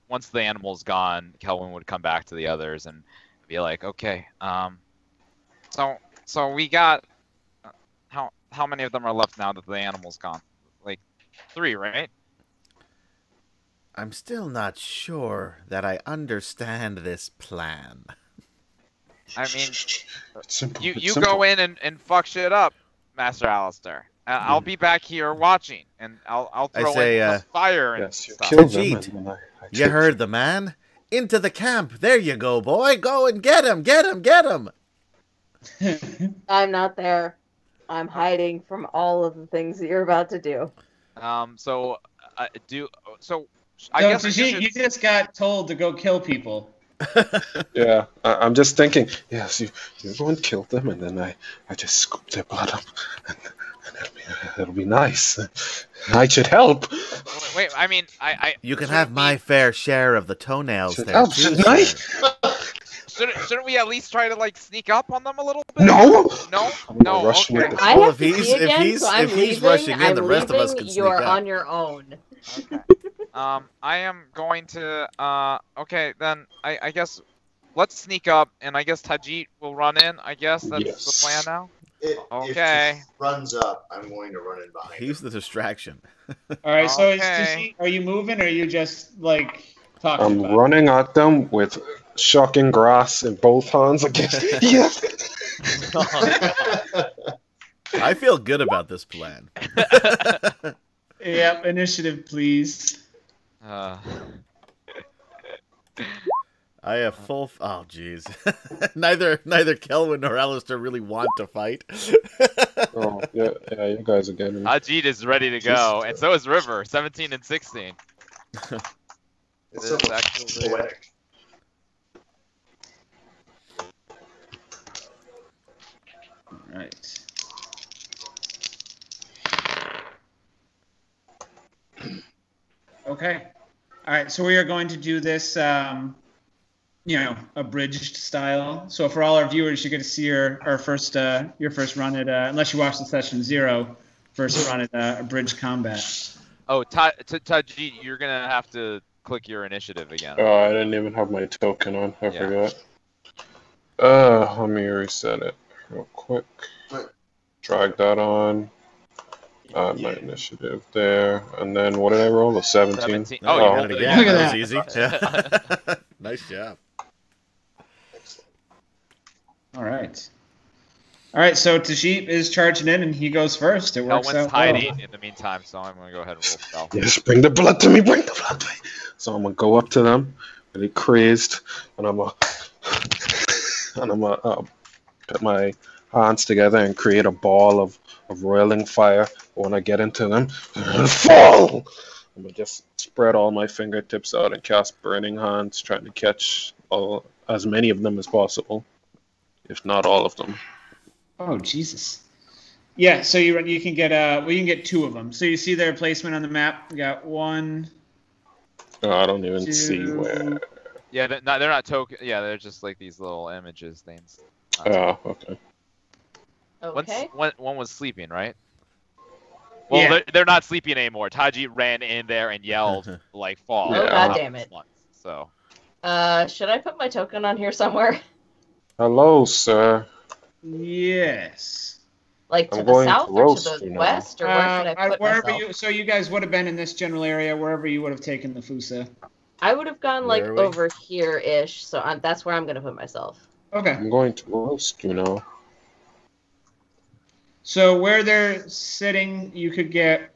once the animal's gone, Kelvin would come back to the others and be like, okay, so we got how many of them are left now that the animal's gone? Like 3, right? I'm still not sure that I understand this plan. I mean, It's simple. you It's go simple. in and fuck shit up, Master Alistair. I'll be back here watching, and I'll throw say, in some fire and Yes, you stuff. kill them, Ajit, and then I You heard the man? Into the camp. There you go, boy. Go and get him. Get him. Get him. I'm not there. I'm hiding from all of the things that you're about to do. So I So, guess we Tajit, should- you just got told to go kill people. Yeah, I'm just thinking. Yes, you go and kill them, and then I just scoop their blood up, and it'll be nice. I should help. Wait. I mean, I You can shouldn't have my fair share of the toenails Should there, help, too, shouldn't I? sir. Shouldn't we at least try to like sneak up on them a little bit? No. No. I'm No. gonna rush Okay. with it. I Well, have if to he's- pee if again, he's- so I'm if he's leaving. rushing in, the I'm rest of us leaving. can You are sneak up. on your own. Okay. I am going to. Okay, then I guess let's sneak up, and I guess Tajit will run in. I guess that's Yes. the plan now. If Okay. he runs up, I'm going to run in behind him. He's the distraction. All right, so is Okay. Tajit, are you moving, or are you just, like, talking I'm about it? running at them with shocking grass in both hands again. Yes. I feel good about this plan. Yep, initiative, please. I have full. Oh, jeez. neither Kelvin nor Alistair really want to fight. Oh, yeah, you guys are getting me. Tajit is ready to go, and so is River, 17 and 16. It's This almost actually- poetic. All right. Okay. All right, so we are going to do this, abridged style. So for all our viewers, you get to see your first run at, unless you watch the session 0, first run at abridged combat. Oh, Tajit, you're gonna have to click your initiative again. Oh, I didn't even have my token on. I Yeah. forgot. Let me reset it real quick. What? Drag that on. My initiative there. And then what did I roll? A 17? 17. Oh, Oh, you got it again. Look at That that. was easy. Yeah. Nice job. Excellent. All right. All right, so Tajit is charging in, and he goes first. It works Elwin's out hiding well. in the meantime, so I'm gonna go ahead and roll stealth. Yes, bring the blood to me. Bring the blood to me. So I'm gonna go up to them, really crazed, and I'm gonna put my hands together and create a ball of roiling fire. When I get into them, fall. I'm gonna just spread all my fingertips out and cast Burning Hands, trying to catch as many of them as possible, if not all of them. Oh Jesus! Yeah, so you can get you can get 2 of them. So you see their placement on the map. You got 1. Oh, I don't even 2. see where. Yeah, they're not token. Yeah, they're just like these little images things. Oh, okay. Okay. One was sleeping, right? Well, yeah. they're not sleeping anymore. Taji ran in there and yelled, like, fall. Oh, God damn it. So. Should I put my token on here somewhere? Hello, sir. Yes. Like to the south or to the west, or where should I put myself? So you guys would have been in this general area, wherever you would have taken the Fusa. I would have gone like over here-ish, so that's where I'm going to put myself. Okay. I'm going to roast, you know. So where they're sitting, you could get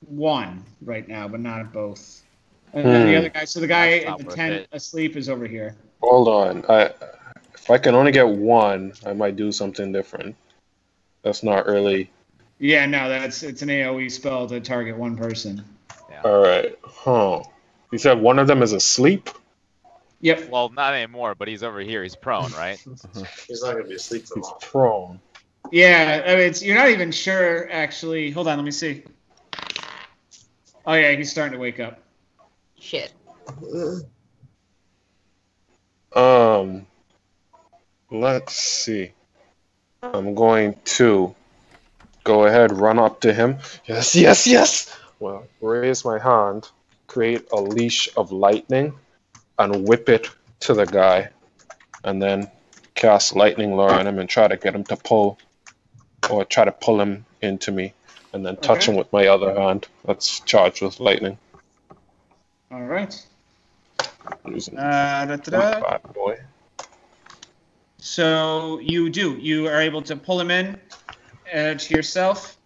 1 right now, but not both. And then the other guy, so the guy in the tent asleep is over here. Hold on. If I can only get 1, I might do something different. That's not really... Yeah, no, it's an AoE spell to target 1 person. Yeah. Alright. Huh. You said one of them is asleep? Yep. Well, not anymore, but he's over here. He's prone, right? He's not going to be asleep for long. He's prone. Yeah, I mean, you're not even sure, actually. Hold on, let me see. Oh, yeah, he's starting to wake up. Shit. Let's see. I'm going to go ahead, run up to him. Yes, yes, yes! Well, raise my hand, create a leash of lightning, and whip it to the guy. And then cast lightning lure on him and try to get him to pull, or try to pull him into me. And then touch him with my other hand. That's charged with lightning. All right. Bad boy. So you do. You are able to pull him in to yourself,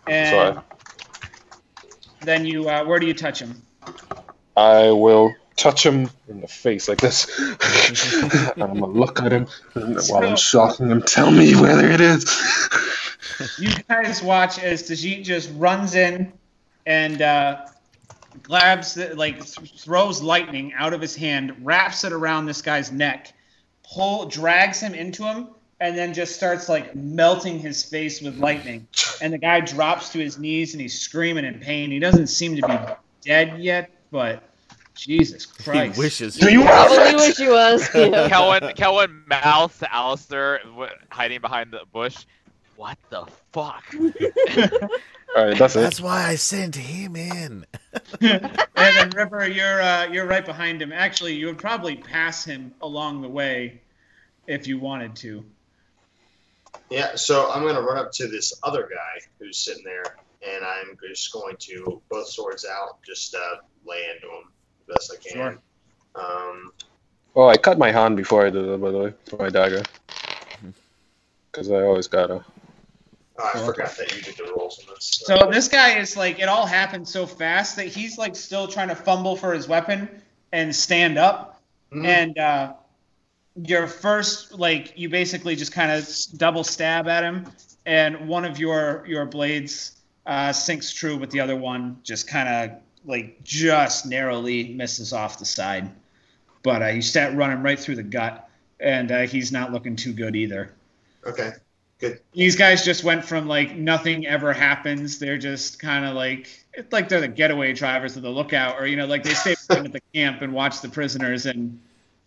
and then you. Where do you touch him? I will touch him in the face like this. I'm gonna look at him while I'm shocking him. Tell me whether it is. You guys watch as Tajit just runs in and grabs, throws lightning out of his hand, wraps it around this guy's neck, drags him into him, and then just starts melting his face with lightning. And the guy drops to his knees and he's screaming in pain. He doesn't seem to be dead yet, but Jesus Christ. He wishes he was. I wish he was. Yeah. Kelwin mouths to Alistair, hiding behind the bush. What the fuck? All right, that's why I sent him in. And then River, you're right behind him. Actually, you would probably pass him along the way if you wanted to. Yeah, so I'm going to run up to this other guy who's sitting there, and I'm just going to, both swords out, just lay into him the best I can. Sure. Oh, I cut my hand before I did that, by the way, for my dagger. Because I always gotta. Oh, I forgot that you did the rolls on this. So this guy is it all happened so fast that he's still trying to fumble for his weapon and stand up. Mm-hmm. And your first, you basically just kind of double stab at him, and one of your blades sinks true, but the other one just kind of just narrowly misses off the side. But you start running right through the gut, and he's not looking too good either. Okay, good. These guys just went from nothing ever happens. They're just kind of it's like they're the getaway drivers of the lookout, or they stay at the camp and watch the prisoners, and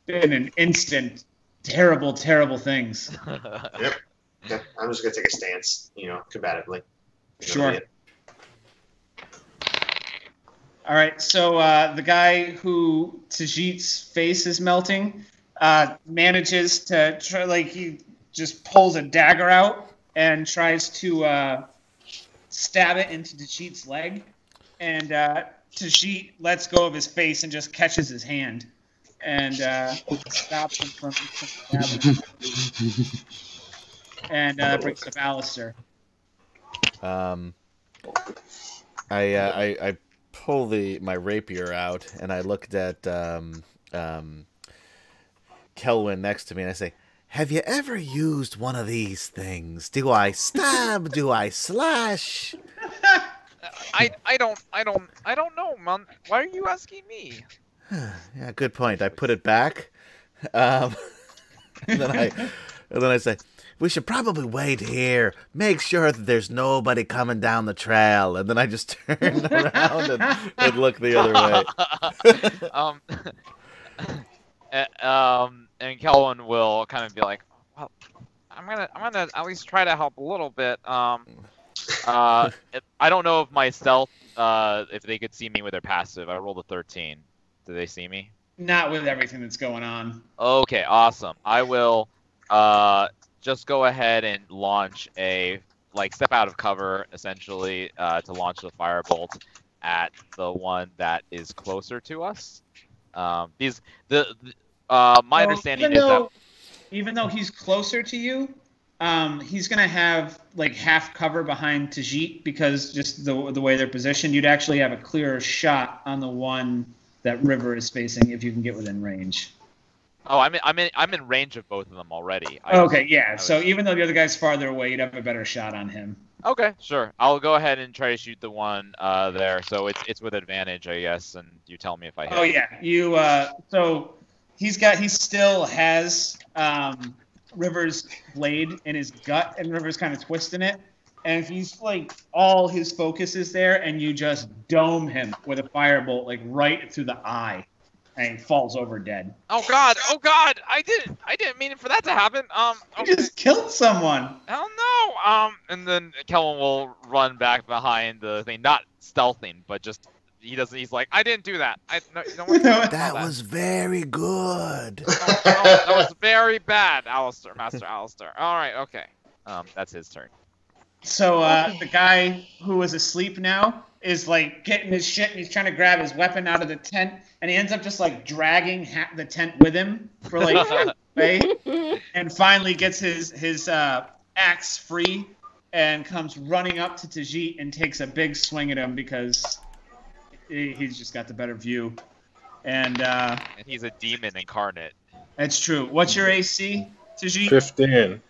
in an instant, terrible, terrible things. Yep. Okay. I'm just gonna take a stance, combatively. Sure. All right. So the guy who Tajit's face is melting manages to try, he just pulls a dagger out and tries to stab it into Tajit's leg, and Tajit lets go of his face and just catches his hand and stops him from stabbing him. and brings up Alistair. I pull my rapier out, and I looked at Kelwyn next to me, and I say, "Have you ever used one of these things? Do I stab? Do I slash?" I don't know, man. Why are you asking me? Yeah, good point. I put it back, and then I say, "We should probably wait here. Make sure that there's nobody coming down the trail." And then I just turn around and look the other way. And Kelwyn will kind of be like, "Well, I'm gonna at least try to help a little bit. I don't know if my stealth, if they could see me with their passive. I rolled a 13. Do they see me? Not with everything that's going on. Okay, awesome. I will just go ahead and launch step out of cover, essentially, to launch the firebolt at the one that is closer to us. My understanding is that even though he's closer to you, he's gonna have like half cover behind Tajit because just the way they're positioned. You'd actually have a clearer shot on the one that River is facing if you can get within range. Oh, I'm in range of both of them already. So even though the other guy's farther away, you'd have a better shot on him. Okay, sure. I'll go ahead and try to shoot the one there. So it's with advantage, I guess, and you tell me if I hit. Oh yeah, you. So he still has River's blade in his gut, and River's kind of twisting it. And he's like, all his focus is there, and you just dome him with a firebolt, like right through the eye, and he falls over dead. Oh God! I didn't mean for that to happen. You just killed someone. Oh no! And then Kelwyn will run back behind the thing, not stealthing, but just he's like, I didn't do that. That was very good. That was very bad, Master Alistair. All right, okay. That's his turn. So the guy who was asleep now is like getting his shit, and he's trying to grab his weapon out of the tent, and he ends up just like dragging the tent with him for like way, and finally gets his axe free and comes running up to Tajit and takes a big swing at him because he's just got the better view, and he's a demon incarnate. That's true. What's your AC, Tajit? 15.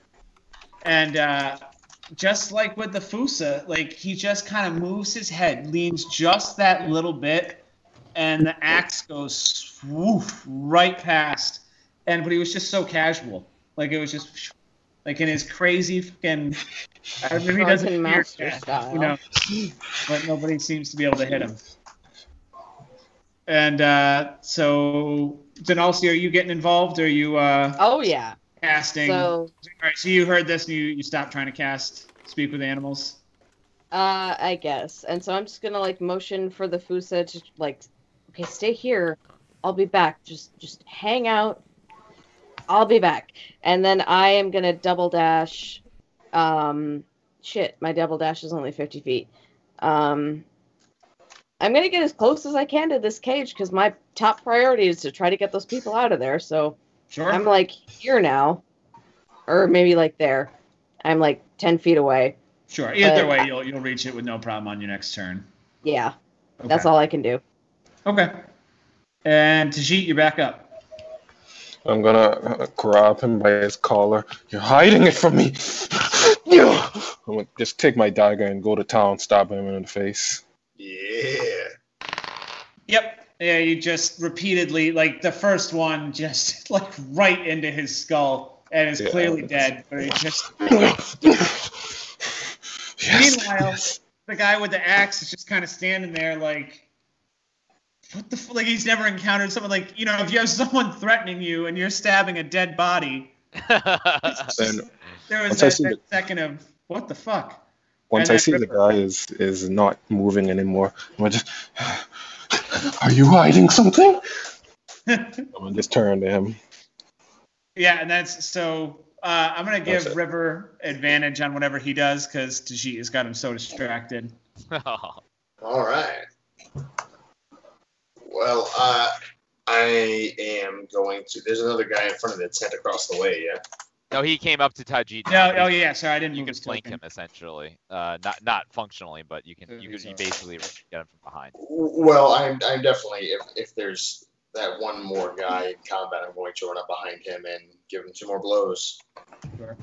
And just like with the Fusa, like he just kind of moves his head, leans just that little bit, and the axe goes swoof right past. But he was just so casual, like it was just like in his crazy fucking. Maybe he doesn't master style, but nobody seems to be able to hit him. And so, Denalci, are you getting involved? Or are you? Oh yeah. Casting. All right, so you heard this and you stopped trying to cast Speak with Animals? I guess. And so I'm just gonna like motion for the Fusa to like, okay, stay here. I'll be back. Just hang out. I'll be back. And then I am gonna double dash. My double dash is only 50 feet. I'm gonna get as close as I can to this cage because my top priority is to try to get those people out of there. So. Sure. I'm like here now, or maybe like there. I'm like 10 feet away. Sure. Either way, you'll reach it with no problem on your next turn. Yeah, okay. That's all I can do. Okay. And Tajit, you're back up. I'm gonna grab him by his collar. You're hiding it from me. I'm gonna just take my dagger and go to town, stab him in the face. Yeah. Yep. Yeah, you just repeatedly, like the first one, just like right into his skull, and is clearly dead. But he just. Meanwhile, the guy with the axe is just kind of standing there, like, what the like he's never encountered someone like if you have someone threatening you and you're stabbing a dead body. There was that second of what the fuck. Once I see the guy is not moving anymore, I'm just. Are you hiding something? I'm gonna just turn to him. Yeah, and that's so. I'm gonna give River advantage on whatever he does because Tajit has got him so distracted. All right. Well, I am going to. There's another guy in front of the tent across the way. Yeah. No, he came up to Tajit. No, oh yeah, sorry, I didn't. You move can his flank token. him essentially, not functionally, but you basically get him from behind. Well, I'm definitely if there's that one more guy in combat, I'm going to run up behind him and give him 2 more blows. Sure.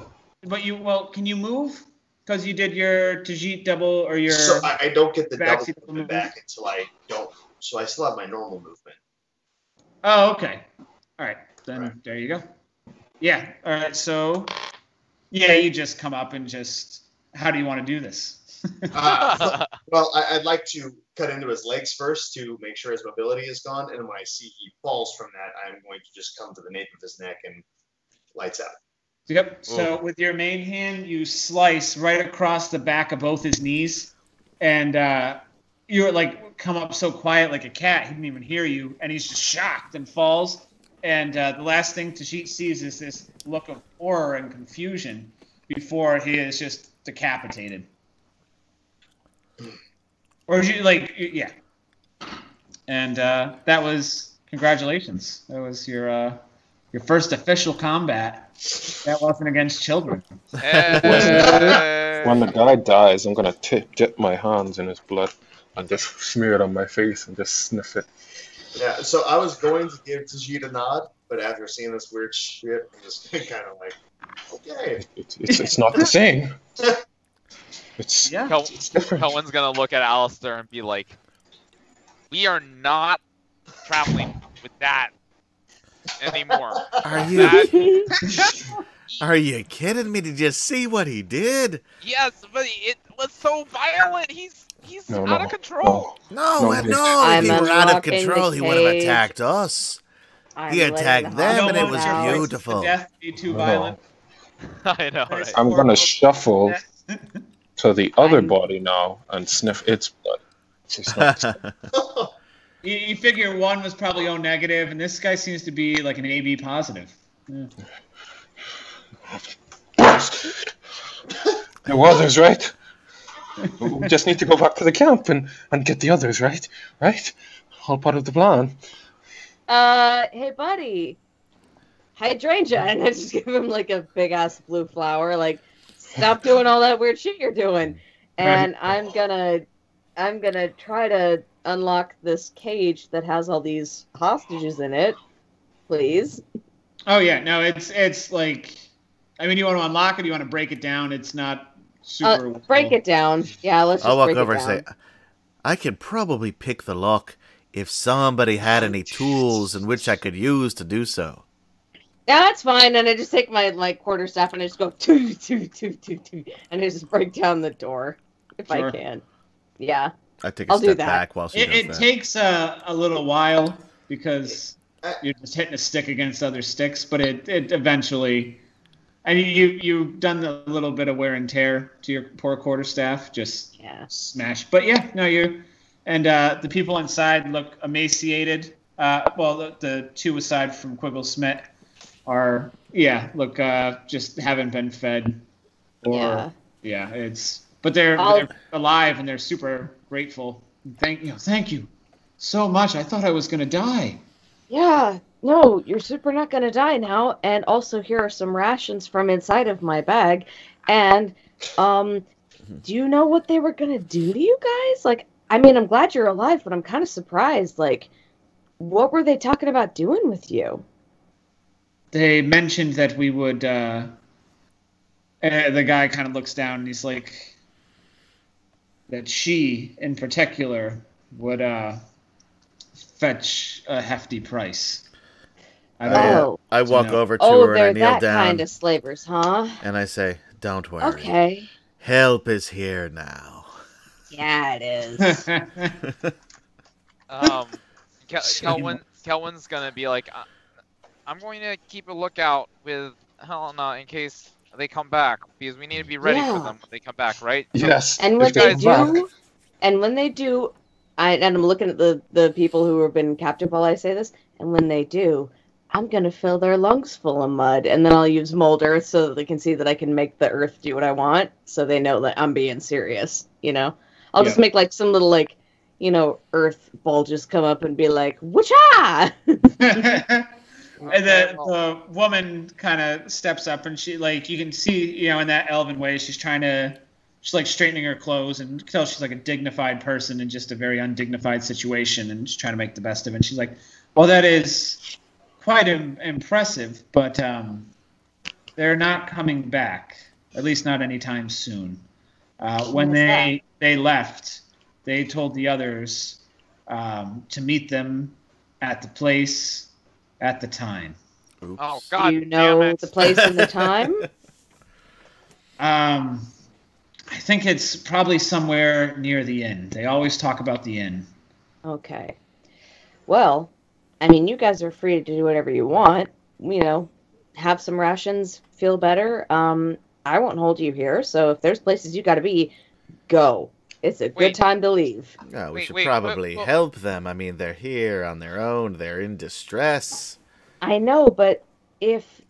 But can you move? Because you did your Tajit double or your. So I don't get the double backseat movement back until I don't. So I still have my normal movement. Oh, okay. All right, then There you go. Yeah. All right. So, yeah, you just come up and just. How do you want to do this? Well, I'd like to cut into his legs first to make sure his mobility is gone, and when I see he falls from that, I'm going to just come to the nape of his neck and lights out. Yep. So with your main hand, you slice right across the back of both his knees, and you're like come up so quiet like a cat, he didn't even hear you, and he's just shocked and falls. And the last thing Tajit sees is this look of horror and confusion before he is just decapitated. Or yeah. And that was congratulations. That was your first official combat. That wasn't against children. Hey. When the guy dies, I'm gonna dip my hands in his blood and just smear it on my face and just sniff it. Yeah, so I was going to give Tajit a nod, but after seeing this weird shit, I'm just kind of like, okay. It's not the same. It's different. Cohen's gonna look at Alistair and be like, "We are not traveling with that anymore." Are you kidding me? Did you see what he did? Yes, but it was so violent. He's out of control. No. If he were out of control, he would have attacked us. He attacked them, and it was beautiful. The death be too violent. I know, right? I'm gonna shuffle to the other body now and sniff its blood. It's just not You figure one was probably O negative, and this guy seems to be like an AB positive. Yeah. There were others, right? We just need to go back to the camp and get the others, right? Right? All part of the plan. Hey, buddy. Hydrangea. And I just give him like a big ass blue flower. Like, stop doing all that weird shit you're doing. And I'm gonna try to unlock this cage that has all these hostages in it. Please. Oh yeah, no, it's like, I mean, you want to unlock it, you want to break it down. It's not super. Break it down. Yeah, let's just I'll walk break over it and down. say, I could probably pick the lock if somebody had any tools in which I could use to do so. Yeah, that's fine. And I just take my quarterstaff and I just go toot, toot, toot, toot, toot, and I just break down the door if I can. Yeah. I take a step back while she does that. It takes a little while because you're just hitting a stick against other sticks, but it eventually, I mean, you've done a little bit of wear and tear to your poor quarterstaff, just smash. But yeah, no, and the people inside look emaciated. Well, the two aside from Quibble Smith are, look, just haven't been fed. Or, but they're alive and they're super grateful. Thank you so much. I thought I was gonna die. Yeah, no, you're super not gonna die now. And also, here are some rations from inside of my bag. And, do you know what they were gonna do to you guys? Like, I mean, I'm glad you're alive, but I'm kind of surprised. Like, what were they talking about doing with you? They mentioned that we would, the guy kind of looks down and he's like, that she, in particular, would fetch a hefty price. I walk over to her and I kneel they're that down. kind of slavers, huh? And I say, don't worry. Okay. Help is here now. Yeah, it is. Kelwin's gonna be like, I'm going to keep a lookout with Helena in case they come back, because we need to be ready for them when they come back, right? Yes. And when they do, I'm looking at the people who have been captive while I say this, and when they do, I'm going to fill their lungs full of mud, and then I'll use mold earth so that they can see that I can make the earth do what I want, so they know that I'm being serious, you know? I'll just make, like, some little, like, you know, earth bulges come up and be like, whatcha! And the woman kind of steps up, and she, like, you can see, you know, in that elven way, she's like straightening her clothes, and you can tell she's like a dignified person in just a very undignified situation, and she's trying to make the best of it. And she's like, well, that is quite impressive, but they're not coming back, at least not anytime soon. When they left, they told the others to meet them at the place at the time. Oops. Oh God! Do you know the place and the time? I think it's probably somewhere near the inn. They always talk about the inn. Okay. Well, I mean, you guys are free to do whatever you want. You know, have some rations, feel better. I won't hold you here. So if there's places you got to be, go. It's a good time to leave. Yeah, we should probably help them. I mean, they're here on their own. They're in distress. I know, but if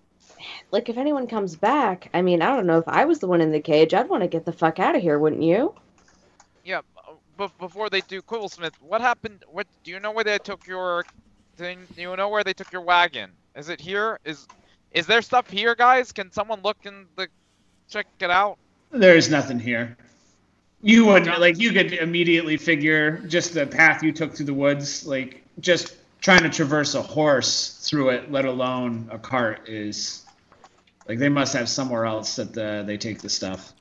anyone comes back, I mean, I don't know, if I was the one in the cage, I'd want to get the fuck out of here, wouldn't you? Yeah, but before they do, Quibblesmith, what happened? What do you know where they took your thing? Do you know where they took your wagon? Is it here? Is there stuff here, guys? Can someone look in the check it out? There's nothing here. You wouldn't, like, you could immediately figure just the path you took through the woods, like, just trying to traverse a horse through it, let alone a cart, is, like, they must have somewhere else that they take the stuff.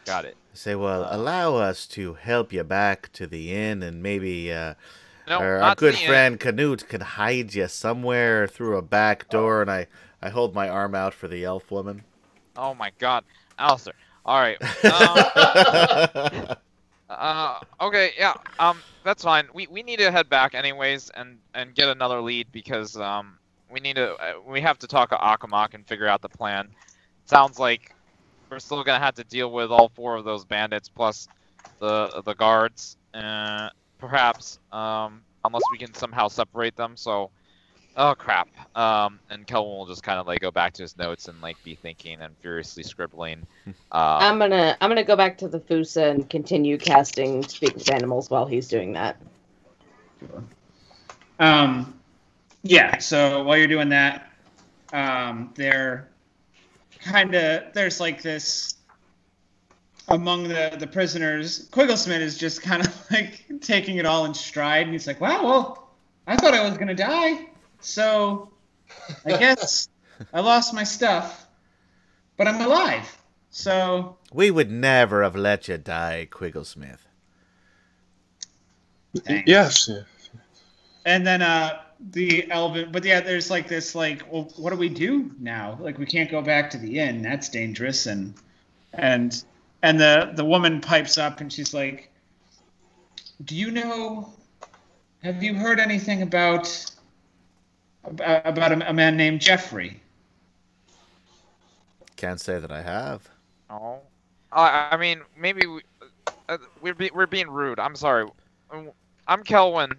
Got it. Say, well, allow us to help you back to the inn, and maybe No, our good friend Canute can hide you somewhere through a back door, and I hold my arm out for the elf woman. Oh my God, Alistair. All right. Okay, yeah. That's fine. We need to head back anyways and get another lead because we have to talk to Akamak and figure out the plan. Sounds like we're still gonna have to deal with all 4 of those bandits plus the guards, perhaps, unless we can somehow separate them. So. Oh crap! And Kelvin will just kind of like go back to his notes and like be thinking and furiously scribbling. I'm gonna go back to the Fusa and continue casting Speak with Animals while he's doing that. Yeah. So while you're doing that, there's like this among the prisoners. Quigglesmith is just kind of like taking it all in stride, and he's like, "Wow, well, I thought I was gonna die. So, I guess I lost my stuff, but I'm alive. So we would never have let you die, Quigglesmith." Thanks. Yes. And then the elven, but yeah, there's like this, like, well, what do we do now? Like, we can't go back to the inn. That's dangerous. And the woman pipes up and she's like, have you heard anything about a man named Jeffrey? Can't say that I have. Oh, I mean, maybe we're being rude. I'm sorry. I'm Kelvin.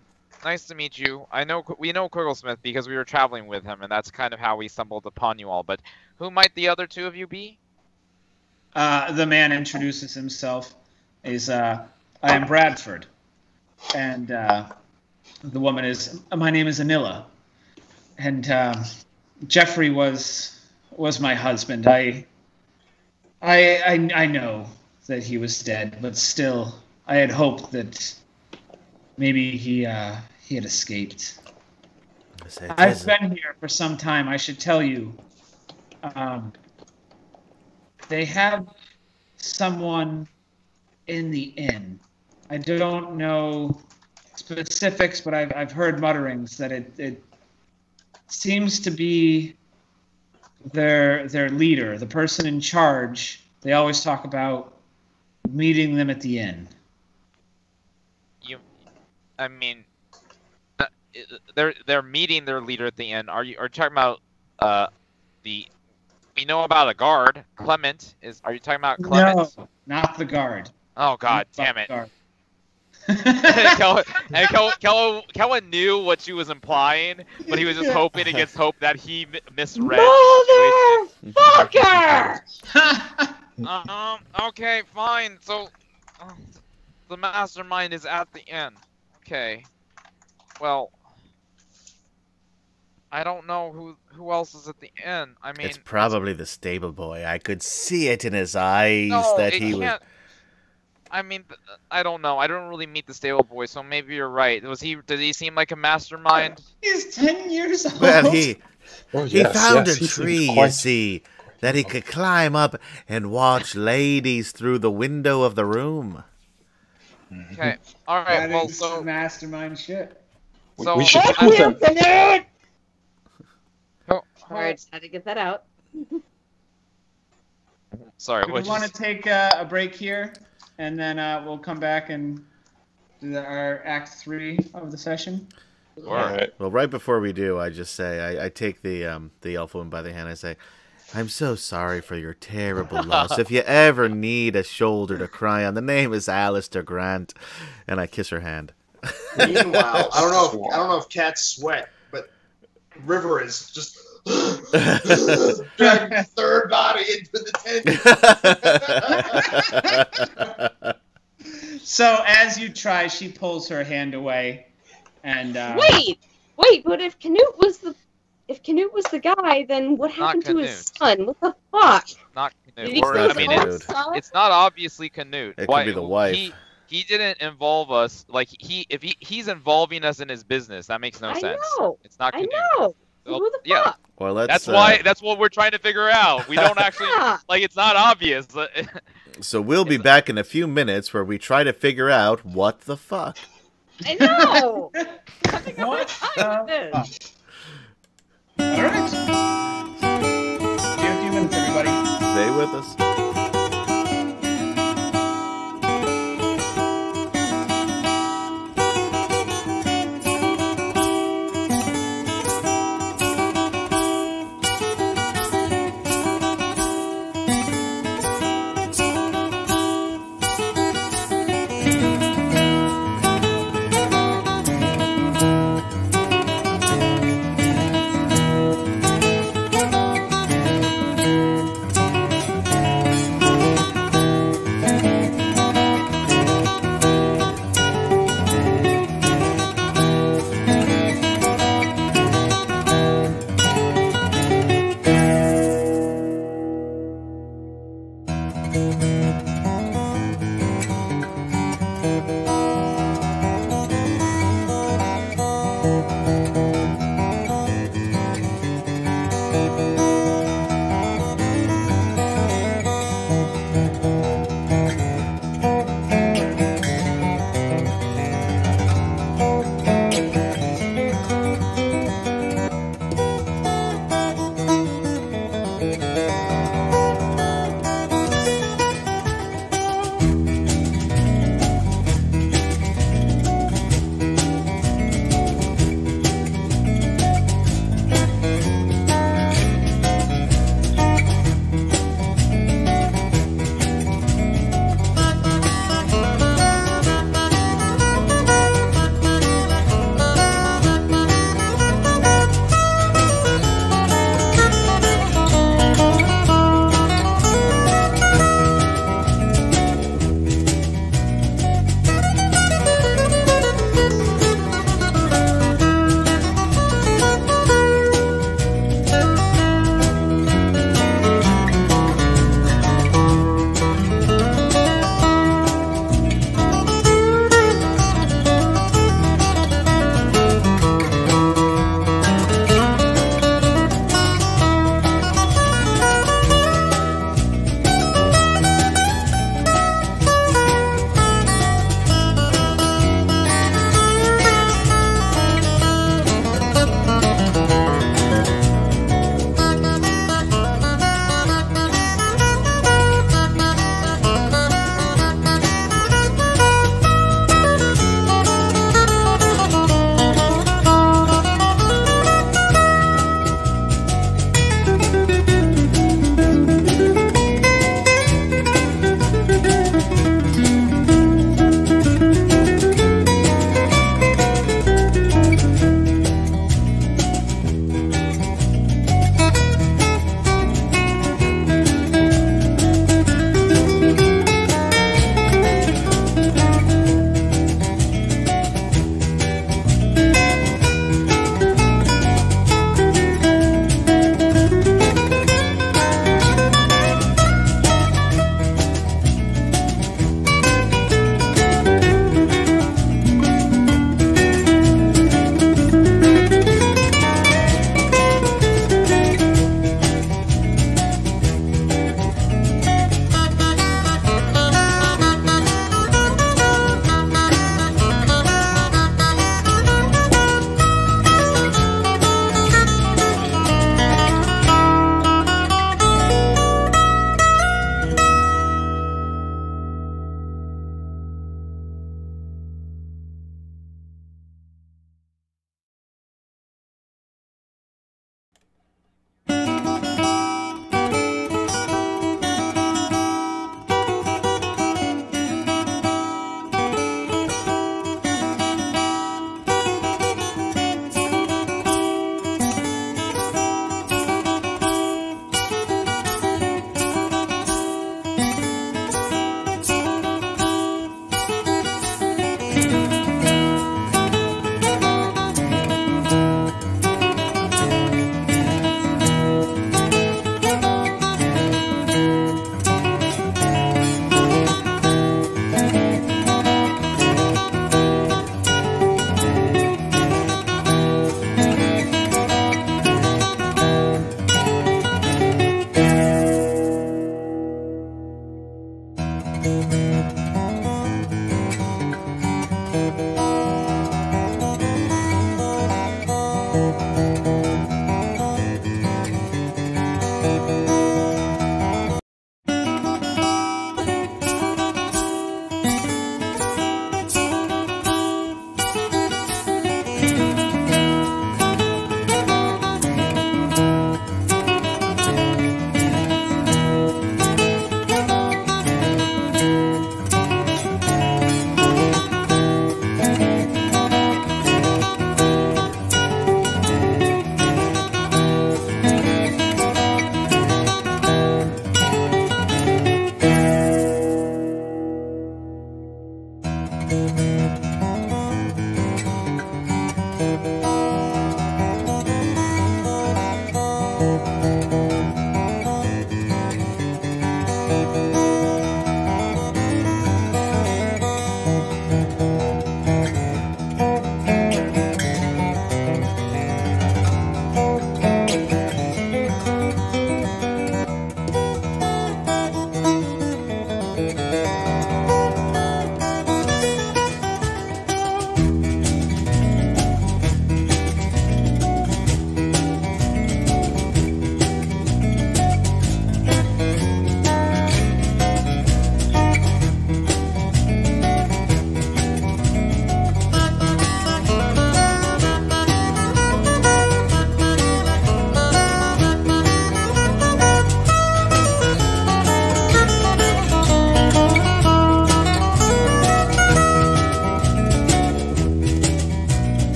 Nice to meet you. We know Quigglesmith because we were traveling with him, and that's kind of how we stumbled upon you all. But who might the other 2 of you be? The man introduces himself. I am Bradford, and the woman is, my name is Anilla. And Jeffrey was my husband. I know that he was dead, but still, I had hoped that maybe he had escaped. I've been here for some time. I should tell you. They have someone in the inn. I don't know specifics, but I've heard mutterings that it seems to be their leader, the person in charge. They always talk about meeting them at the inn. I mean, they're meeting their leader at the inn. Are you talking about we know about a guard, Clement? Are you talking about Clement? No, not the guard. Oh God, damn it! Kellen knew what she was implying, but he was just hoping against hope that he misread. Motherfucker! Okay, fine. So, the mastermind is at the end. Okay. Well, I don't know who else is at the inn. I mean, it's probably the stable boy. I could see it in his eyes that he was. I mean, I don't know. I don't really meet the stable boy, so maybe you're right. Did he seem like a mastermind? He's 10 years old. Well, he found a he tree, seems quite... you see, that he could climb up and watch ladies through the window of the room. Okay. All right. That Well, is so mastermind shit. So we should Fuck you, them. Canute! Oh, Alright, just had to get that out. sorry. Do we want to take a break here, and then we'll come back and do our Act 3 of the session? All right. Well, right before we do, I just say, I take the elf woman by the hand. I say, I'm so sorry for your terrible loss. If you ever need a shoulder to cry on, the name is Alistair Grant. And I kiss her hand. Meanwhile, I don't know if cats sweat, but River is just dragging his third body into the tent. So as you try, she pulls her hand away, and Wait, but if Canute was the guy, then what happened to his son? What the fuck? Not Did Canute. he Or- kill I his mean, own it- son? It's not obviously Canute. It could be the wife. He didn't involve us. Like if he's involving us in his business, that makes no I sense. know. It's not I Canute. know. Well, Who the yeah. fuck? Well, let's, That's what we're trying to figure out. We don't actually Yeah. like it's not obvious. So we'll be back in a few minutes where we try to figure out what the fuck. I know. Having a hard What time with this. all right. See you in a few minutes, everybody. Stay with us.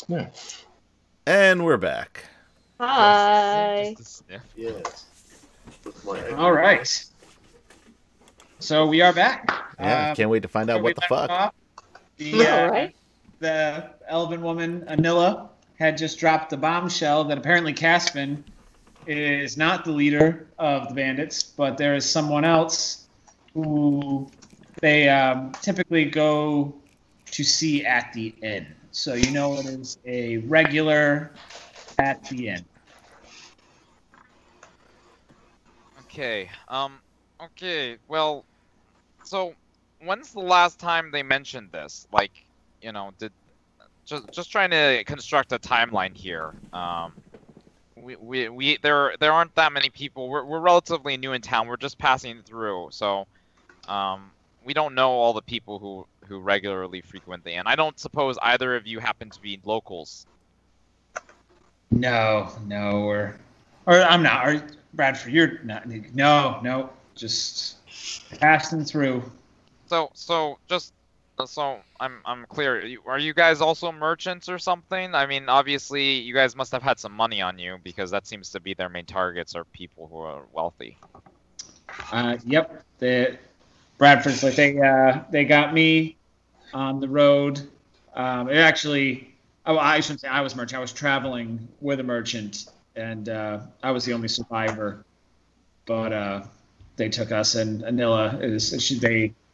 Sniff. And we're back. Hi. Just a sniff. Yes. With my All right. So we are back. Yeah, can't wait to find out what the fuck. All right. The elven woman, Anilla, had just dropped the bombshell that apparently Caspin is not the leader of the bandits, but there is someone else who they typically go to see at the inn. So you know it is a regular at the inn. Okay. Okay. Well, so when's the last time they mentioned this? Like, you know, just trying to construct a timeline here. There aren't that many people. We're relatively new in town. We're just passing through, so we don't know all the people who regularly frequent the inn. I don't suppose either of you happen to be locals. No, or I'm not. Or Bradford, you're not. No, just passing through. So I'm clear. Are you guys also merchants or something? I mean, obviously, you guys must have had some money on you because that seems to be their main targets are people who are wealthy. Yep. Bradford's like they got me on the road. I shouldn't say I was merchant. I was traveling with a merchant, and I was the only survivor. But they took us, and Anilla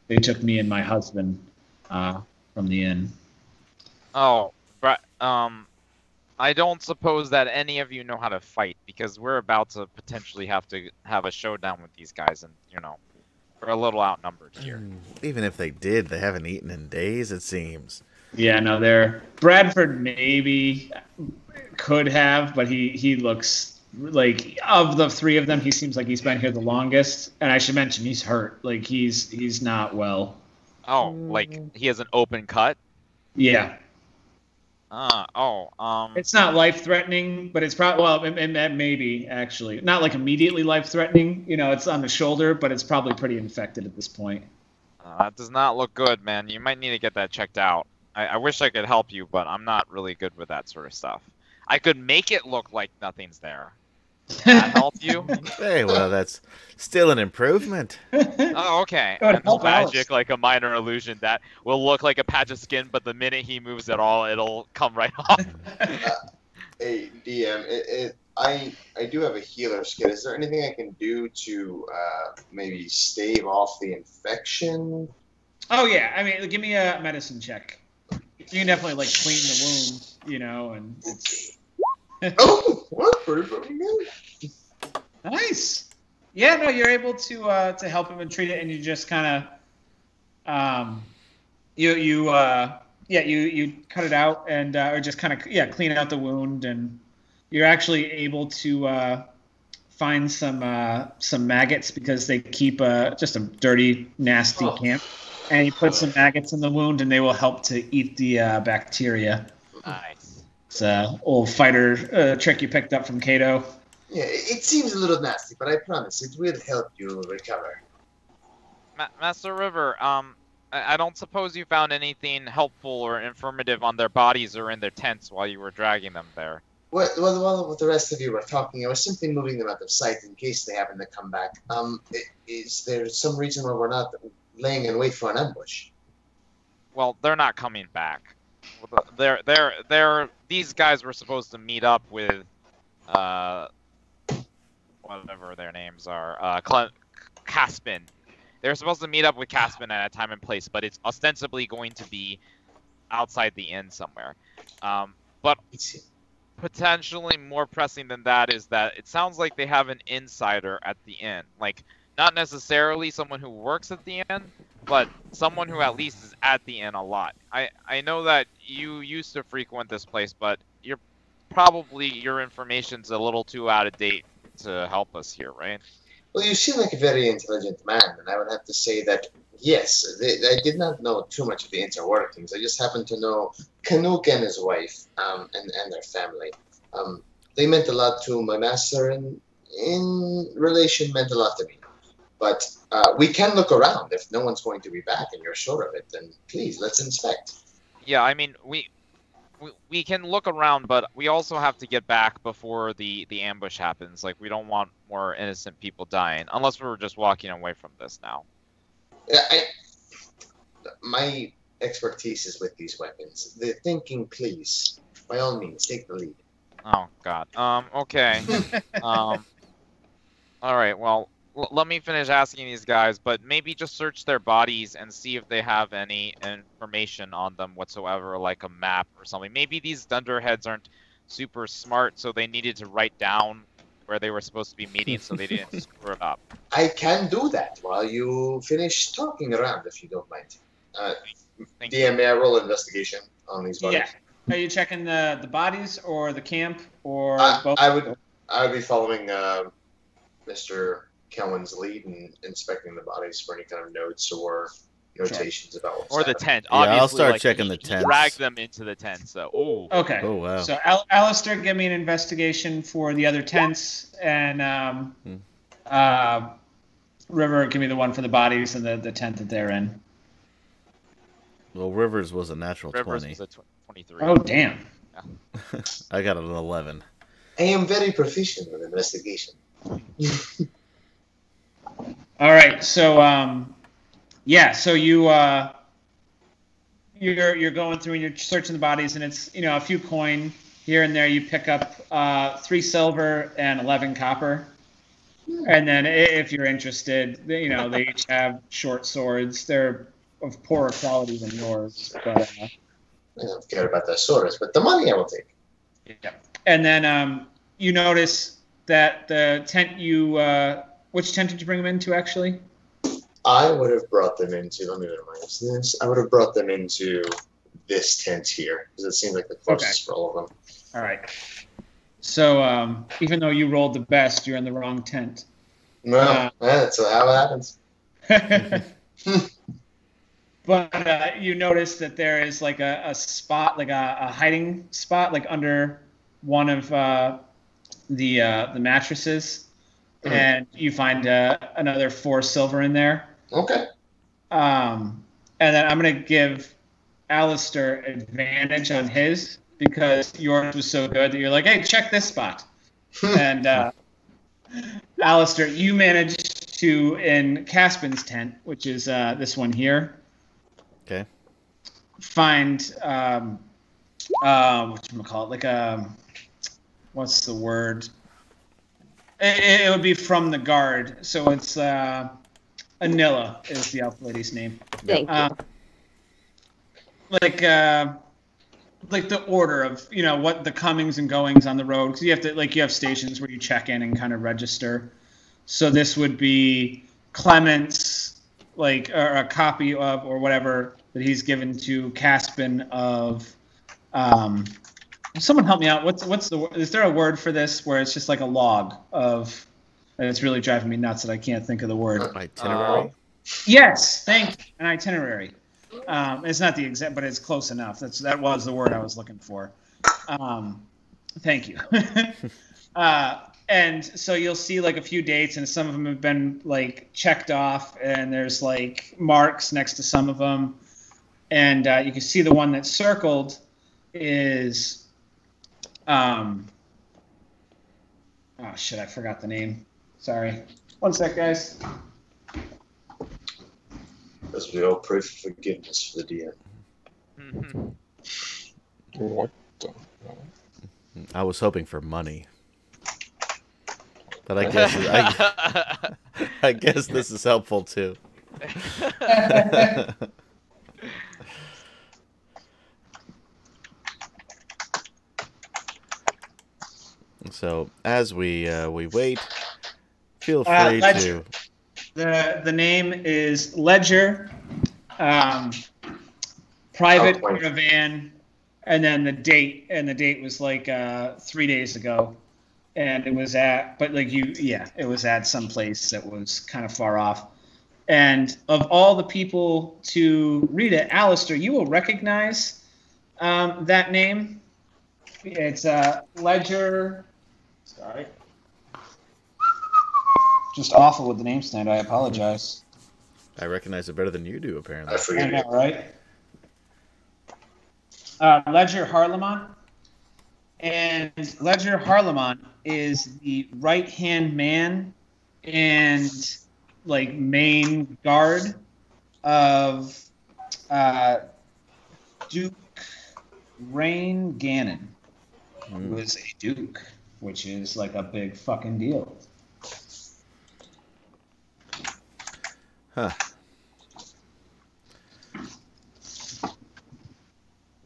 they took me and my husband from the inn. Oh, but I don't suppose that any of you know how to fight because we're about to potentially have to have a showdown with these guys, and we're a little outnumbered here. Even if they did, they haven't eaten in days, it seems. Yeah, no, Bradford maybe could have, but he looks like of the three of them, he seems like he's been here the longest. And I should mention he's hurt. Like he's not well. Oh, like he has an open cut? Yeah. It's not life-threatening, but it's probably maybe actually not like immediately life-threatening. It's on the shoulder, but it's probably pretty infected at this point. That does not look good, man. You might need to get that checked out. I wish I could help you, but I'm not really good with that sort of stuff. I could make it look like nothing's there. that help you? Hey, well, that's still an improvement. Oh, okay. It would And no help Alice. magic, like a minor illusion that will look like a patch of skin, but the minute he moves at all, it'll come right off. Hey, DM, I do have a healer skill. Is there anything I can do to maybe stave off the infection? Oh yeah, I mean, give me a medicine check. You can definitely like clean the wounds, you know, and it's Oh, what? Pretty fucking good. nice. Yeah, no, you're able to help him and treat it, and you just kind of you cut it out and or just kind of clean out the wound, and you're actually able to find some maggots because they keep just a dirty, nasty camp, and you put some maggots in the wound, and they will help to eat the bacteria. Nice. It's an old fighter trick you picked up from Kato. Yeah, it seems a little nasty, but I promise it will help you recover. Master River, I don't suppose you found anything helpful or informative on their bodies or in their tents while you were dragging them there. Well, while the rest of you were talking, I was simply moving them out of sight in case they happen to come back. Is there some reason why we're not laying in wait for an ambush? Well, they're not coming back. These guys were supposed to meet up with, whatever their names are, Caspin. They were supposed to meet up with Caspin at a time and place, but it's ostensibly going to be outside the inn somewhere. But potentially more pressing than that is that it sounds like they have an insider at the inn. Like, not necessarily someone who works at the inn, but someone who at least is at the inn a lot. I know that you used to frequent this place, but your information's a little too out of date to help us here, right? Well, you seem like a very intelligent man, and I would have to say that, yes, I did not know too much of the inner workings. I just happened to know Canuck and his wife and their family. They meant a lot to my master, and in relation meant a lot to me. But we can look around. If no one's going to be back and you're sure of it, then please, let's inspect. Yeah, I mean, we can look around, but we also have to get back before the ambush happens. Like, we don't want more innocent people dying, unless we were just walking away from this now. My expertise is with these weapons. The thinking, please, by all means, take the lead. Oh, God. Okay. All right, well, let me finish asking these guys, but maybe just search their bodies and see if they have any information on them whatsoever, like a map or something. Maybe these dunderheads aren't super smart, so they needed to write down where they were supposed to be meeting so they didn't screw it up. I can do that while you finish talking around, if you don't mind. DM, may I roll investigation on these bodies? Yeah. Are you checking the bodies or the camp or both? I would be following Mr. Kellen's lead and inspecting the bodies for any kind of notes or notations about what's or the happening. tent. Yeah, Obviously, I'll start like, checking the tents. Drag them into the tent. So, Okay. Oh, wow. So, Alistair, give me an investigation for the other tents, and River, give me the one for the bodies and the tent that they're in. Well, Rivers was a natural Rivers 20. was a 23. Oh, damn. I got an 11. I am very proficient with investigation. All right, so so you're going through and you're searching the bodies, and it's a few coin here and there. You pick up 3 silver and 11 copper, and then if you're interested, they each have short swords. They're of poorer quality than yours, but I don't care about the swords, but the money I will take. yeah. And then you notice that the tent which tent did you bring them into, actually? I would have brought them into, let me minimize this, I would have brought them into this tent here, because it seems like the closest for all of them. All right. So even though you rolled the best, you're in the wrong tent. No, that's how it happens. But you notice that there is like a spot, like a hiding spot, like under one of the mattresses. And you find another 4 silver in there. Okay. And then I'm going to give Alistair advantage on his because yours was so good that you're like, hey, check this spot. And Alistair, you managed to, in Caspin's tent, which is this one here. Okay. Find whatchamacallit, like what's the word? It would be from the guard, so it's Anilla is the elf lady's name. Thank you. Like the order of what the comings and goings on the road, because you have to you have stations where you check in and kind of register. So this would be Clement's or a copy of or whatever that he's given to Caspin of. Someone help me out. What's the is there a word for this where it's just like a log of? And it's really driving me nuts that I can't think of the word. Itinerary. Yes, thank you. An itinerary. It's not the exact, but it's close enough. That was the word I was looking for. Thank you. And so you'll see a few dates, and some of them have been checked off, and there's marks next to some of them, and you can see the one that's circled is. Oh shit! I forgot the name. Sorry. One sec, guys. As we all pray for forgiveness for the DM. Mm-hmm. What the hell? I was hoping for money. But I guess I guess this is helpful too. So as we wait, feel free to. The name is Ledger, private caravan, and then the date was 3 days ago, and it was at it was at some place that was kind of far off. And of all the people to read it, Alistair, you will recognize that name. It's Ledger. Sorry. Just awful with the name stand. I apologize. I recognize it better than you do, apparently. I forget I know, right? Ledger Harlemont. And Ledger Harlemont is the right-hand man and main guard of Duke Rain Gannon, who is a duke, which is a big fucking deal. Huh.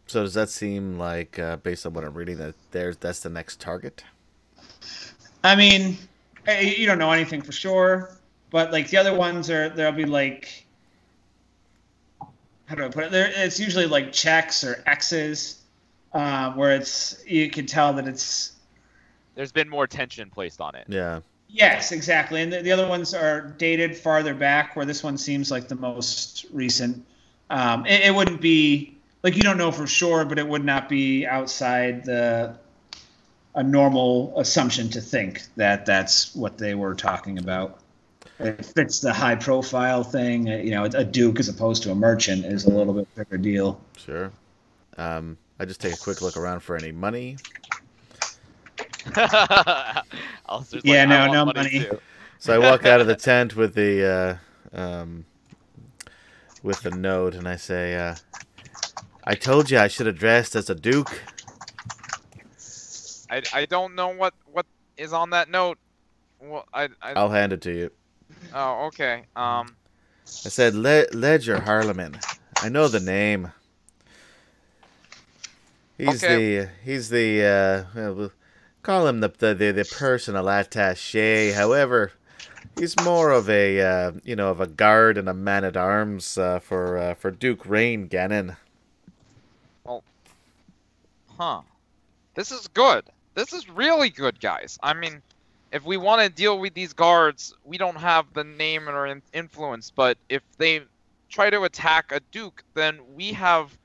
So does that seem like, based on what I'm reading, that that's the next target? I mean, you don't know anything for sure, but the other ones there'll be how do I put it? It's usually checks or X's, where you can tell that it's. There's been more tension placed on it. Yeah. Yes, exactly. And the other ones are dated farther back, where this one seems like the most recent. It wouldn't be you don't know for sure, but it would not be outside a normal assumption to think that that's what they were talking about. It fits the high profile thing. A duke as opposed to a merchant is a little bit bigger deal. Sure. I just take a quick look around for any money. No money. Too. So I walk out of the tent with the note, and I say, "I told you I should have dressed as a duke." I don't know what is on that note. Well, I'll hand it to you. Oh, okay. I said Ledger Harleman. I know the name. He's we'll call him the personal attaché. However, he's more of a of a guard and a man at arms for Duke Rain Gannon. Well, this is good. This is really good, guys. I mean, if we want to deal with these guards, we don't have the name or influence. But if they try to attack a duke, then we have,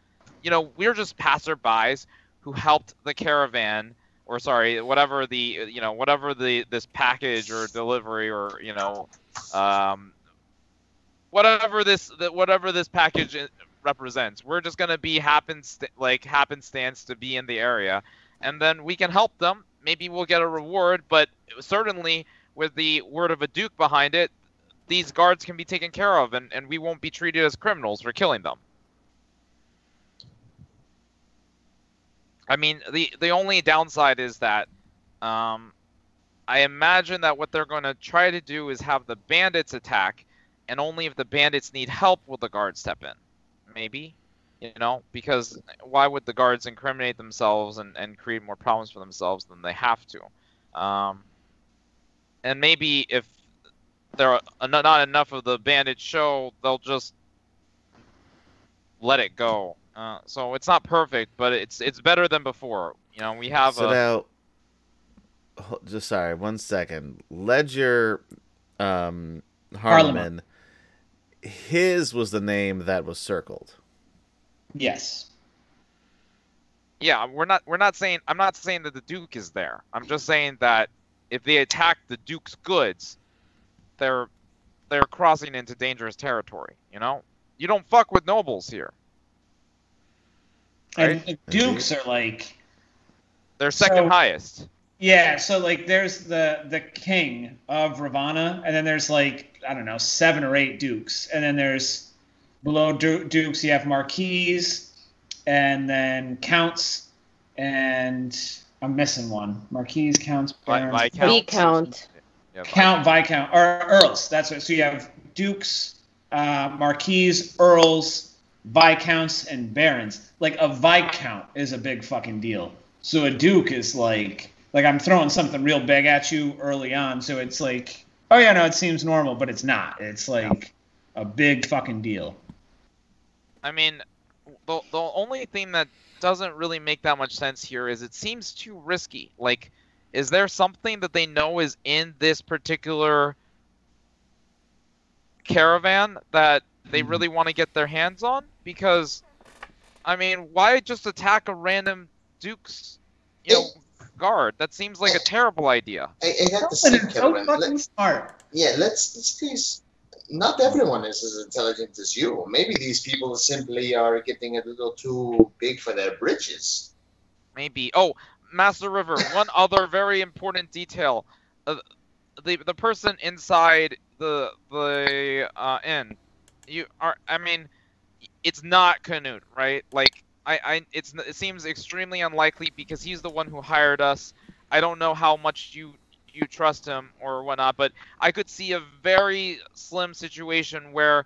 we're just passerbys who helped the caravan, or sorry, whatever this package or delivery or whatever this package represents. We're just gonna be happenstance to be in the area, and then we can help them. Maybe we'll get a reward, but certainly with the word of a duke behind it, these guards can be taken care of, and we won't be treated as criminals for killing them. I mean, the only downside is that I imagine that what they're going to try to do is have the bandits attack, and only if the bandits need help will the guards step in. Maybe, you know, because why would the guards incriminate themselves and create more problems for themselves than they have to? And maybe if there are not enough of the bandits show, they'll just let it go. So it's not perfect, but it's better than before. You know, we have now, just sorry, 1 second. Ledger Harleman, his was the name that was circled. Yes. Yeah, I'm not saying that the Duke is there. I'm just saying that if they attack the Duke's goods, they're crossing into dangerous territory, you know? You don't fuck with nobles here. Right? And dukes are like... They're second highest. Yeah, so like there's the king of Ravanna, and then there's like, I don't know, 7 or 8 dukes. And then there's below dukes you have marquises, and then counts, and I'm missing one. Marquise, counts, barons. Viscount. Yeah, Count, Viscount, or earls. That's what. So you have dukes, marquises, earls, viscounts, and barons. Like a viscount is a big fucking deal. So a duke is like I'm throwing something real big at you early on. So it's like, oh yeah, no, it seems normal, but it's not. It's like a big fucking deal. I mean, the only thing that doesn't really make that much sense here is it seems too risky. Like, is there something that they know is in this particular caravan that they really want to get their hands on? Because, I mean, why just attack a random duke's, guard? That seems like a terrible idea. I have to say, so fucking smart. Yeah, let's please. Not everyone is as intelligent as you. Maybe these people simply are getting a little too big for their britches. Maybe. Oh, Master River, one other very important detail. The person inside the inn, it's not Canute, right? Like, it seems extremely unlikely because he's the one who hired us. I don't know how much you trust him or whatnot, but I could see a very slim situation where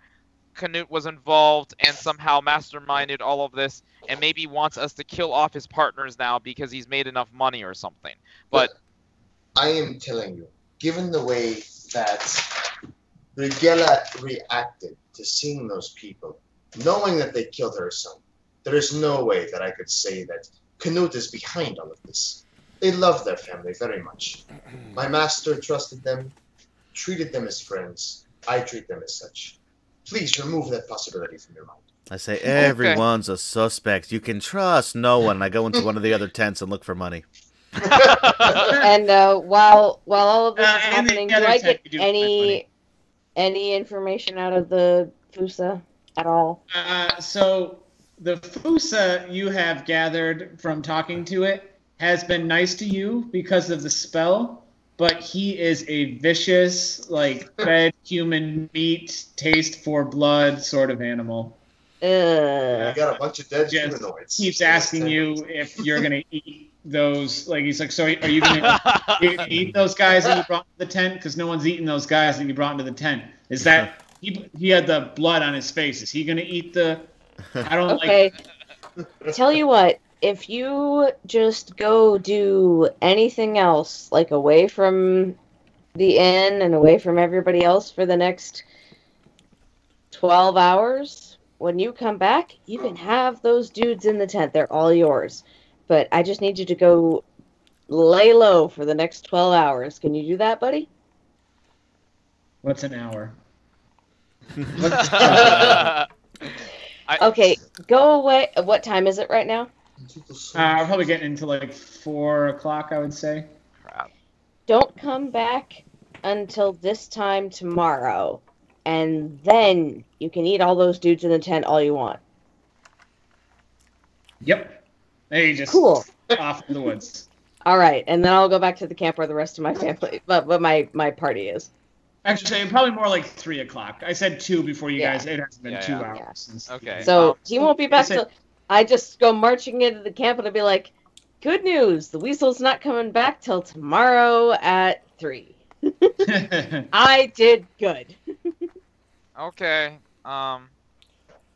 Canute was involved and somehow masterminded all of this and maybe wants us to kill off his partners now because he's made enough money or something. But I am telling you, given the way that Rigella reacted to seeing those people, knowing that they killed her son, there is no way that I could say that Canute is behind all of this. They love their family very much. My master trusted them, treated them as friends. I treat them as such. Please remove that possibility from your mind. I say, everyone's a suspect. You can trust no one. I go into one of the other tents and look for money. And while all of this is happening, do I get any information out of the Fusa at all? So the Fusa you have gathered from talking to it has been nice to you because of the spell, but he is a vicious, like, fed human meat, taste for blood sort of animal. You got a bunch of dead humanoids. Keeps asking you if you're going to eat those. Like, he's like, so are you going to eat those guys that you brought to the tent? Because no one's eating those guys that you brought into the tent. Is that... He had the blood on his face. Is he going to eat the... I don't like... Tell you what. If you just go do anything else, like away from the inn and away from everybody else for the next 12 hours, when you come back, you can have those dudes in the tent. They're all yours. But I just need you to go lay low for the next 12 hours. Can you do that, buddy? What's an hour? Okay, go away. What time is it right now? I'm probably getting into like 4 o'clock, I would say. Crap. Don't come back until this time tomorrow, and then you can eat all those dudes in the tent all you want. Yep. Hey, just cool. Off in the woods. All right, and then I'll go back to the camp where the rest of my family, but my party is. Actually, probably more like 3 o'clock. I said 2 before you guys. It has been 2 hours since. Okay. So he won't be back till. I just go marching into the camp and I'll be like, "Good news! The weasel's not coming back till tomorrow at 3." I did good. Okay. And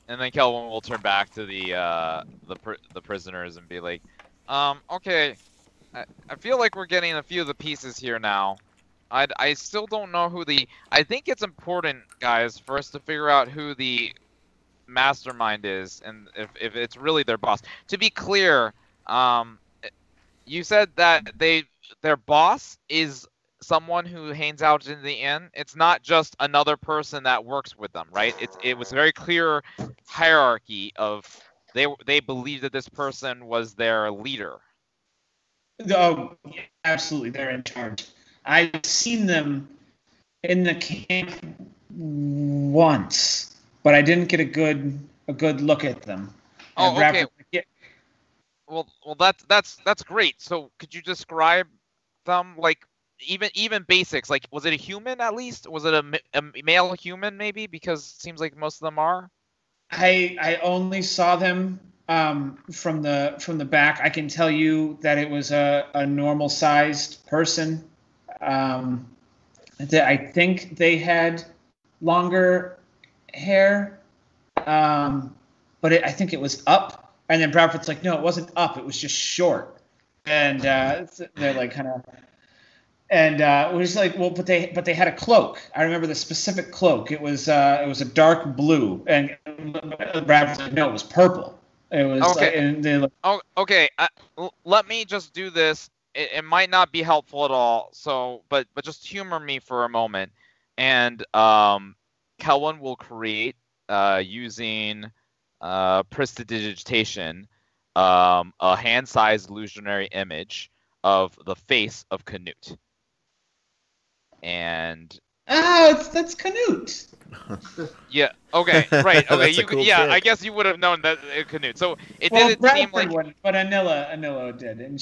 then Kelvin will turn back to the prisoners and be like, okay. I feel like we're getting a few of the pieces here now. I still don't know who I think it's important, guys, for us to figure out who the mastermind is and if it's really their boss. To be clear, you said that their boss is someone who hangs out in the inn. It's not just another person that works with them, right? It was a very clear hierarchy of they believed that this person was their leader. Oh, yeah, absolutely, they're in charge. I've seen them in the camp once, but I didn't get a good look at them. Oh, okay. Well, that's great. So, could you describe them, like even basics? Like, was it a human at least? Was it a male human maybe? Because it seems like most of them are. I only saw them from the back. I can tell you that it was a normal sized person. I think they had longer hair, but I think it was up. And then Bradford's like, no, it wasn't up. It was just short. And they're like kind of, and it was like, well, but they had a cloak. I remember the specific cloak. It was a dark blue, and Bradford's like, no, it was purple. It was okay. Like, and they like, oh, okay. Let me just do this. It might not be helpful at all. So, but just humor me for a moment, and Kelvin will create using prestidigitation a hand-sized illusionary image of the face of Canute. And that's Canute. Yeah. Okay. Right. Okay. Cool yeah. trick. I guess you would have known that Canute. So it Well, didn't Bradford seem like. wouldn't, but Anilla did, and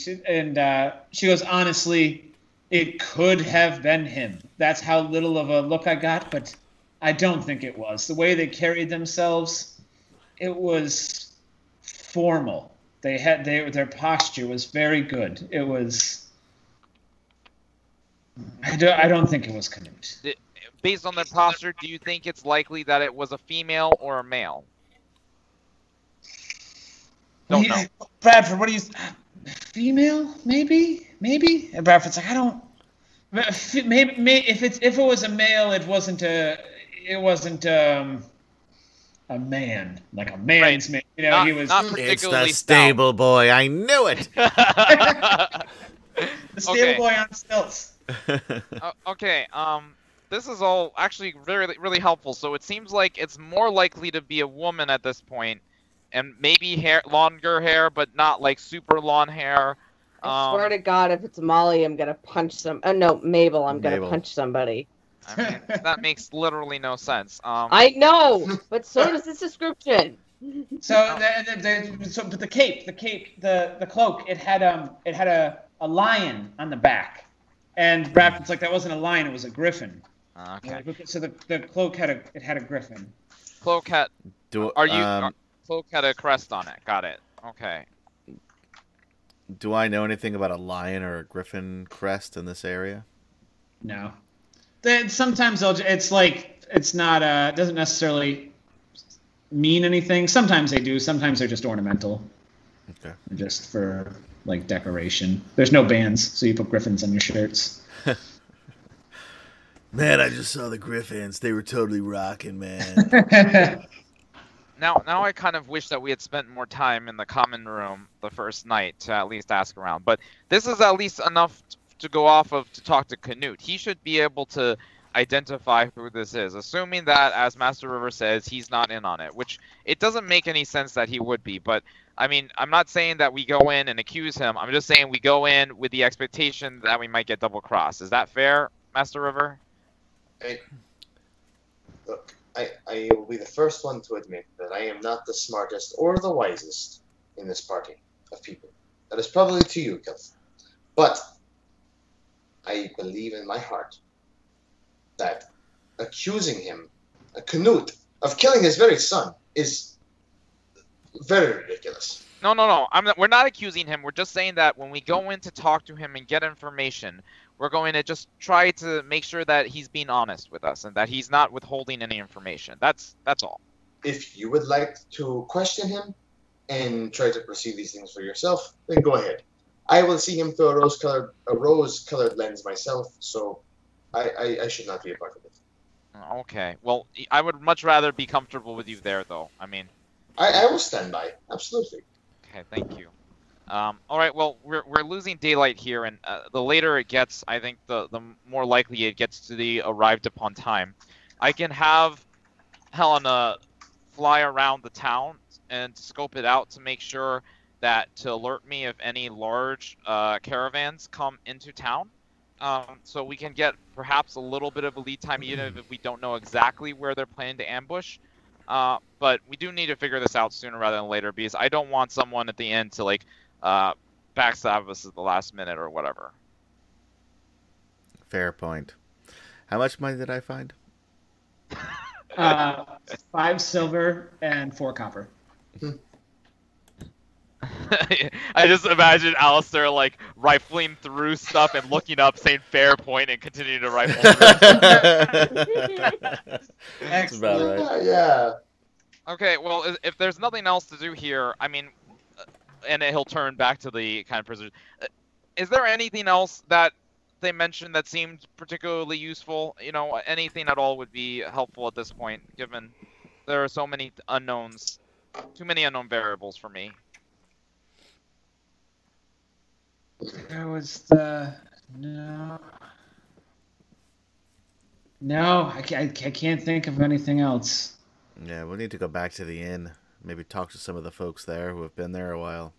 she goes, honestly, it could have been him. That's how little of a look I got, but I don't think it was. The way they carried themselves, it was formal. Their posture was very good. It was. I don't think it was Canute. Based on their posture, do you think it's likely that it was a female or a male? Don't know. Bradford, what do you? Female, maybe. And Bradford's like, I don't. Maybe if it was a male, it wasn't a man, like a man's man. You know, he was. Not It's particularly the stable boy. I knew it. The stable boy on stilts. Okay. This is all actually really, really helpful. So it seems like it's more likely to be a woman at this point, and maybe longer hair, but not like super long hair. I swear to God, if it's Molly, I'm gonna punch some. Oh no, Mabel, I'm gonna punch somebody. I mean, that makes literally no sense. I know, but so does this description. So, but the cape, the cloak, it had a lion on the back, and Bradford's like, that wasn't a lion, it was a griffin. Okay. So the cloak had a griffin. Cloak had. Cloak had a crest on it. Got it. Okay. Do I know anything about a lion or a griffin crest in this area? No. Sometimes it's not it doesn't necessarily mean anything. Sometimes they do. Sometimes they're just ornamental. Okay. Just for like decoration. There's no bands, so you put griffins on your shirts. Man, I just saw the griffins. They were totally rocking, man. Now I kind of wish that we had spent more time in the common room the first night to at least ask around. But this is at least enough to go off of to talk to Canute. He should be able to identify who this is, assuming that, as Master River says, he's not in on it, which it doesn't make any sense that he would be. But, I mean, I'm not saying that we go in and accuse him. I'm just saying we go in with the expectation that we might get double-crossed. Is that fair, Master River? Look, I will be the first one to admit that I am not the smartest or the wisest in this party of people. That is probably to you, Kelvin. But I believe in my heart that accusing him, Canute, of killing his very son is very ridiculous. No. We're not accusing him. We're just saying that when we go in to talk to him and get information, we're going to just try to make sure that he's being honest with us and that he's not withholding any information. That's all. If you would like to question him and try to perceive these things for yourself, then go ahead. I will see him through a rose-colored lens myself, so I should not be a part of it. Okay. Well, I would much rather be comfortable with you there, though. I mean, I will stand by. Absolutely. Okay, thank you. All right. Well, we're losing daylight here, and the later it gets, I think the more likely it gets to the arrived upon time. I can have Helena fly around the town and scope it out to make sure that to alert me if any large caravans come into town. So we can get perhaps a little bit of a lead time, even if we don't know exactly where they're planning to ambush. But we do need to figure this out sooner rather than later, because I don't want someone at the end to like backstab us at the last minute or whatever. Fair point. How much money did I find? 5 silver and 4 copper. I just imagine Alistair like rifling through stuff and looking up, saying fair point, and continuing to rifle through. That's about right. Yeah. Okay, well, if there's nothing else to do here, I mean, and he'll turn back to the kind of prisoner. Is there anything else that they mentioned that seemed particularly useful? You know, anything at all would be helpful at this point, given there are so many unknowns, too many unknown variables for me. There was no, I can't think of anything else. Yeah, we'll need to go back to the inn. Maybe talk to some of the folks there who have been there a while.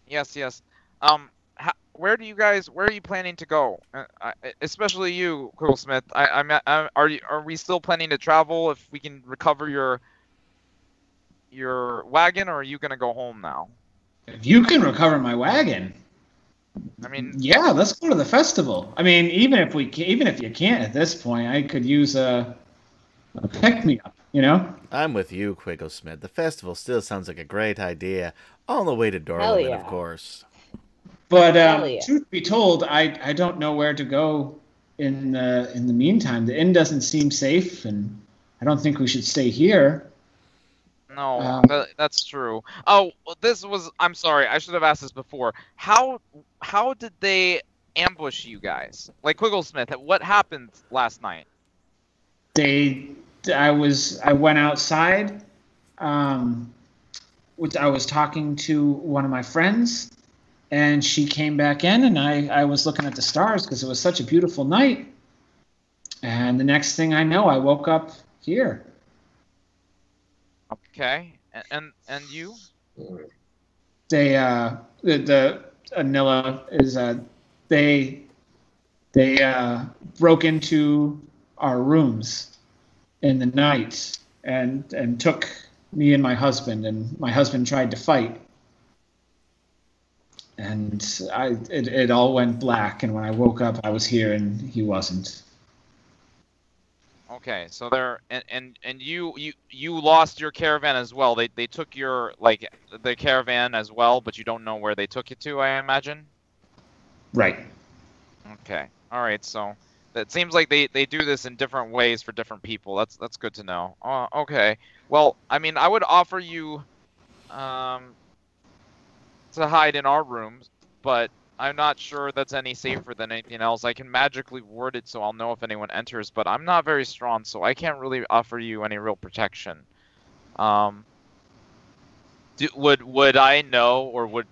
Yes. Where are you planning to go? Especially you, Quigglesmith. Are we still planning to travel if we can recover your wagon, or are you gonna go home now? If you can recover my wagon, I mean, yeah, let's go to the festival. I mean, even if you can't at this point, I could use a pick-me-up, you know? I'm with you, Quigglesmith. The festival still sounds like a great idea. On the way to Dorland, yeah. of course. But Yeah. truth be told, I don't know where to go in the meantime. The inn doesn't seem safe, and I don't think we should stay here. no, that's true. Oh, I'm sorry, I should have asked this before. How did they ambush you guys? Like Quigglesmith, what happened last night? I went outside, which I was talking to one of my friends, and she came back in, and I was looking at the stars because it was such a beautiful night. And the next thing I know, I woke up here. Okay, and you? They the Anilla is they broke into our rooms in the night and took me and my husband tried to fight, and it all went black, and when I woke up I was here and he wasn't. Okay, so and you lost your caravan as well. They took your the caravan as well, but you don't know where they took it to, I imagine. Right. Okay. All right. So it seems like they do this in different ways for different people. That's good to know. Okay. Well, I mean, I would offer you to hide in our rooms, but I'm not sure that's any safer than anything else. I can magically ward it so I'll know if anyone enters, but I'm not very strong, so I can't really offer you any real protection. Would I know, or would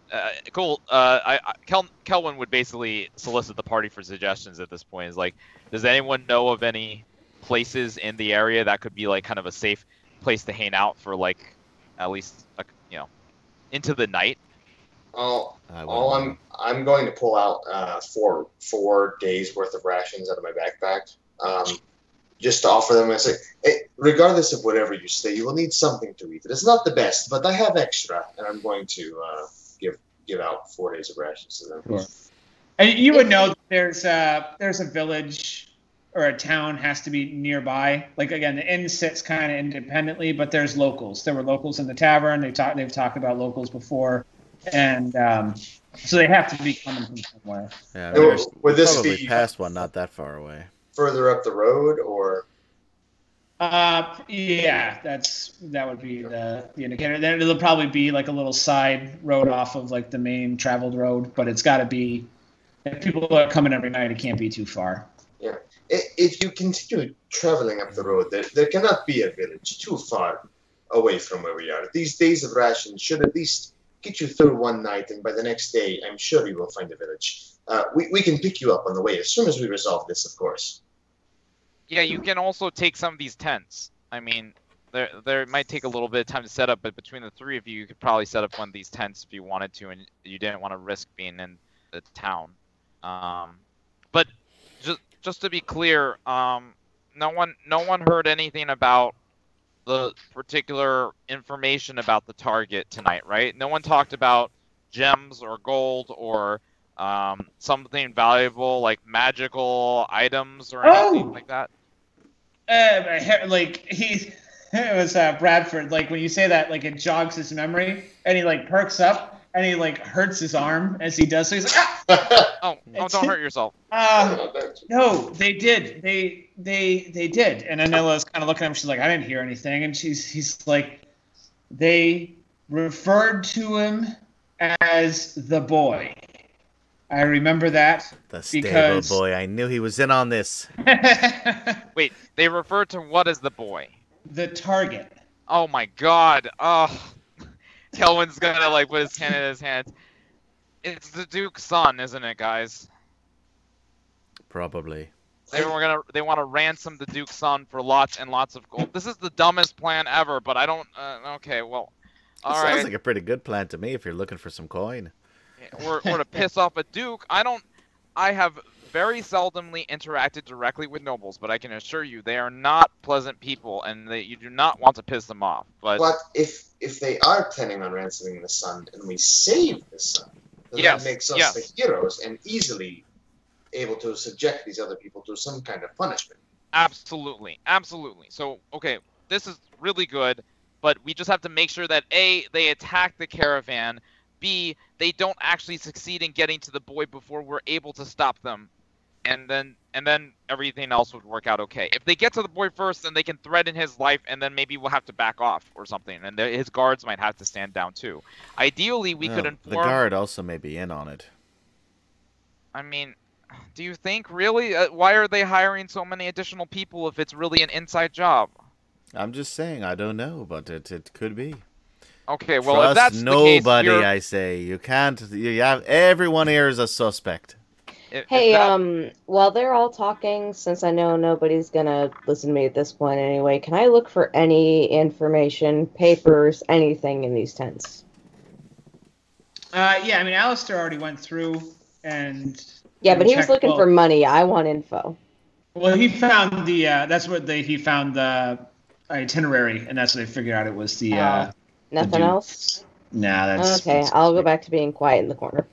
Kelwin would basically solicit the party for suggestions at this point. Is like, does anyone know of any places in the area that could be like kind of a safe place to hang out for like at least into the night? I'm going to pull out 4 days worth of rations out of my backpack, just to offer them. I say, hey, regardless of whatever you say, you will need something to eat. It's not the best, but I have extra, and I'm going to give out 4 days of rations to them. Sure. And you would know that there's a village or a town has to be nearby. Like again, the inn sits kind of independently, but there's locals. There were locals in the tavern. They've talked about locals before, and so they have to be coming from somewhere. Yeah, would this probably be past one, not that far away. further up the road, or? Yeah, that would be the indicator. Then it'll probably be like a little side road off of like the main traveled road, but it's got to be. If people are coming every night, it can't be too far. Yeah. If you continue traveling up the road, there cannot be a village too far away from where we are. These days of rations should at least get you through one night, and by the next day, I'm sure you will find a village. We can pick you up on the way as soon as we resolve this, of course. Yeah, you can also take some of these tents. I mean, there might take a little bit of time to set up, but between the three of you, you could probably set up one of these tents if you wanted to, and you didn't want to risk being in the town. But just to be clear, no one heard anything about the particular information about the target tonight, right? No one talked about gems or gold or something valuable like magical items or anything like that. It was Bradford. Like when you say that, like it jogs his memory, and he like perks up, and he like hurts his arm as he does. So he's like, oh, don't hurt yourself. No, they did. They did. And Anila's kind of looking at him. She's like, I didn't hear anything. And he's like, they referred to him as the boy. I remember that. The stable boy. I knew he was in on this. Wait, they referred to what as the boy? The target. Oh my god. Oh. Kelvin's gonna like put his hand in his hands. It's the Duke's son, isn't it, guys? Probably. They want to ransom the Duke's son for lots and lots of gold. This is the dumbest plan ever, but I don't. Okay, well, all right. Sounds like a pretty good plan to me if you're looking for some coin. Or to piss off a duke. I have very seldomly interacted directly with nobles, but I can assure you they are not pleasant people, and you do not want to piss them off. But if they are planning on ransoming the son, and we save the son, then that makes us the heroes and easily able to subject these other people to some kind of punishment. Absolutely, absolutely. So, okay, this is really good, but we just have to make sure that A, they attack the caravan, B, they don't actually succeed in getting to the boy before we're able to stop them, and then everything else would work out okay. If they get to the boy first, then they can threaten his life, and then maybe we'll have to back off or something, and his guards might have to stand down too. Ideally, we could inform... The guard also may be in on it. I mean, do you think, really? Why are they hiring so many additional people if it's really an inside job? I'm just saying, I don't know, but it could be. Okay, well, Trust if that's nobody, the case, I say. You can't... You have, everyone here is a suspect. Hey, while they're all talking, since I know nobody's gonna listen to me at this point anyway, can I look for any information, papers, anything in these tents? Yeah, I mean, Alistair already went through and... Yeah, but he was looking for money. I want info. Well, he found the... he found the itinerary, and that's what they figured out it was the... Nothing else? Nah, that's... Okay, I'll go back to being quiet in the corner.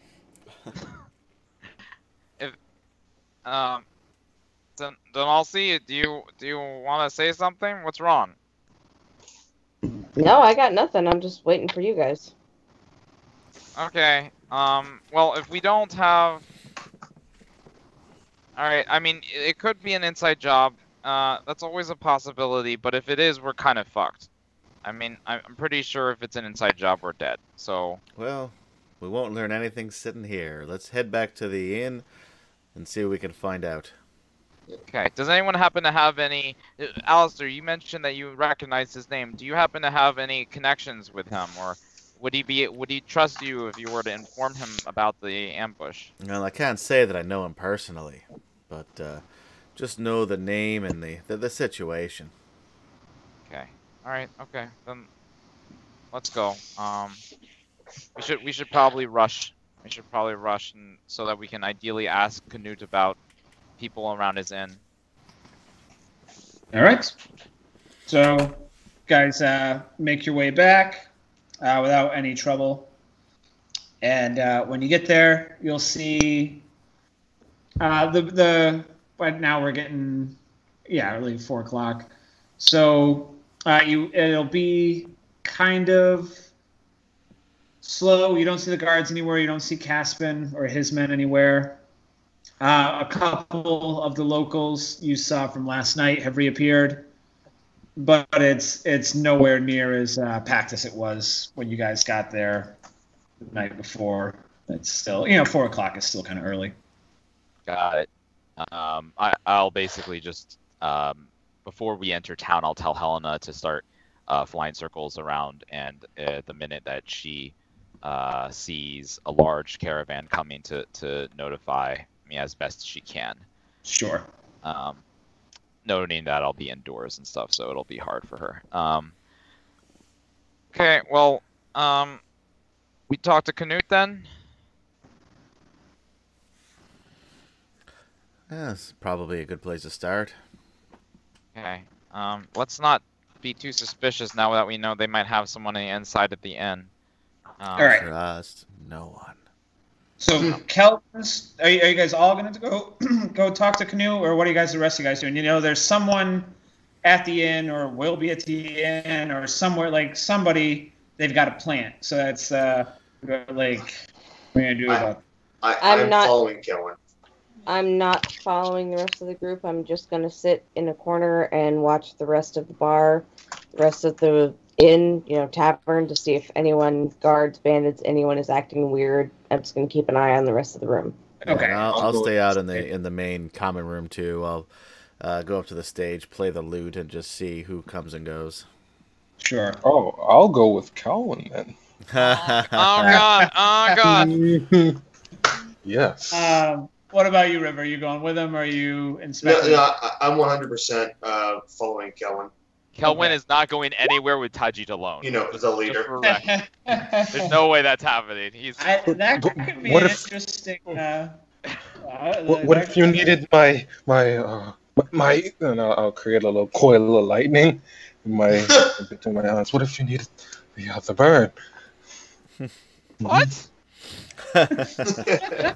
Donalcy, do you want to say something? What's wrong? No, I got nothing. I'm just waiting for you guys. Okay. Well, if we don't have... Alright, I mean, it could be an inside job. That's always a possibility, but if it is, we're kind of fucked. I mean, I'm pretty sure if it's an inside job, we're dead, so... Well, we won't learn anything sitting here. Let's head back to the inn and see what we can find out. Okay, does anyone happen to have any... Alistair, you mentioned that you recognized his name. Do you happen to have any connections with him, or would he trust you if you were to inform him about the ambush? Well, I can't say that I know him personally, but just know the name and the situation. Okay. All right. Okay. Then let's go. We should probably rush. We should probably rush, and so that we can ideally ask Canute about people around his inn. All right. So, guys, make your way back without any trouble. And when you get there, you'll see But now we're getting, early 4 o'clock. So it'll be kind of slow. You don't see the guards anywhere. You don't see Caspin or his men anywhere. A couple of the locals you saw from last night have reappeared, but it's nowhere near as packed as it was when you guys got there the night before. It's still, 4 o'clock is still kind of early. Got it. I'll basically just before we enter town, I'll tell Helena to start flying circles around, and the minute that she sees a large caravan coming, to notify me as best she can. Sure. Noting that I'll be indoors and stuff, so it'll be hard for her. Okay, well, we talk to Canute then? Yeah, that's probably a good place to start. Okay. Let's not be too suspicious now that we know they might have someone on the inside at the inn. All right. Trust no one. So, Kelvin's, are you guys all going to go talk to Canute, or what are the rest of you guys doing? There's someone at the inn, or will be at the inn, or somewhere, like somebody they've got a plan. So that's what are we going to do about that? I'm following Kelvin. I'm not following the rest of the group. I'm just going to sit in a corner and watch the rest of the bar, the rest of the inn, tavern, to see if anyone, guards, bandits, anyone is acting weird. I'm just going to keep an eye on the rest of the room. Okay. And I'll stay out in the main common room too. I'll go up to the stage, play the lute, and just see who comes and goes. Sure. Oh, I'll go with Calvin then. Oh God! Oh God! Yes. What about you, River? Are you going with him, or are you inspecting? No, I'm 100% following Kelvin. Kelvin is not going anywhere with Tajit alone. As a leader. There's no way that's happening. That could be interesting. What if you needed my and I'll create a little coil of lightning between my hands. What if you needed the burn? What?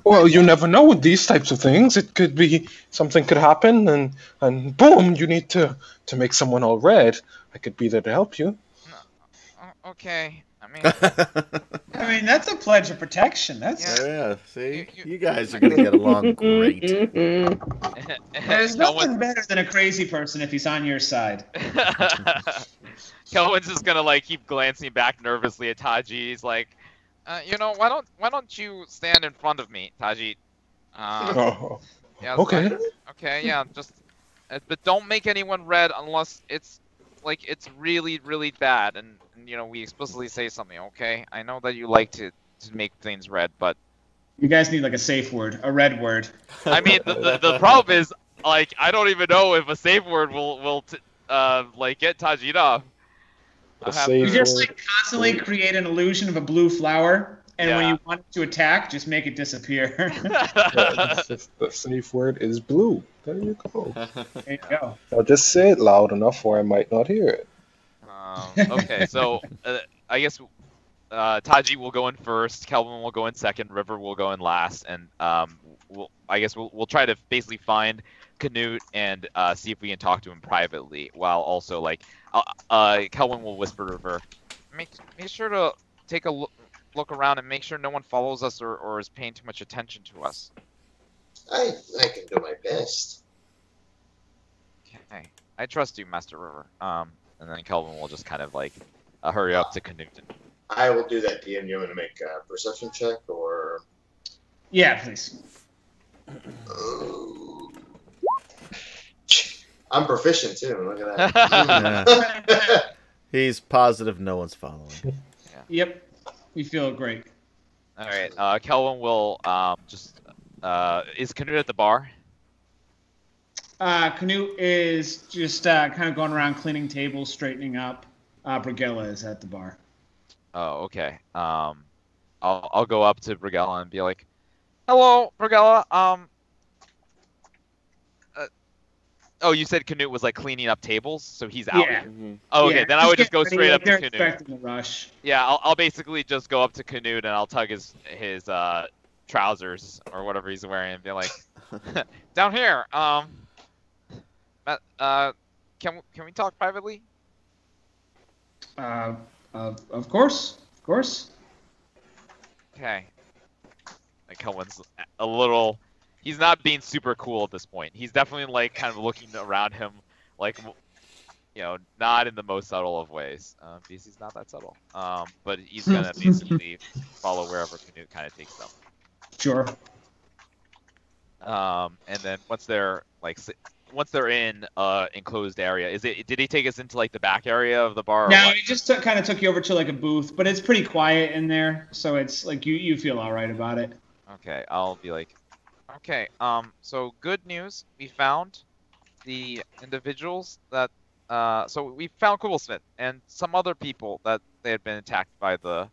Well, you never know with these types of things. It could be something could happen, and boom, you need to make someone all red. I could be there to help you. Okay. I mean, that's a pledge of protection. Yeah. See, you guys are gonna get along great. There's nothing better than a crazy person if he's on your side. Kelvin's just gonna keep glancing back nervously at Taji. He's like, why don't you stand in front of me, Tajit? Yeah, okay. Okay, yeah, just, but don't make anyone red unless it's really, really bad, and we explicitly say something. Okay, I know that you like to make things red, but you guys need a safe word, a red word. I mean, the problem is I don't even know if a safe word will get Tajit off. You just constantly create an illusion of a blue flower, and when you want it to attack, just make it disappear. The safe word is blue. There you go. There you go. I'll just say it loud enough where I might not hear it. Okay, so I guess Taji will go in first, Kelvin will go in second, River will go in last, and we'll try to basically find Canute and see if we can talk to him privately, while also Kelvin will whisper to River, make sure to take a look around and make sure no one follows us or is paying too much attention to us. I can do my best. Okay, I trust you, Master River. And then Kelvin will just kind of hurry up to Canute. I will do that, DM. You want to make a perception check, or? Yeah, please. I'm proficient too. Look at that. He's positive no one's following. Yeah. Yep. We feel great. All right. Kelvin will is Canute at the bar? Canute is just kind of going around cleaning tables, straightening up. Brigella is at the bar. Oh, okay. I'll go up to Brigella and be like, "Hello, Brigella. Oh, you said Canute was cleaning up tables, so he's out. Yeah. Mm-hmm. Oh, okay. Then I would just go straight up to Canute. They're expecting the rush. Yeah, I'll basically just go up to Canute and I'll tug his trousers or whatever he's wearing and be like, Down here. Can we talk privately? Of course. Okay. Like Kelvin's a little. He's not being super cool at this point. He's definitely like kind of looking around him, like, you know, not in the most subtle of ways. Because he's not that subtle. But he's gonna basically follow wherever Canute kind of takes them. Sure. And then once they're in enclosed area, did he take us into like the back area of the bar? No, he just kind of took you over to like a booth, but it's pretty quiet in there, so it's like you feel all right about it. Okay, I'll be like, okay, so good news, we found the individuals that, so we found Kubblesmith and some other people that they had been attacked by the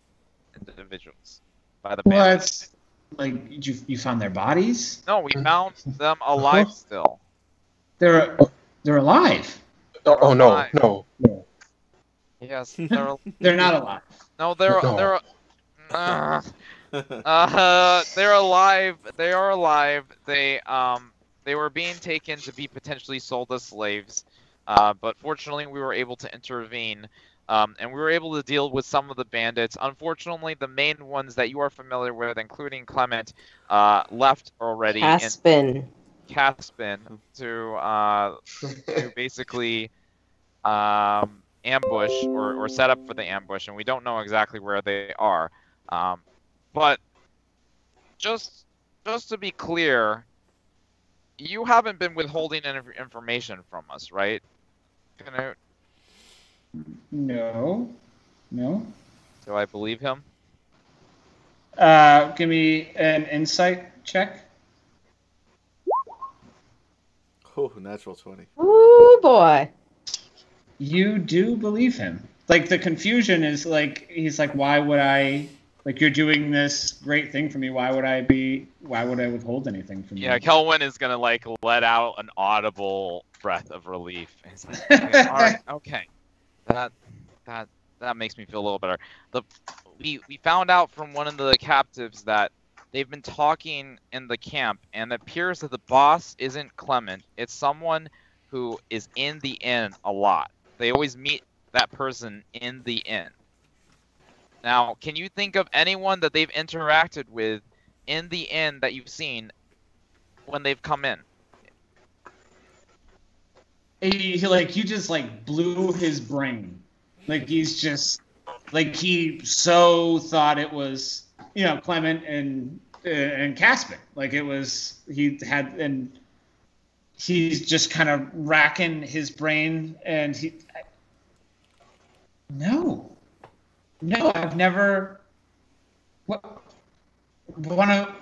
individuals, by the bandits. Well, it's like you found their bodies? No, we found them alive still. They're alive. Oh no, Alive. no. Yes, They're not alive. no, they're alive. They are alive. They were being taken to be potentially sold as slaves, but fortunately we were able to intervene, and we were able to deal with some of the bandits. Unfortunately, the main ones that you are familiar with, including Clement, left already. Caspin to basically ambush or set up for the ambush, and we don't know exactly where they are. But just to be clear, you haven't been withholding any information from us, right? No. Do I believe him? Give me an insight check. Oh, natural 20. Ooh, boy. You do believe him. Like, the confusion is like, he's like, why would I, like, you're doing this great thing for me. Why would I withhold anything from you? Yeah, Kelvin is gonna like let out an audible breath of relief. He's like, okay, all right, okay, that makes me feel a little better. We found out from one of the captives that they've been talking in the camp, and it appears that the boss isn't Clement. It's someone who is in the inn a lot. They always meet that person in the inn. Now, can you think of anyone that they've interacted with in the inn that you've seen when they've come in? He you just like blew his brain. Like, he's just like, he so thought it was, you know, Clement and Caspin. Like, it was, and he's just kind of racking his brain, and no, I've never. One of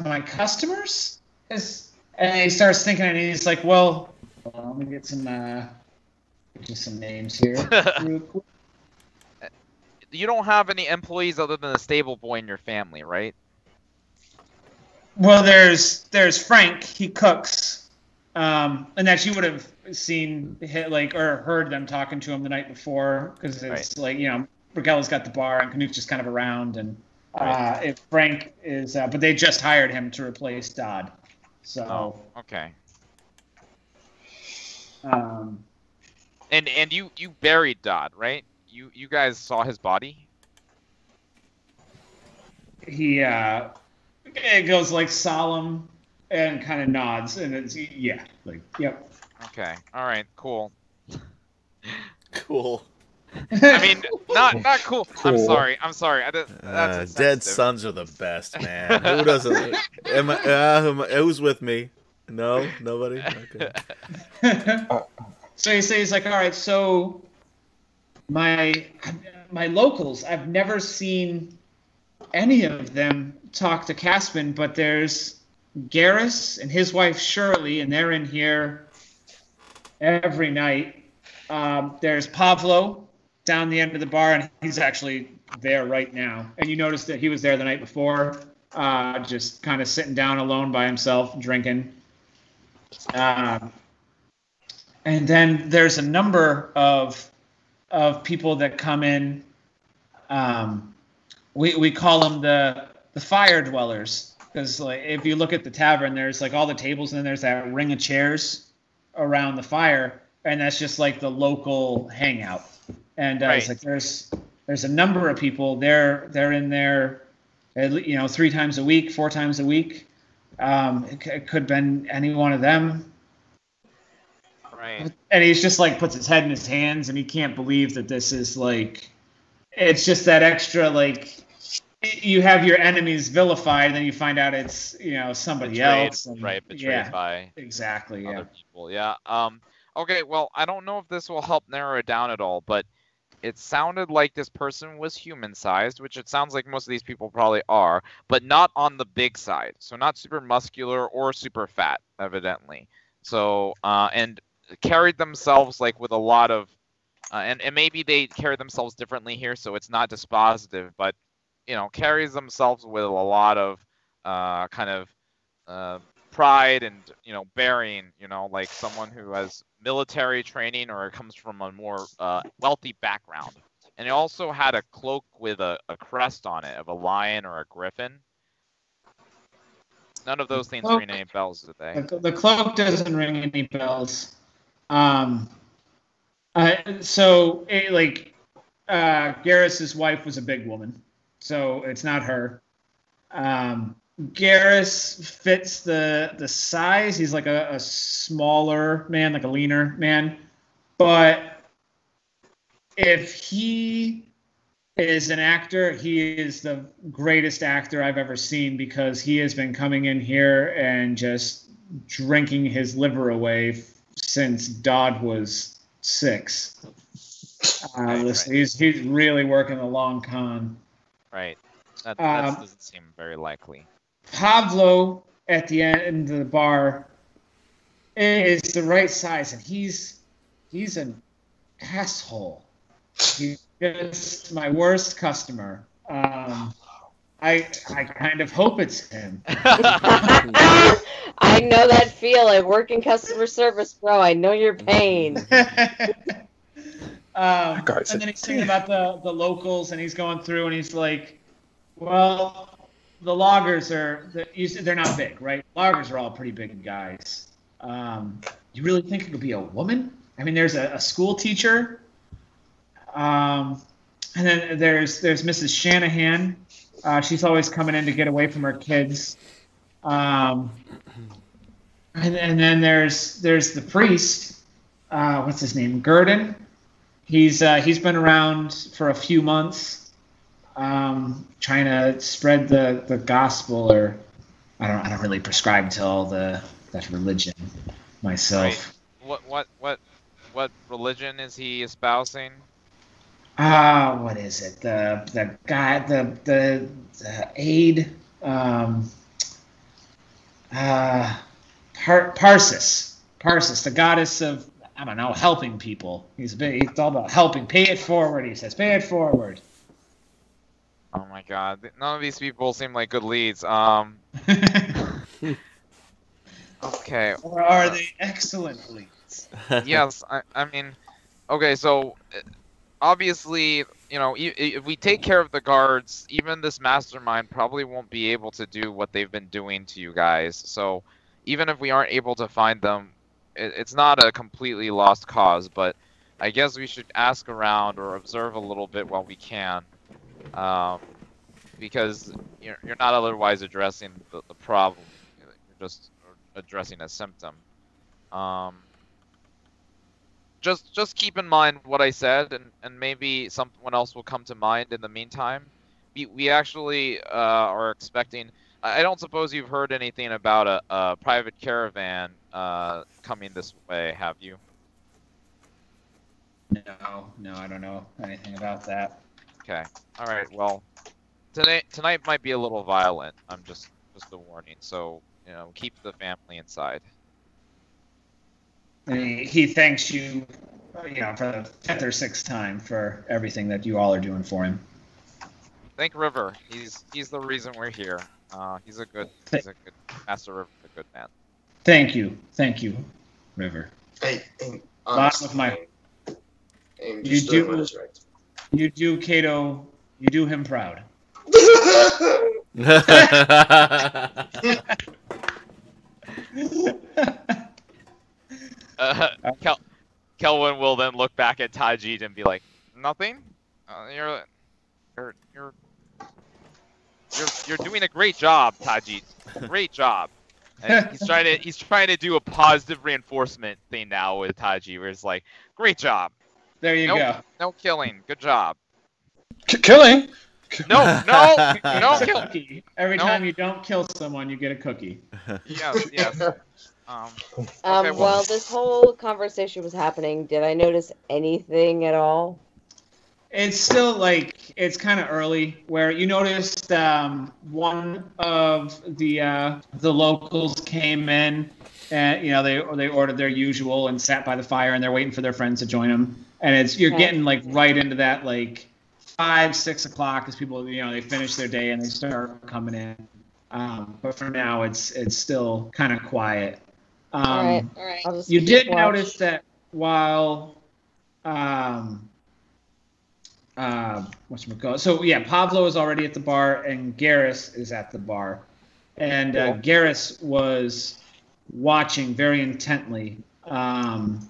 my customers is, and he starts thinking, and he's like, well, let me get some names here. Real quick. You don't have any employees other than the stable boy in your family, right? Well, there's Frank. He cooks, and that you would have seen, or heard them talking to him the night before, because it's like, you know, Brigella's got the bar and Canute's just kind of around, and if Frank is, but they just hired him to replace Dodd. So. Oh, okay. And you buried Dodd, right? You guys saw his body? He it goes like solemn and kind of nods, and it's yep. Okay. All right. Cool. Cool. I mean, not cool. I'm sorry. That's dead sons are the best, man. Who doesn't? Who's with me? No, nobody. Okay. So he's like, all right. So my locals, I've never seen any of them talk to Caspin, but there's Jairus and his wife Shirley, and they're in here every night. There's Pavlo down the end of the bar, and he's actually there right now. And you notice that he was there the night before, just kind of sitting down alone by himself, drinking. And then there's a number of people that come in. We call them the fire dwellers. because like if you look at the tavern, there's like all the tables, and then there's that ring of chairs around the fire, and that's just like the local hangout. And it's like there's a number of people. They're in there, 3 times a week, 4 times a week. It could have been any one of them. Right. And he's just like puts his head in his hands, and he can't believe that this is like. It's just that extra like. You have your enemies vilified, then you find out it's somebody else. And, betrayed by exactly other people. Yeah. Okay. Well, I don't know if this will help narrow it down at all, but it sounded like this person was human-sized, which it sounds like most of these people probably are, but not on the big side. So not super muscular or super fat, evidently. So and carried themselves like with a lot of, and maybe they carry themselves differently here, so it's not dispositive, but. Carries themselves with a lot of kind of pride and, bearing, like someone who has military training or comes from a more wealthy background. And he also had a cloak with a crest on it of a lion or a griffin. None of those things ring any bells, do they? The cloak doesn't ring any bells. Jairus' wife was a big woman. So it's not her. Jairus fits the size. He's like a smaller man, like a leaner man. But if he is an actor, he is the greatest actor I've ever seen, because he has been coming in here and just drinking his liver away since Dodd was 6. He's really working a long con. Right. That doesn't seem very likely. Pablo at the end of the bar is the right size, and he's an asshole. He's just my worst customer. I kind of hope it's him. I know that feel. I work in customer service, bro. I know your pain. And then he's thinking about the locals, and he's going through, and he's like, well, the loggers they're not big, right? Loggers are all pretty big guys. You really think it could be a woman? I mean, there's a school teacher. And then there's Mrs. Shanahan. She's always coming in to get away from her kids. And then there's the priest. What's his name? Gurdon. He's been around for a few months, trying to spread the gospel, or I don't really prescribe to all that religion myself. Right. What religion is he espousing? What is it? The guy, the aid, Parsis, the goddess of, I don't know, helping people. He's all about helping. Pay it forward, he says. Pay it forward. Oh my god. None of these people seem like good leads. Okay. Or are they excellent leads? Yes, I mean, okay, so obviously, if we take care of the guards, even this mastermind probably won't be able to do what they've been doing to you guys. So even if we aren't able to find them, it's not a completely lost cause, but I guess we should ask around or observe a little bit while we can, because you're not otherwise addressing the problem. You're just addressing a symptom. Just keep in mind what I said, and maybe someone else will come to mind in the meantime. We actually are expecting. I don't suppose you've heard anything about a private caravan coming this way, have you? No, I don't know anything about that. Okay. All right. Well, tonight might be a little violent. I'm just a warning. So keep the family inside. He thanks you, for the 5th or 6th time for everything that you all are doing for him. Thank River. He's the reason we're here. He's a good Master River, a good man. Thank you, River. Hey, Bottom of my. You do Cato. You do him proud. back at Tajid and be like, nothing. You're doing a great job, Tajid. Great job. And he's trying to do a positive reinforcement thing now with Taji, where it's like, great job. There you go. No killing. Good job. Killing? No killing. Every time you don't kill someone, you get a cookie. Yes. While this whole conversation was happening, did I notice anything at all? It's still it's kind of early. Where you noticed one of the locals came in, and they ordered their usual and sat by the fire, and they're waiting for their friends to join them. And you're getting right into that 5-6 o'clock as people they finish their day and they start coming in. But for now, it's still kind of quiet. All right. You did notice that while Pablo is already at the bar and Jairus is at the bar, and Jairus was watching very intently. Watching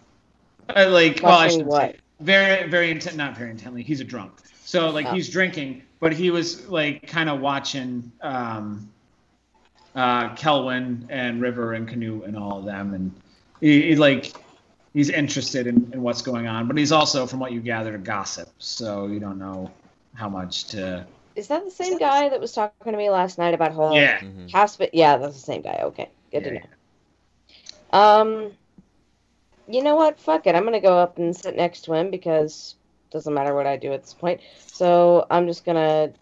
what? Very, very not very intently. He's a drunk, so he's drinking, but he was kind of watching Kelwyn and River and Canoe and all of them, and he's interested in what's going on, but he's also, from what you gather, a gossip, so you don't know how much to... Is that the same guy that was talking to me last night about whole house? Yeah, that's the same guy. Okay, good to know. You know what? Fuck it. I'm going to go up and sit next to him because it doesn't matter what I do at this point. So I'm just going to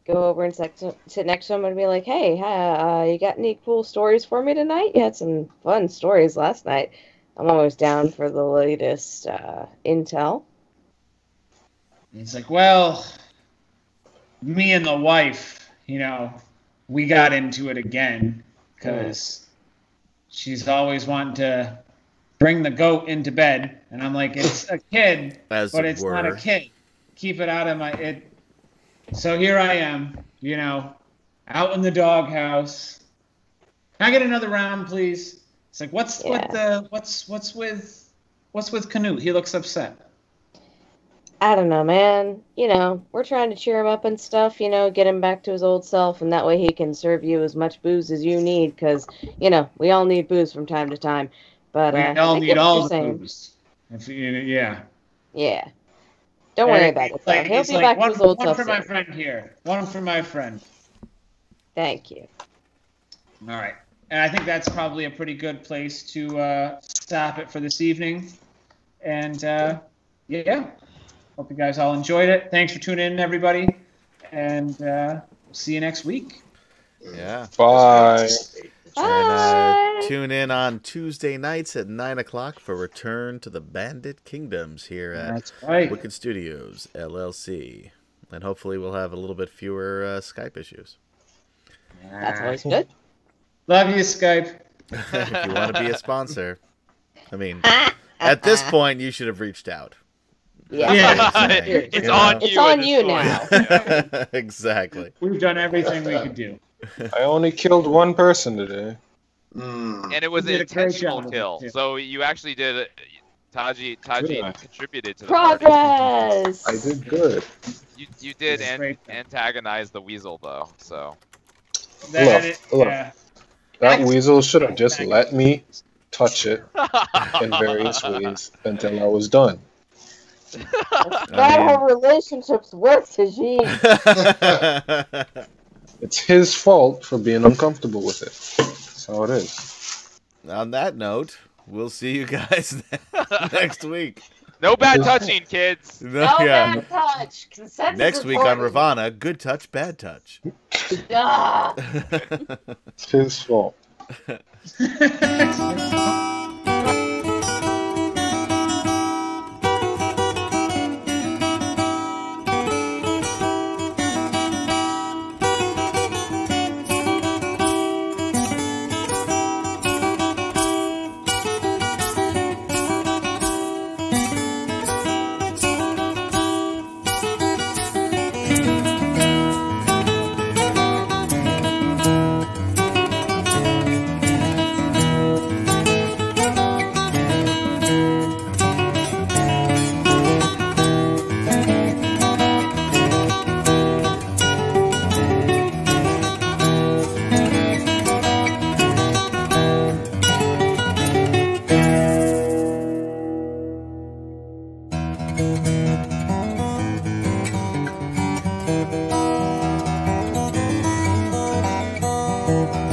go over and sit next to him and be like, hey, you got any cool stories for me tonight? You had some fun stories last night. I'm always down for the latest intel. He's like, well, me and the wife, we got into it again because she's always wanting to bring the goat into bed. And I'm like, it's a kid, but it's not a kid. Keep it out of my... So here I am, out in the doghouse. Can I get another round, please? It's like, what's with Canoe? He looks upset. I don't know, man. We're trying to cheer him up and stuff, get him back to his old self, and that way he can serve you as much booze as you need, because, we all need booze from time to time. But we all need all the booze. Yeah. Don't worry about it, though. He'll be back to his old self. One for my friend here. One for my friend. Thank you. All right. And I think that's probably a pretty good place to stop it for this evening. And, hope you guys all enjoyed it. Thanks for tuning in, everybody. And see you next week. Yeah. Bye. And tune in on Tuesday nights at 9 o'clock for Return to the Bandit Kingdoms here at Wicked Studios, LLC. And hopefully we'll have a little bit fewer Skype issues. That's always good. Love you, Skype. If you want to be a sponsor. I mean, at this point, you should have reached out. Yeah. It's on you. It's on you now. Exactly. We've done everything we could do. I only killed one person today. And it was an intentional kill. So you actually did it. Taji contributed to the progress. Party. I did good. You did antagonize the weasel, though. So look. That weasel should have just let me touch it in various ways until I was done. That's how relationships work, Tajid. It's his fault for being uncomfortable with it. That's how it is. On that note, we'll see you guys next week. No bad touching, kids. No bad touch. Consent next week on Ravanna, good touch, bad touch. It's his fault. Bye.